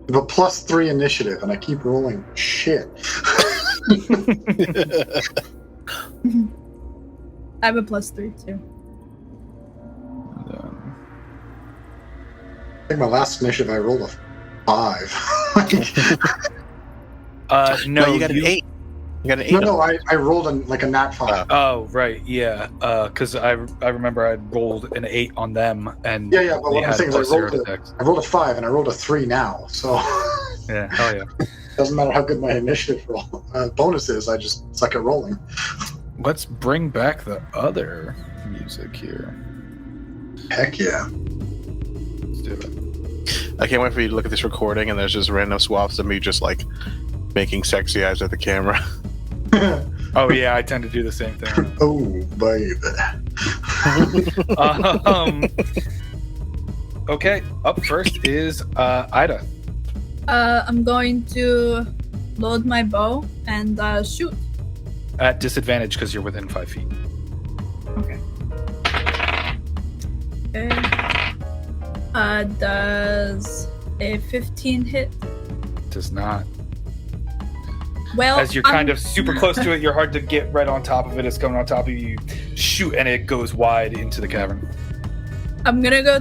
I have a +3 initiative, and I keep rolling shit. I have a +3 too. I think my last initiative I rolled a 5. No, you got an 8. You got an 8. No, I rolled a nat 5. Oh, right, yeah. Because I remember I rolled an 8 on them, and Yeah, but what I'm saying is I rolled a 5 and I rolled a 3 now, so yeah, hell yeah. Doesn't matter how good my initiative roll bonus is, I just suck at rolling. Let's bring back the other music here. Heck yeah. Let's do it. I can't wait for you to look at this recording and there's just random swaps of me just like making sexy eyes at the camera. Oh yeah, I tend to do the same thing. Oh, baby. Okay, up first is Ida. I'm going to load my bow and shoot. At disadvantage because you're within 5 feet. Okay. Does a 15 hit? Does not. Well, as you're kind of super close to it, you're hard to get right on top of it. It's coming on top of you. Shoot, and it goes wide into the cavern. I'm gonna go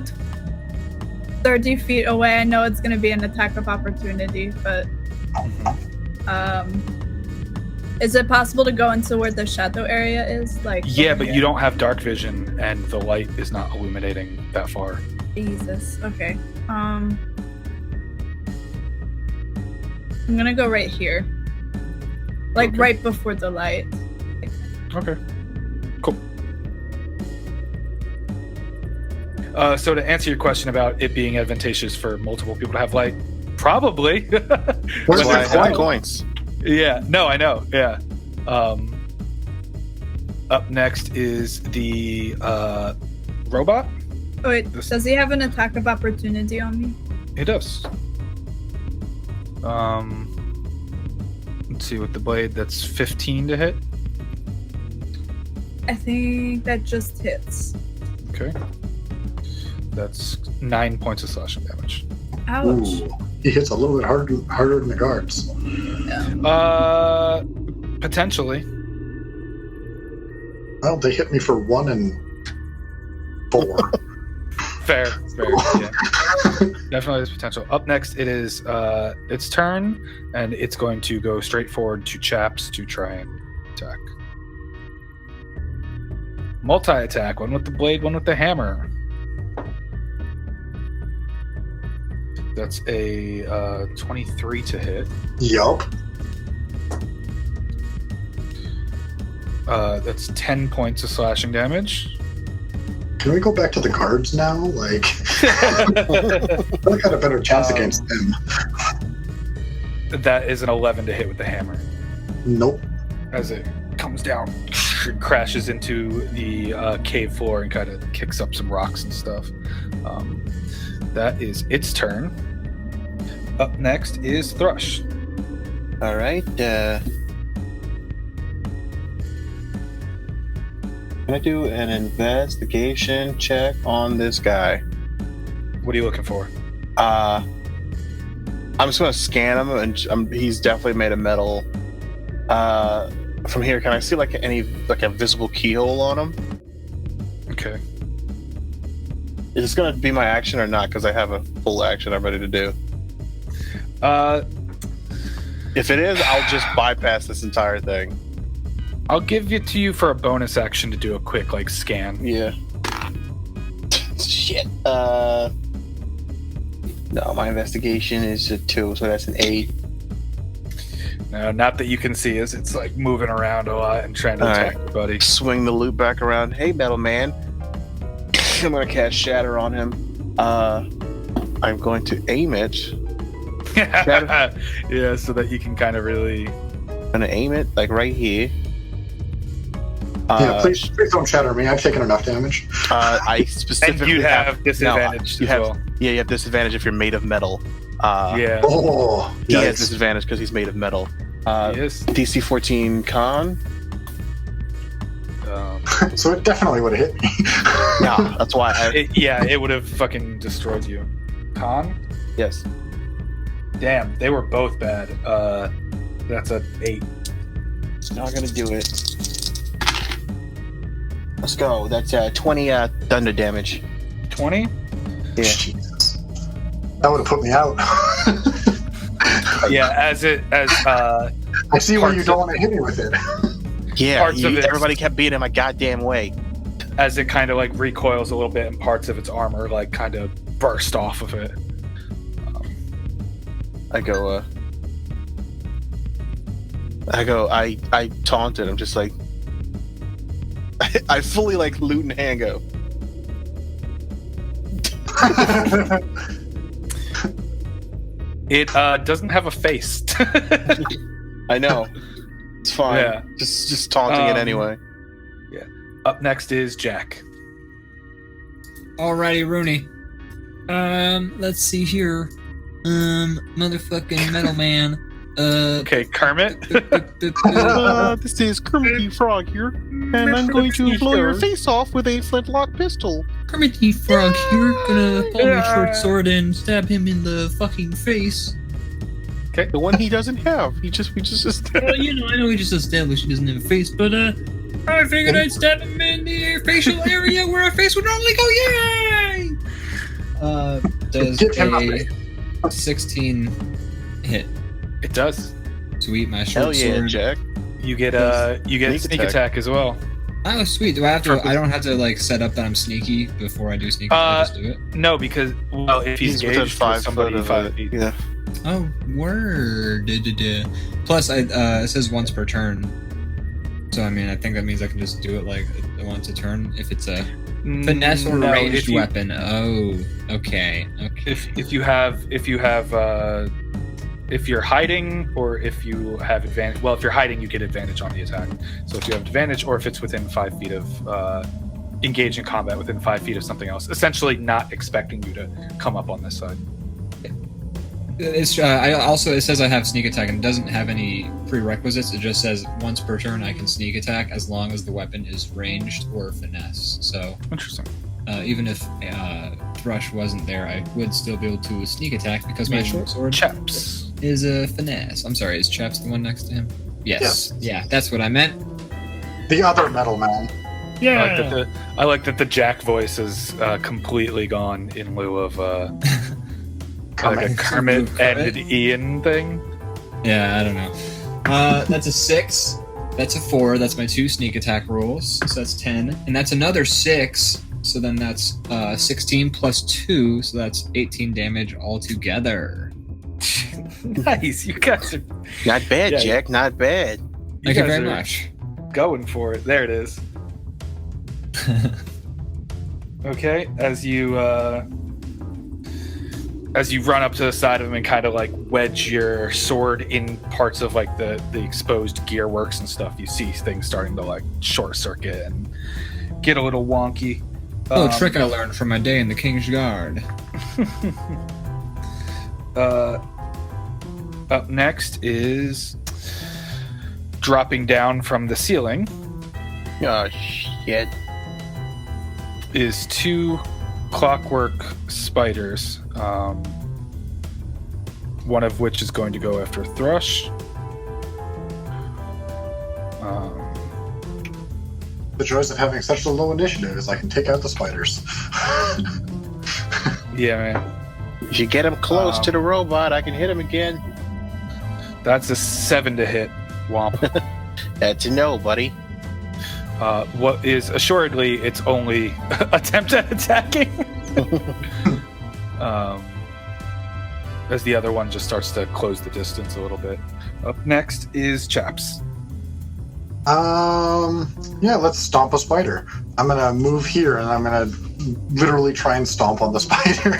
30 feet away. I know it's gonna be an attack of opportunity, but is it possible to go into where the shadow area is? Yeah, but you don't have dark vision, and the light is not illuminating that far. Jesus. Okay. I'm gonna go right here. Okay. Right before the light. Okay. Cool. So to answer your question about it being advantageous for multiple people to have light, probably. Where's the coins? Yeah. No, I know. Yeah. Up next is the robot. Oh, wait. Does he have an attack of opportunity on me? He does. Let's see, with the blade, that's 15 to hit. I think that just hits. Okay. That's 9 points of slashing damage. Ouch. Ooh, he hits a little bit harder than the guards. Yeah. Potentially. Well, they hit me for 1 and 4. Fair, yeah. Definitely there's potential. Up next, it is its turn, and it's going to go straight forward to Chaps to try and attack. Multi-attack, one with the blade, one with the hammer. That's a 23 to hit. Yup. That's 10 points of slashing damage. Can we go back to the guards now? I got a better chance against them. That is an 11 to hit with the hammer. Nope. As it comes down, it crashes into the cave floor and kind of kicks up some rocks and stuff. That is its turn. Up next is Thrush. All right. Can I do an investigation check on this guy? What are you looking for? I'm just gonna scan him, and he's definitely made of metal. From here, can I see a visible keyhole on him? Okay. Is this gonna be my action or not? Because I have a full action I'm ready to do. If it is, I'll just bypass this entire thing. I'll give it to you for a bonus action to do a quick scan. Yeah. Shit. No, my investigation is a 2, so that's an 8. No, not that you can see, as it's moving around a lot and trying to attack your buddy. Swing the loop back around. Hey, metal man. I'm gonna cast Shatter on him. I'm going to aim it. Yeah, so that you can kind of really. I'm gonna aim it right here. Yeah, please don't shatter me. I've taken enough damage. I specifically and you have disadvantage as well. Yeah, you have disadvantage if you're made of metal. Yeah. Oh, he has disadvantage because he's made of metal. Yes. DC 14 con. So it definitely would have hit me. Yeah, that's why. It would have fucking destroyed you. Con? Yes. Damn, they were both bad. That's a 8. It's not gonna do it. Let's go. That's 20 thunder damage. 20? Yeah. Jesus. That would have put me out. Yeah, I see why you don't want to hit me with it. Yeah, everybody kept beating my goddamn way. As it kind of recoils a little bit, and parts of its armor kind of burst off of it. I taunted him, just I fully loot and hand go. It doesn't have a face. I know. It's fine. Yeah. Just taunting it anyway. Yeah. Up next is Jack. Alrighty, Rooney. Let's see here. Motherfucking metal man. Okay, Kermit. This is Kermit the Frog here, and I'm going to blow your face off with a flintlock pistol. Kermit the Frog here, gonna pull my short sword and stab him in the fucking face. Okay. The one he doesn't have. We just Well, I know we just established he doesn't have a face, but I figured I'd stab him in the facial area where a face would normally go. Yay! Does a 16 hit? It does. Sweet, my Hell short yeah, sword. Jack. You get sneak attack as well. Oh, sweet. Do I have to? I don't have to like set up that I'm sneaky before I do sneak attack. I just do it. No, if he's within engaged 5 with somebody foot of 5 it. feet. Yeah. Oh, word. Plus, it says once per turn. So I mean, I think that means I can just do it like once a turn if it's a finesse or ranged weapon. Oh, okay. If you're hiding or if you have advantage, well, if you're hiding, you get advantage on the attack. So if you have advantage, or if it's within 5 feet of engaged in combat within 5 feet of something else, essentially not expecting you to come up on this side. It's it says I have sneak attack and it doesn't have any prerequisites. It just says once per turn I can sneak attack as long as the weapon is ranged or finesse. So interesting. Even if Thrush wasn't there, I would still be able to sneak attack because my short sword Chaps is a finesse. I'm sorry, is Chaps the one next to him? Yes. Yeah, that's what I meant. The other metal man. Yeah. I like that the Jack voice is completely gone in lieu of like a Kermit and an Ian thing. Yeah, I don't know. That's a 6. That's a 4. That's my 2 sneak attack rolls. So that's 10. And that's another 6. So then that's 16 plus 2. So that's 18 damage altogether. Nice. You guys are... Not bad, Jack. Not bad. Thank you very much. Going for it. There it is. Okay, as you run up to the side of him and kind of like wedge your sword in parts of like the exposed gear works and stuff, you see things starting to like short circuit and get a little wonky. A trick I learned from my day in the King's Guard. Up next is dropping down from the ceiling. Oh shit! Is 2 clockwork spiders. One of which is going to go after Thrush. The joys of having such a low initiative is I can take out the spiders. Yeah, man. If you get him close to the robot, I can hit him again. That's a 7 to hit, Womp. That's a no, buddy. What is assuredly its only attempt at attacking. As the other one just starts to close the distance a little bit. Up next is Chaps. Yeah, let's stomp a spider. I'm gonna move here and I'm gonna literally try and stomp on the spider.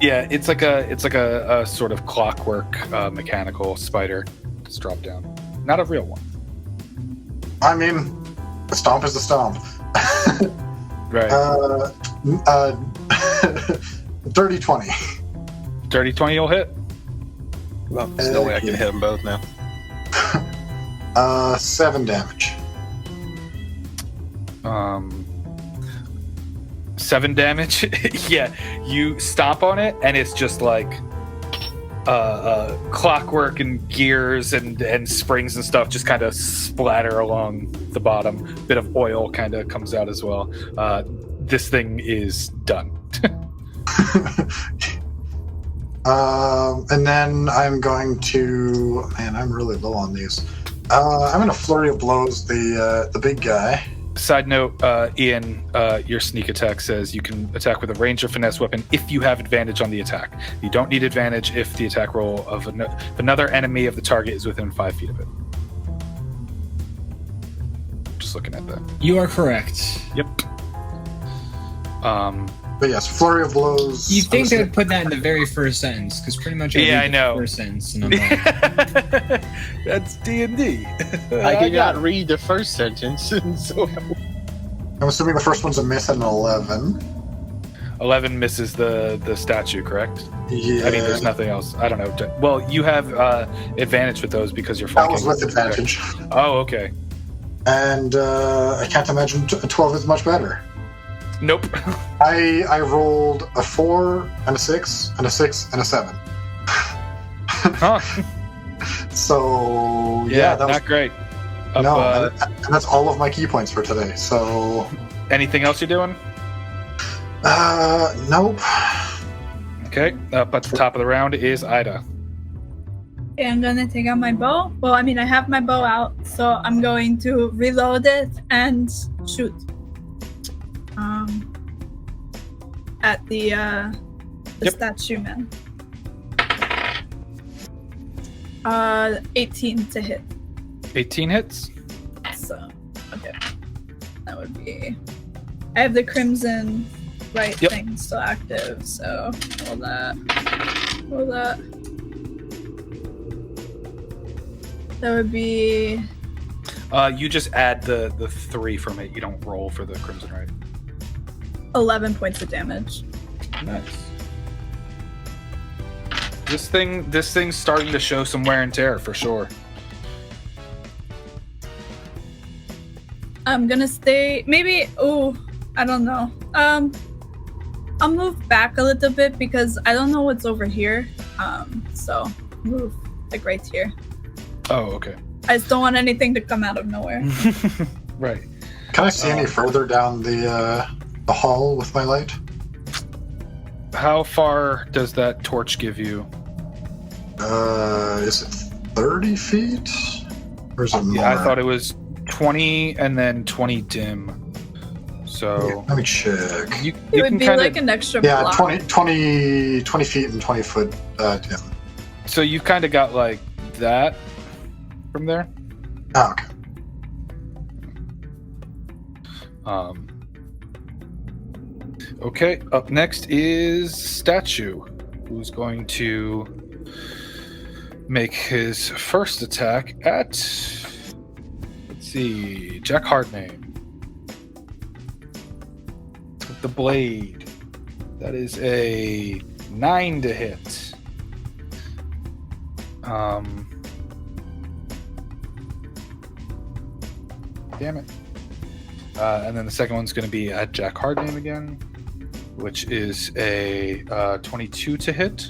Yeah, it's like a sort of clockwork mechanical spider. Just drop down. Not a real one. I mean, the stomp is the stomp. Right. Dirty 20. Dirty 20 will hit. Well, there's no way I can hit them both now. 7 damage. 7 damage. Yeah, you stomp on it, and it's just like clockwork and gears and springs and stuff just kind of splatter along the bottom. A bit of oil kind of comes out as well. This thing is done. And then I'm going to... Man, I'm really low on these. I'm going to flurry of blows the big guy. Side note, Ian, your sneak attack says you can attack with a range or finesse weapon if you have advantage on the attack. You don't need advantage if the attack roll of another enemy of the target is within 5 feet of it. Just looking at that. You are correct. Yep. But yes, flurry of blows. You think they would put that in the very first sentence? Because pretty much I know. The first sentence, and I'm like, that's D&D. I did not read the first sentence, and so I'm assuming the first one's a miss and an 11. 11 misses the statue, correct? Yeah. I mean, there's nothing else. I don't know. Well, you have advantage with those because you're flanking. That was with advantage. Oh, okay. And I can't imagine 12 is much better. Nope. I rolled a 4 and a 6 and a 6 and a 7. Huh. So Yeah, that was not great. No, and that's all of my key points for today. So anything else you're doing? Nope. Okay. Up at the top of the round is Ida. Okay, I'm gonna take out my bow. Well, I mean, I have my bow out, so I'm going to reload it and shoot. At the statue man. 18 to hit. 18 hits. So, okay. That would be... I have the crimson thing still active, so roll that. That would be... You just add the 3 from it. You don't roll for the crimson, right? 11 points of damage. Nice. This thing's starting to show some wear and tear for sure. I'm gonna stay. Maybe. Oh, I don't know. I'll move back a little bit because I don't know what's over here. So move like right here. Oh, okay. I just don't want anything to come out of nowhere. Right. Can I see any further down the hall with my light? How far does that torch give you? Is it 30 feet? Or is it more? Yeah, I thought it was 20 and then 20 dim. So yeah, let me check. It would be like an extra block. 20 feet and 20 foot dim. So you've kind of got like that from there. Oh, okay. Okay, up next is Statue, who's going to make his first attack at, let's see, Jack Hardname. With the blade. That is a 9 to hit. Damn it. And then the second one's going to be at Jack Hardname again, which is a 22 to hit.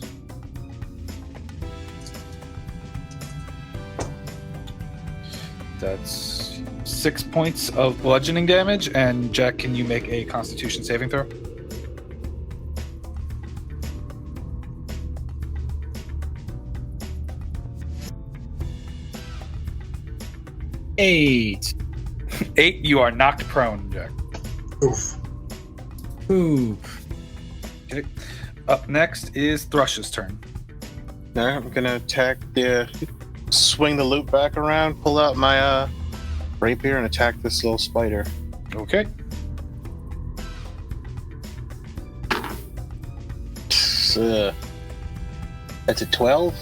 That's 6 points of bludgeoning damage. And Jack, can you make a Constitution saving throw? Eight. 8, you are knocked prone, Jack. Oof. Ooh. Okay. Up next is Thrush's turn. Alright, I'm gonna attack swing the loop back around, pull out my rapier, and attack this little spider. Okay. That's a 12?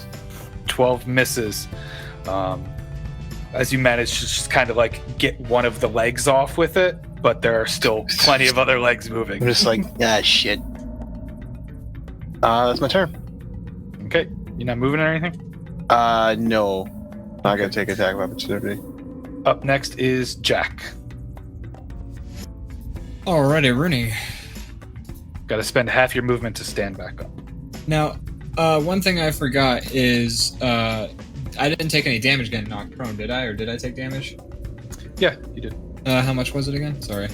12 misses. As you manage to just kind of like get one of the legs off with it, but there are still plenty of other legs moving. I'm just like, shit. That's my turn. Okay. You're not moving or anything? No. Not gonna take attack of opportunity. Up next is Jack. Alrighty, Rooney. Got to spend half your movement to stand back up. Now, one thing I forgot is I didn't take any damage getting knocked prone, did I? Or did I take damage? Yeah, you did. How much was it again? Sorry.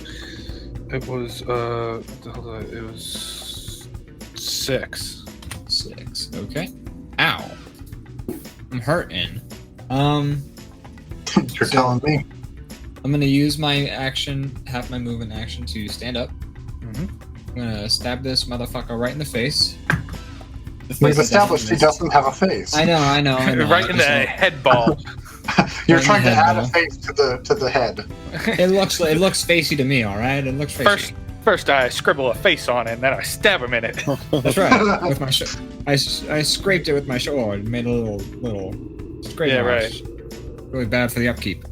It was it was 6. 6. Okay. Ow. I'm hurting. You're telling me. I'm gonna use my action, half my movement action, to stand up. Mm-hmm. I'm gonna stab this motherfucker right in the face. We've established he doesn't have a face. I know. Right in the head ball. You're trying to add a face to the head. It looks facey to me, all right. It looks facey. First, I scribble a face on it, and then I stab him in it. That's right. With my I scraped it with my sword and made a little scrape. Yeah, marks. right. Really bad for the upkeep.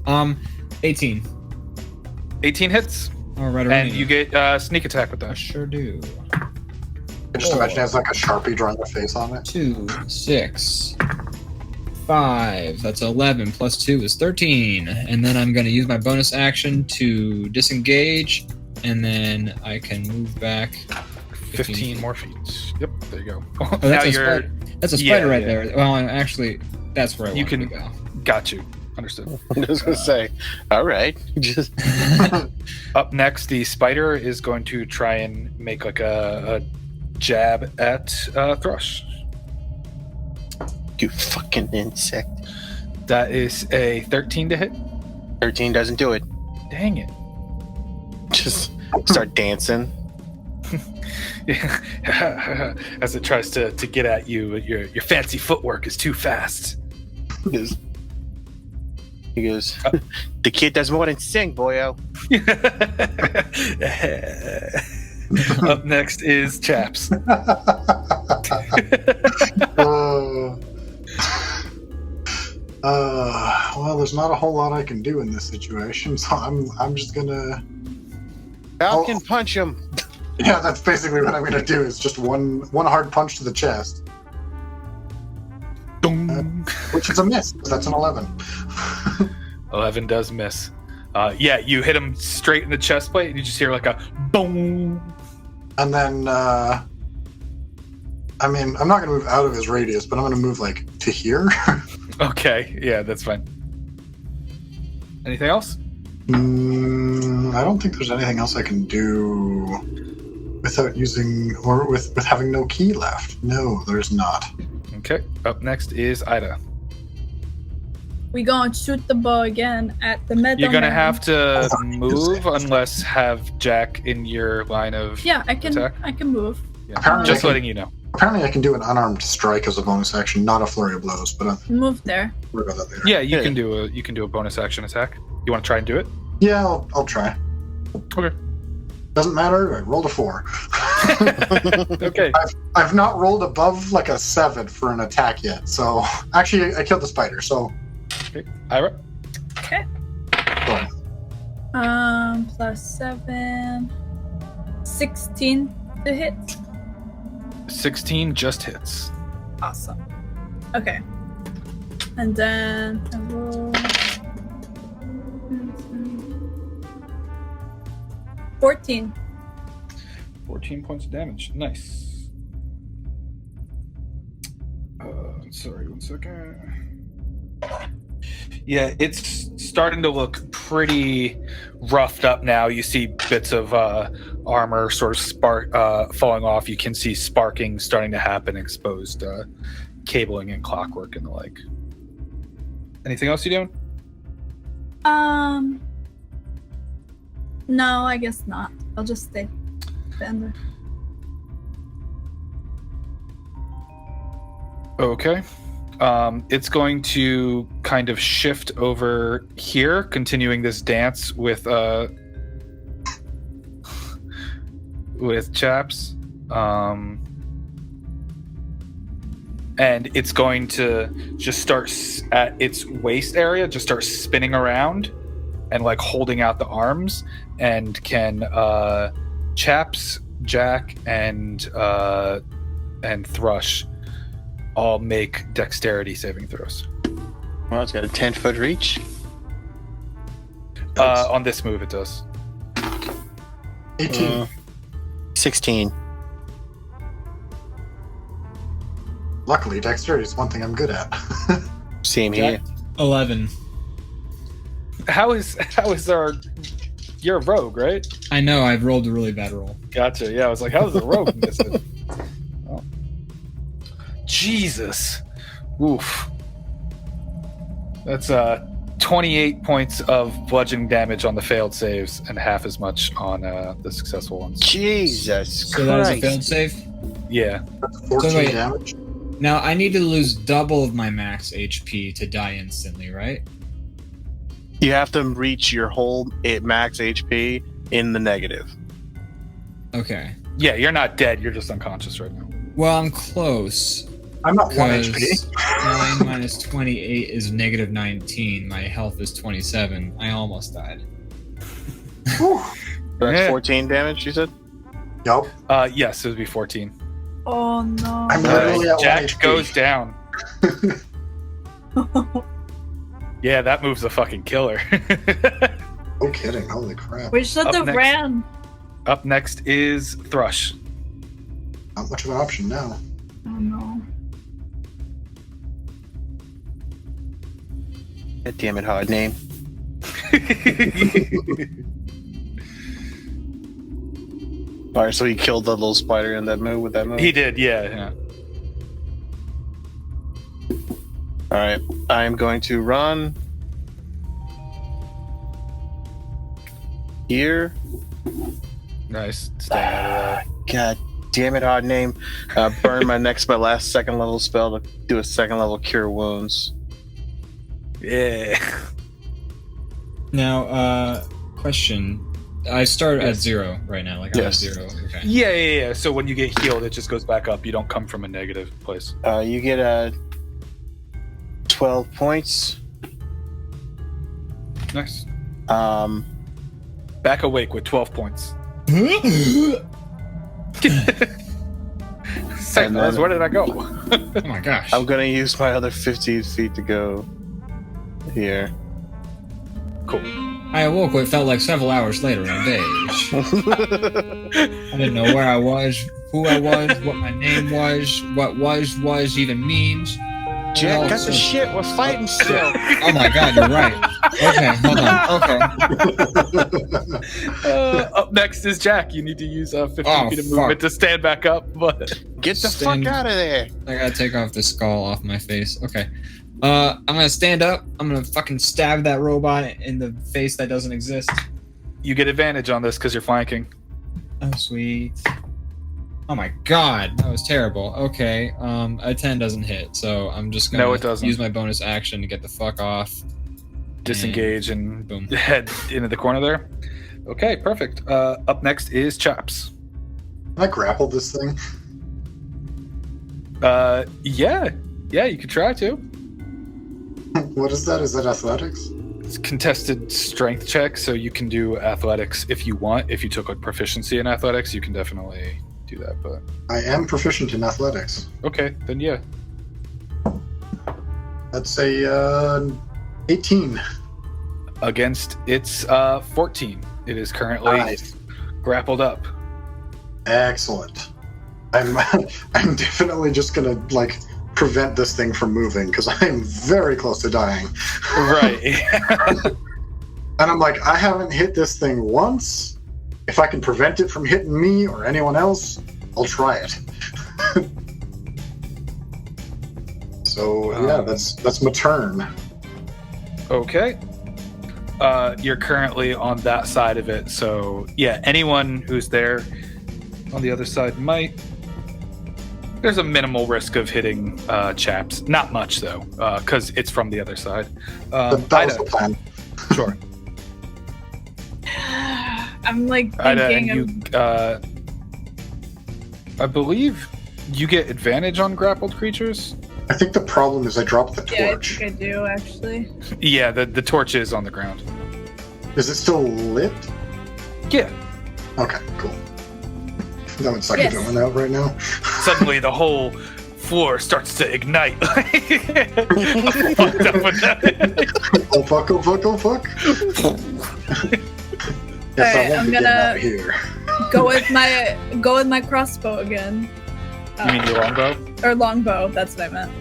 18. 18 hits. All right, and you get sneak attack with that. I sure do. I just imagine it has like a Sharpie drawing a face on it. 2, 6, 5. That's 11 plus 2 is 13. And then I'm going to use my bonus action to disengage, and then I can move back 15 more feet. Yep, there you go. Oh, that's a spider right there. Well, actually, that's where I want to go. Got you. Understood. I was going to say, all right. Just Up next, the spider is going to try and make like a jab at Thrush. You fucking insect. That is a 13 to hit. 13 doesn't do it. Dang it. Just start dancing. As it tries to get at you, your fancy footwork is too fast. He goes, the kid does more than sing, boyo. Up next is Chaps. Well, there's not a whole lot I can do in this situation, so I'm just gonna Falcon punch him. Yeah, that's basically what I'm gonna do. Is just one hard punch to the chest, which is a miss. That's an 11. 11 does miss. Yeah, you hit him straight in the chest plate, and you just hear like a boom. And then, I mean, I'm not gonna move out of his radius, but I'm gonna move like to here. Okay, yeah, that's fine. Anything else? I don't think there's anything else I can do without using or with having no key left. No, there's not. Okay. Up next is Ida. We gonna shoot the bow again at the metal. You're gonna man. have to move unless have Jack in your line of Yeah, I can. attack. I can move. Yeah. Just letting you know. Apparently, I can do an unarmed strike as a bonus action, not a flurry of blows. But Move there. We'll worry about that later. Yeah, you can do a bonus action attack. You want to try and do it? Yeah, I'll try. Okay. Doesn't matter. I rolled a 4. Okay. I've not rolled above like a 7 for an attack yet. So actually, I killed the spider. So. Okay. Ira. Okay. Go on. Plus 7. 16 to hit. 16 just hits. Awesome. Okay. And then I roll 14. 14 points of damage. Nice. Sorry, 1 second. Yeah, it's starting to look pretty roughed up now. You see bits of armor sort of falling off. You can see sparking starting to happen, exposed cabling and clockwork and the like. Anything else you doing? No, I guess not. I'll just stay there. Okay. It's going to kind of shift over here, continuing this dance with Chaps. And it's going to just start at its waist area, just start spinning around and like holding out the arms, and can Chaps, Jack, and Thrush all make dexterity saving throws. Well, it's got a 10-foot reach. On this move, it does. 18. 16. Luckily, dexterity is one thing I'm good at. Same here. 11. How is you're a rogue, right? I know, I've rolled a really bad roll. Gotcha. Yeah, I was like, how does a rogue miss it? Oh. Jesus. Oof. That's 28 points of bludgeoning damage on the failed saves and half as much on the successful ones. Jesus So that is a failed save? Yeah. That's 14 So wait. damage. Now, I need to lose double of my max HP to die instantly, right? You have to reach your whole max HP in the negative. Okay. Yeah, you're not dead. You're just unconscious right now. Well, I'm close. I'm not 1 Because HP. 9 minus 28 is negative 19. My health is 27. I almost died. That's 14 damage, you said? Yup. Yes, it would be 14. Oh no. I'm literally at Jack 1 HP. goes down. Yeah, that move's a fucking killer. No kidding. Holy crap. We should have ran. Up next is Thrush. Not much of an option now. Oh no. God damn it, hard name. Alright, so he killed the little spider in that move with that move? He did, yeah. Alright, I'm going to run here. Nice. Stay out of God damn it, hard name. Burn my last second level spell to do a second level cure wounds. that. Yeah. Now, question. I start at 0 right now. Like, I'm at Yes. 0. Okay. Yeah. So when you get healed, it just goes back up. You don't come from a negative place. You get 12 points. Nice. Back Back awake with 12 points. Signals, where did I go? Oh my gosh. I'm gonna use my other 15 feet to go here. Cool. I awoke what felt like several hours later in a daze. I didn't know where I was, who I was, what my name was, what was even means. Jack, got the shit. We're fighting still. Oh my god, you're right. Okay, hold on. Okay. Up next is Jack. You need to use 15 Oh, feet of fuck. movement to stand back up. But Get the fuck out of there. I gotta take off the skull off my face. Okay. I'm gonna stand up. I'm gonna fucking stab that robot in the face that doesn't exist. you get advantage on this because you're flanking. Oh, sweet. Oh my god, that was terrible. Okay, a 10 doesn't hit, so I'm just gonna No, it doesn't. use my bonus action to get the fuck off. Disengage and boom. head into the corner there. Okay, perfect. Up next is Chops. Can I grapple this thing? Yeah, you could try to. What is that? Is that athletics? It's contested strength check, so you can do athletics if you want. If you took a proficiency in athletics, you can definitely do that. But I am proficient in athletics. okay, then yeah. That's a 18. Against its 14. It is currently Nice. grappled up. Excellent. I'm definitely just gonna prevent this thing from moving because I'm very close to dying. Right. And I'm like, I haven't hit this thing once. If I can prevent it from hitting me or anyone else, I'll try it. So yeah, that's my turn. Okay. You're currently on that side of it, so yeah, anyone who's there on the other side might. There's a minimal risk of hitting Chaps. Not much though, because it's from the other side. That was the plan. Sure. I'm Ida, thinking and you, I believe you get advantage on grappled creatures. I think the problem is I dropped the Yeah, I torch. think I do actually. Yeah, the torch is on the ground. Is it still lit? Yeah. Okay, cool. That would suck Yes. doing that right now. Suddenly the whole floor starts to ignite. Fucked up with that. Oh fuck, oh fuck, oh fuck. Yes, Alright, I won't I'm be getting gonna- out of here. Go with my crossbow again. You mean your longbow? Or longbow, that's what I meant.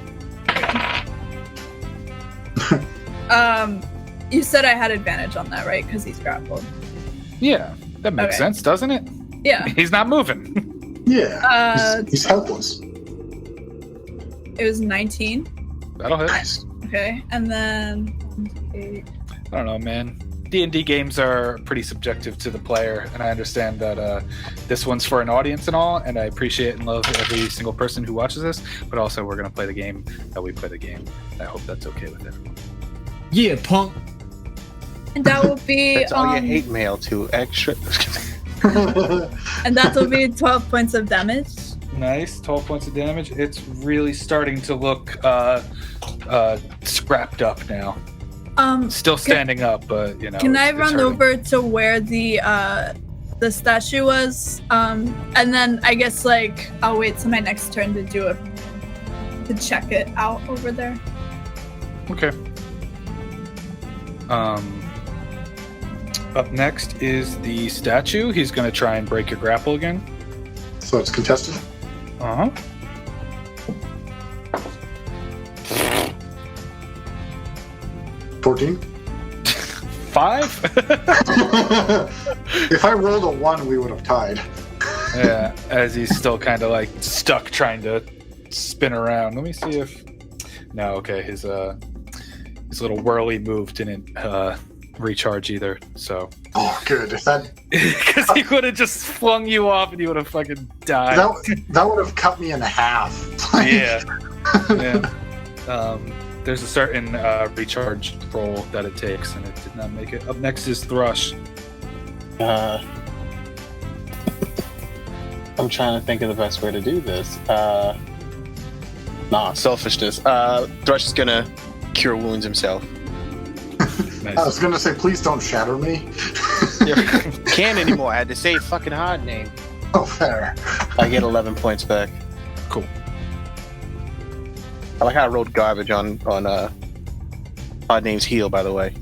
You said I had advantage on that, right? Because he's grappled. Yeah, that makes Okay. sense, doesn't it? Yeah. He's not moving. Yeah, he's helpless. It was 19. That'll hit. Nice. Okay, and then 8. I don't know, man. D&D games are pretty subjective to the player, and I understand that this one's for an audience and all, and I appreciate and love every single person who watches this, but also we're going to play the game that we play the game. I hope that's okay with everyone. Yeah, punk. And that will be That's all your hate mail to extra. and that will be 12 points of damage. Nice, 12 points of damage. It's really starting to look scrapped up now. Still standing up, but you know. Can I it's run hurting. over to where the the statue was, and then I guess like I'll wait till my next turn to check it out over there. Okay. Up next is the statue. He's going to try and break your grapple again. So it's contested? Uh-huh. 14? 5? If I rolled a 1, we would have tied. Yeah, as he's still kind of like stuck trying to spin around. Let me see if... No, okay, his little whirly move didn't recharge either, so... Oh, good. If that... Because he would have just flung you off and you would have fucking died. That would have cut me in half. Yeah. Yeah. There's a certain recharge roll that it takes, and it did not make it. Up next is Thrush. I'm trying to think of the best way to do this. Selfishness. Thrush is gonna cure wounds himself. Nice. I was gonna say, please don't shatter me. Can't anymore. I had to say fucking hard name. Oh, fair. I get 11 points back. Cool. I like how I rolled garbage on Odd Name's heal, by the way.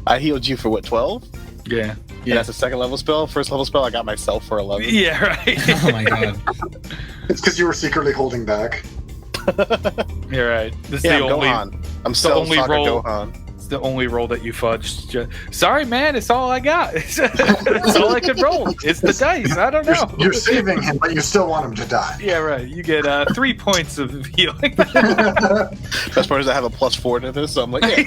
I healed you for what, 12? Yeah. And that's a second level spell. First level spell, I got myself for 11. Yeah, right. Oh my god. It's because you were secretly holding back. You're right. This is Yeah, the only. Gohan. I'm the so only roll. Gohan. It's the only roll that you fudged. Sorry, man. It's all I got. It's all I could roll. It's the dice. I don't know. You're saving him, but you still want him to die. Yeah, right. You get 3 points of healing. Best part is I have a +4 to this, so I'm like, yeah.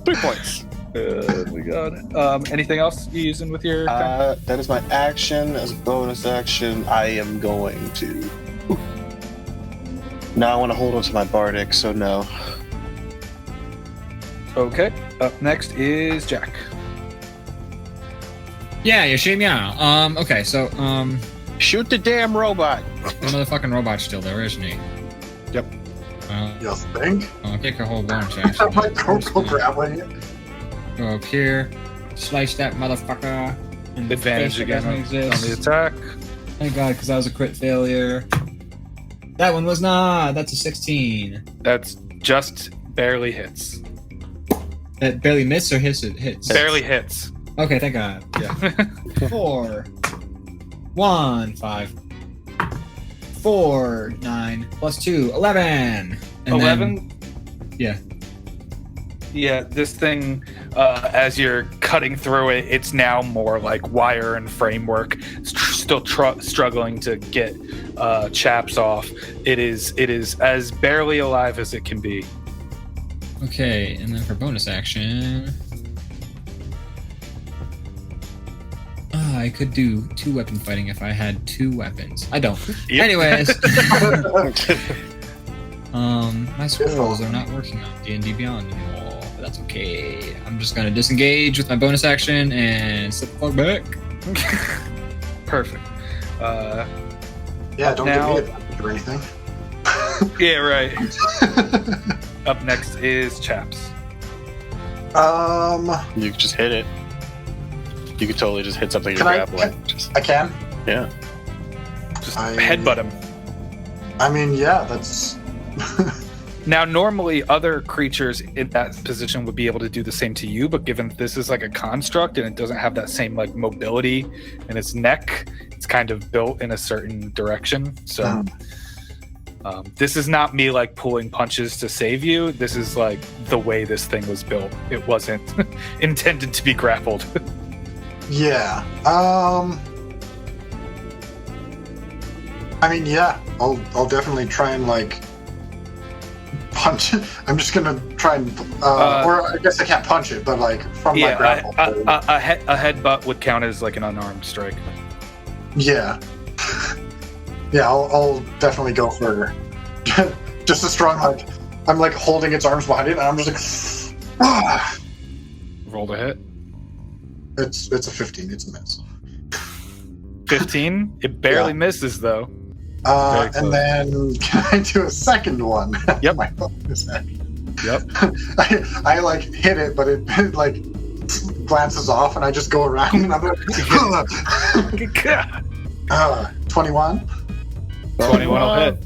3 points. Oh my god. Anything else you using with your thing? That is my action. As a bonus action, I am going to... Now I want to hold on to my Bardic, so no. Okay. Up next is Jack. Yeah, Yoshimiya. Okay, so, Shoot the damn robot! the motherfucking robot's still there, isn't he? Yep. You think? I'll take a whole bunch, I actually. might go grabbing it. Go up here, slice that motherfucker. in the Advantage face that again on doesn't the exist. attack. Thank God, because that was a crit failure. That one was not. That's a 16. That's just barely hits. That barely missed or hits? It hits. Barely hits. Okay, thank God. Yeah. 4, 1, 5, 4, 9, plus 2, 11. And 11? Then, yeah. Yeah, this thing, as you're cutting through it, it's now more like wire and framework. It's still struggling to get chaps off. It is as barely alive as it can be. Okay, and then for bonus action... I could do 2-weapon fighting if I had 2 weapons. I don't. Yep. Anyways. My scrolls are not working on D&D Beyond anymore, but that's okay. I'm just gonna disengage with my bonus action and slip the fuck back. Perfect. Yeah, don't now- give me advantage or anything. Yeah, right. Up next is Chaps. You could just hit it. You could totally just hit something you're Can I- grappling. Just, I can. yeah. Just headbutt him. I mean, yeah, that's. Now, normally other creatures in that position would be able to do the same to you, but given this is like a construct and it doesn't have that same like mobility in its neck, it's kind of built in a certain direction. So this is not me like pulling punches to save you. This is like the way this thing was built. It wasn't intended to be grappled. Yeah. I mean, yeah. I'll definitely try and like punch it. I'm just gonna try and, or I guess I can't punch it, but like from my grapple. a headbutt would count as like an unarmed strike. Yeah. Yeah, I'll definitely go for just a strong, like, I'm like holding its arms behind it, and I'm just like, ah. Roll to hit. It's a 15. It's a miss. 15. It barely misses though. And then can I do a second one? Yep. My bonus action. Yep. I like hit it, but it like glances off, and I just go around and I'm like, 21. 21 will hit.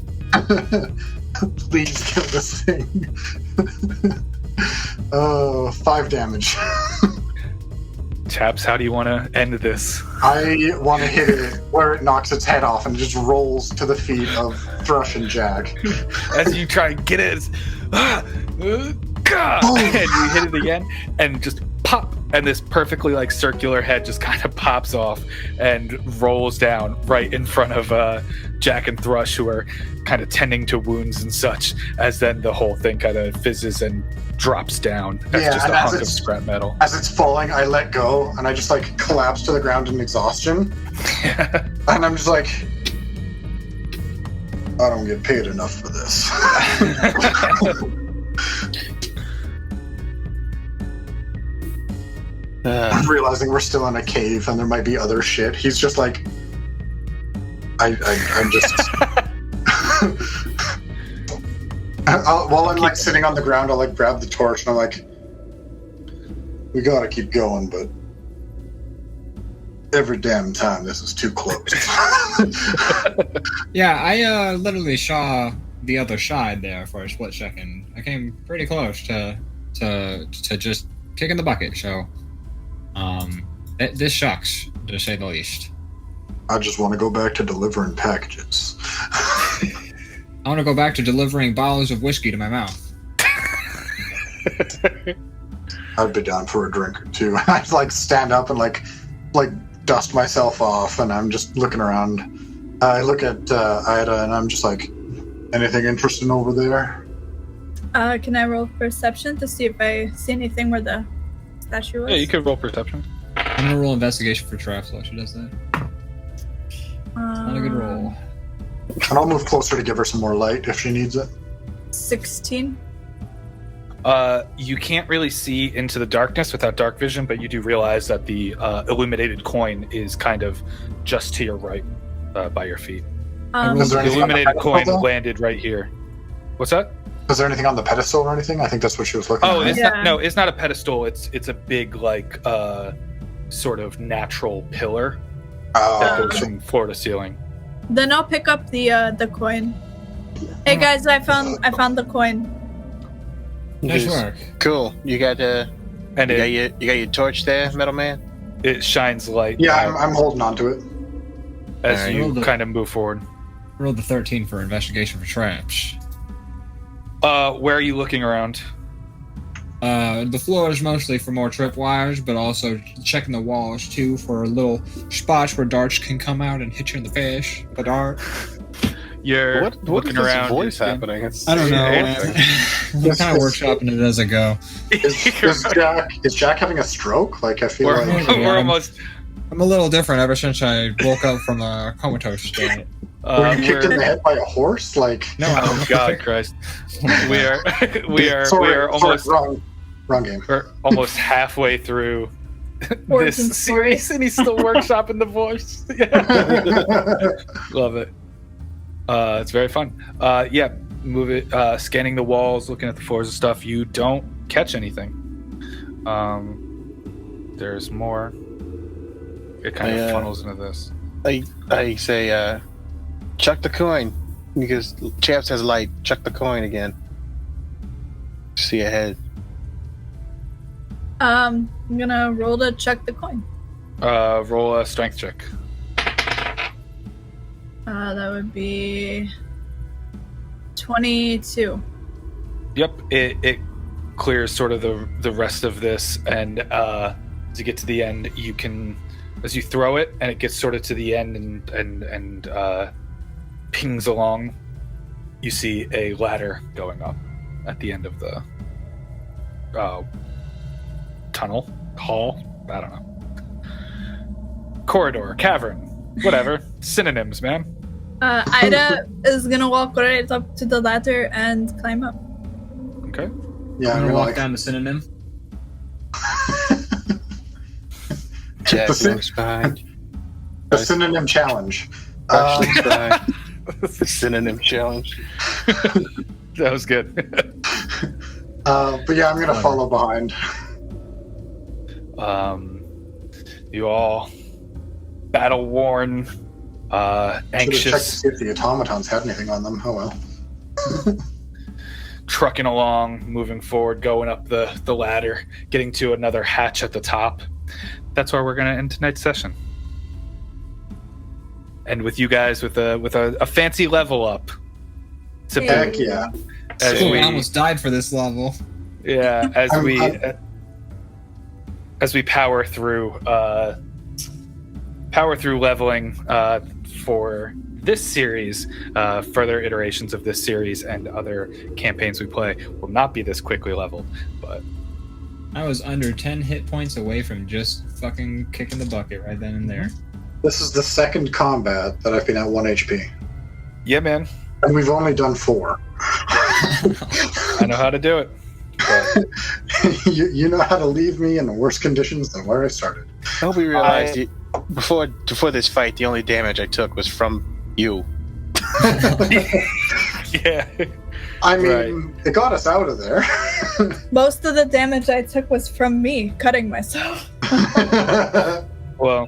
Please kill this thing. 5 damage. Chaps, how do you want to end this? I want to hit it where it knocks its head off and just rolls to the feet of Thrush and Jack. As you try and get it, and you hit it again, and just pop, and this perfectly like circular head just kind of pops off and rolls down right in front of Jack and Thrush, who are kind of tending to wounds and such, as then the whole thing kind of fizzes and drops down as just a hunk of scrap metal. As it's falling, I let go, and I just like collapse to the ground in exhaustion. And I'm just like, I don't get paid enough for this. I'm realizing we're still in a cave and there might be other shit. He's just like, I'm just... while I'm like sitting on the ground, I'll like grab the torch and I'm like, we gotta keep going, but every damn time this is too close. Yeah, I literally saw the other side there for a split second. I came pretty close to just kicking the bucket, so this sucks, to say the least. I just want to go back to delivering packages. I want to go back to delivering bottles of whiskey to my mouth. I'd be down for a drink or two. I like stand up and like dust myself off, and I'm just looking around. I look at Ida, and I'm just like, anything interesting over there? Can I roll perception to see if I see anything where the statue was? Yeah, you could roll perception. I'm gonna roll investigation for traps while she does that. Not a good roll. And I'll move closer to give her some more light if she needs it. 16. You can't really see into the darkness without dark vision, but you do realize that the illuminated coin is kind of just to your right, by your feet. The illuminated coin landed right here. What's that? Is there anything on the pedestal or anything? I think that's what she was looking at. It's not, no, it's not a pedestal. It's a big like sort of natural pillar that goes from floor to ceiling. Then I'll pick up the coin. Hey guys, I found the coin. Nice work. Cool. You got you got your torch there, Metal Man? It shines light. Yeah, I'm holding on to it. As you kind of move forward. Rolled the 13 for investigation for traps. Where are you looking around? The floor is mostly for more tripwires, but also checking the walls too for little spots where darts can come out and hit you in the face. A dart. You're what looking is this around. voice happening? I don't know. We're kind of workshopping it as I go. Is Jack having a stroke? Like I feel like we're almost. I'm a little different ever since I woke up from a comatose state. Were you kicked in the head by a horse? Like no. Oh God, Christ! We are almost wrong game. We're almost halfway through this series, and he's still workshopping the voice. Love it. It's very fun. Yeah, move it. Scanning the walls, looking at the floors and stuff. You don't catch anything. There's more. It kind of funnels into this. I say, chuck the coin, because Chaps has light. Chuck the coin again. See ahead. I'm gonna roll to chuck the coin. Roll a strength check. That would be 22. Yep, it clears sort of the rest of this, and as you get to the end, you can, as you throw it, and it gets sort of to the end and pings along, you see a ladder going up at the end of the tunnel, hall, I don't know. Corridor, cavern, whatever. Synonyms, man. Ida is gonna walk right up to the ladder and climb up. Okay. Yeah, I'm gonna walk down the synonym. Jack looks behind. The synonym challenge. The synonym challenge. That was good. But yeah, I'm gonna follow behind. You all battle worn, anxious. Should have checked to see if the automatons had anything on them. Oh well. Trucking along, moving forward, going up the ladder, getting to another hatch at the top. That's where we're going to end tonight's session. And with you guys with a fancy level up. Heck yeah. I almost died for this level. Yeah, as we power through leveling for this series, further iterations of this series and other campaigns we play will not be this quickly leveled, but I was under 10 hit points away from just fucking kicking the bucket right then and there. This is the second combat that I've been at 1 HP. Yeah, man. And we've only done 4. I know how to do it. You know how to leave me in the worst conditions than where I started. I hope we realized before this fight, the only damage I took was from you. Yeah. I mean, It got us out of there. Most of the damage I took was from me cutting myself. Well,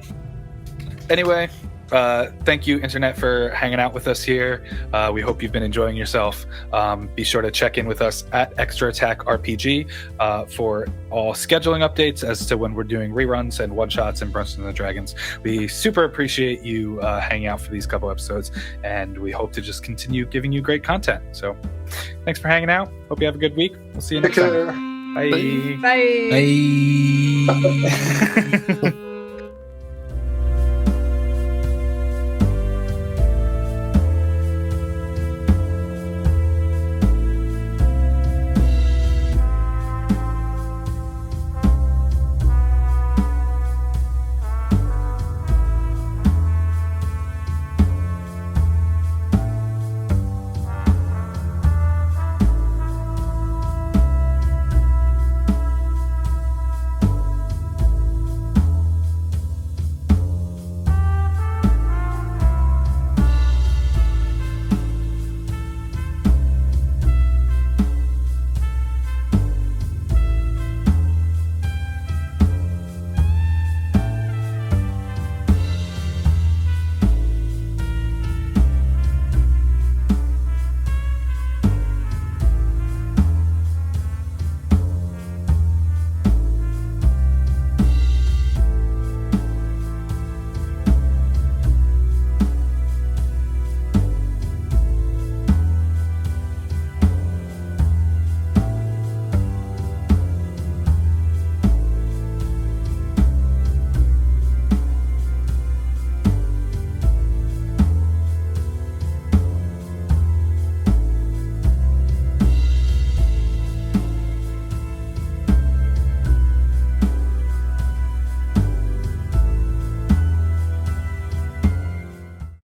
anyway, thank you, Internet, for hanging out with us here. We hope you've been enjoying yourself. Be sure to check in with us at Extra Attack RPG for all scheduling updates as to when we're doing reruns and one-shots and Dungeons and Dragons. We super appreciate you hanging out for these couple episodes, and we hope to just continue giving you great content. So thanks for hanging out. Hope you have a good week. We'll see you next time. Bye. Bye. Bye.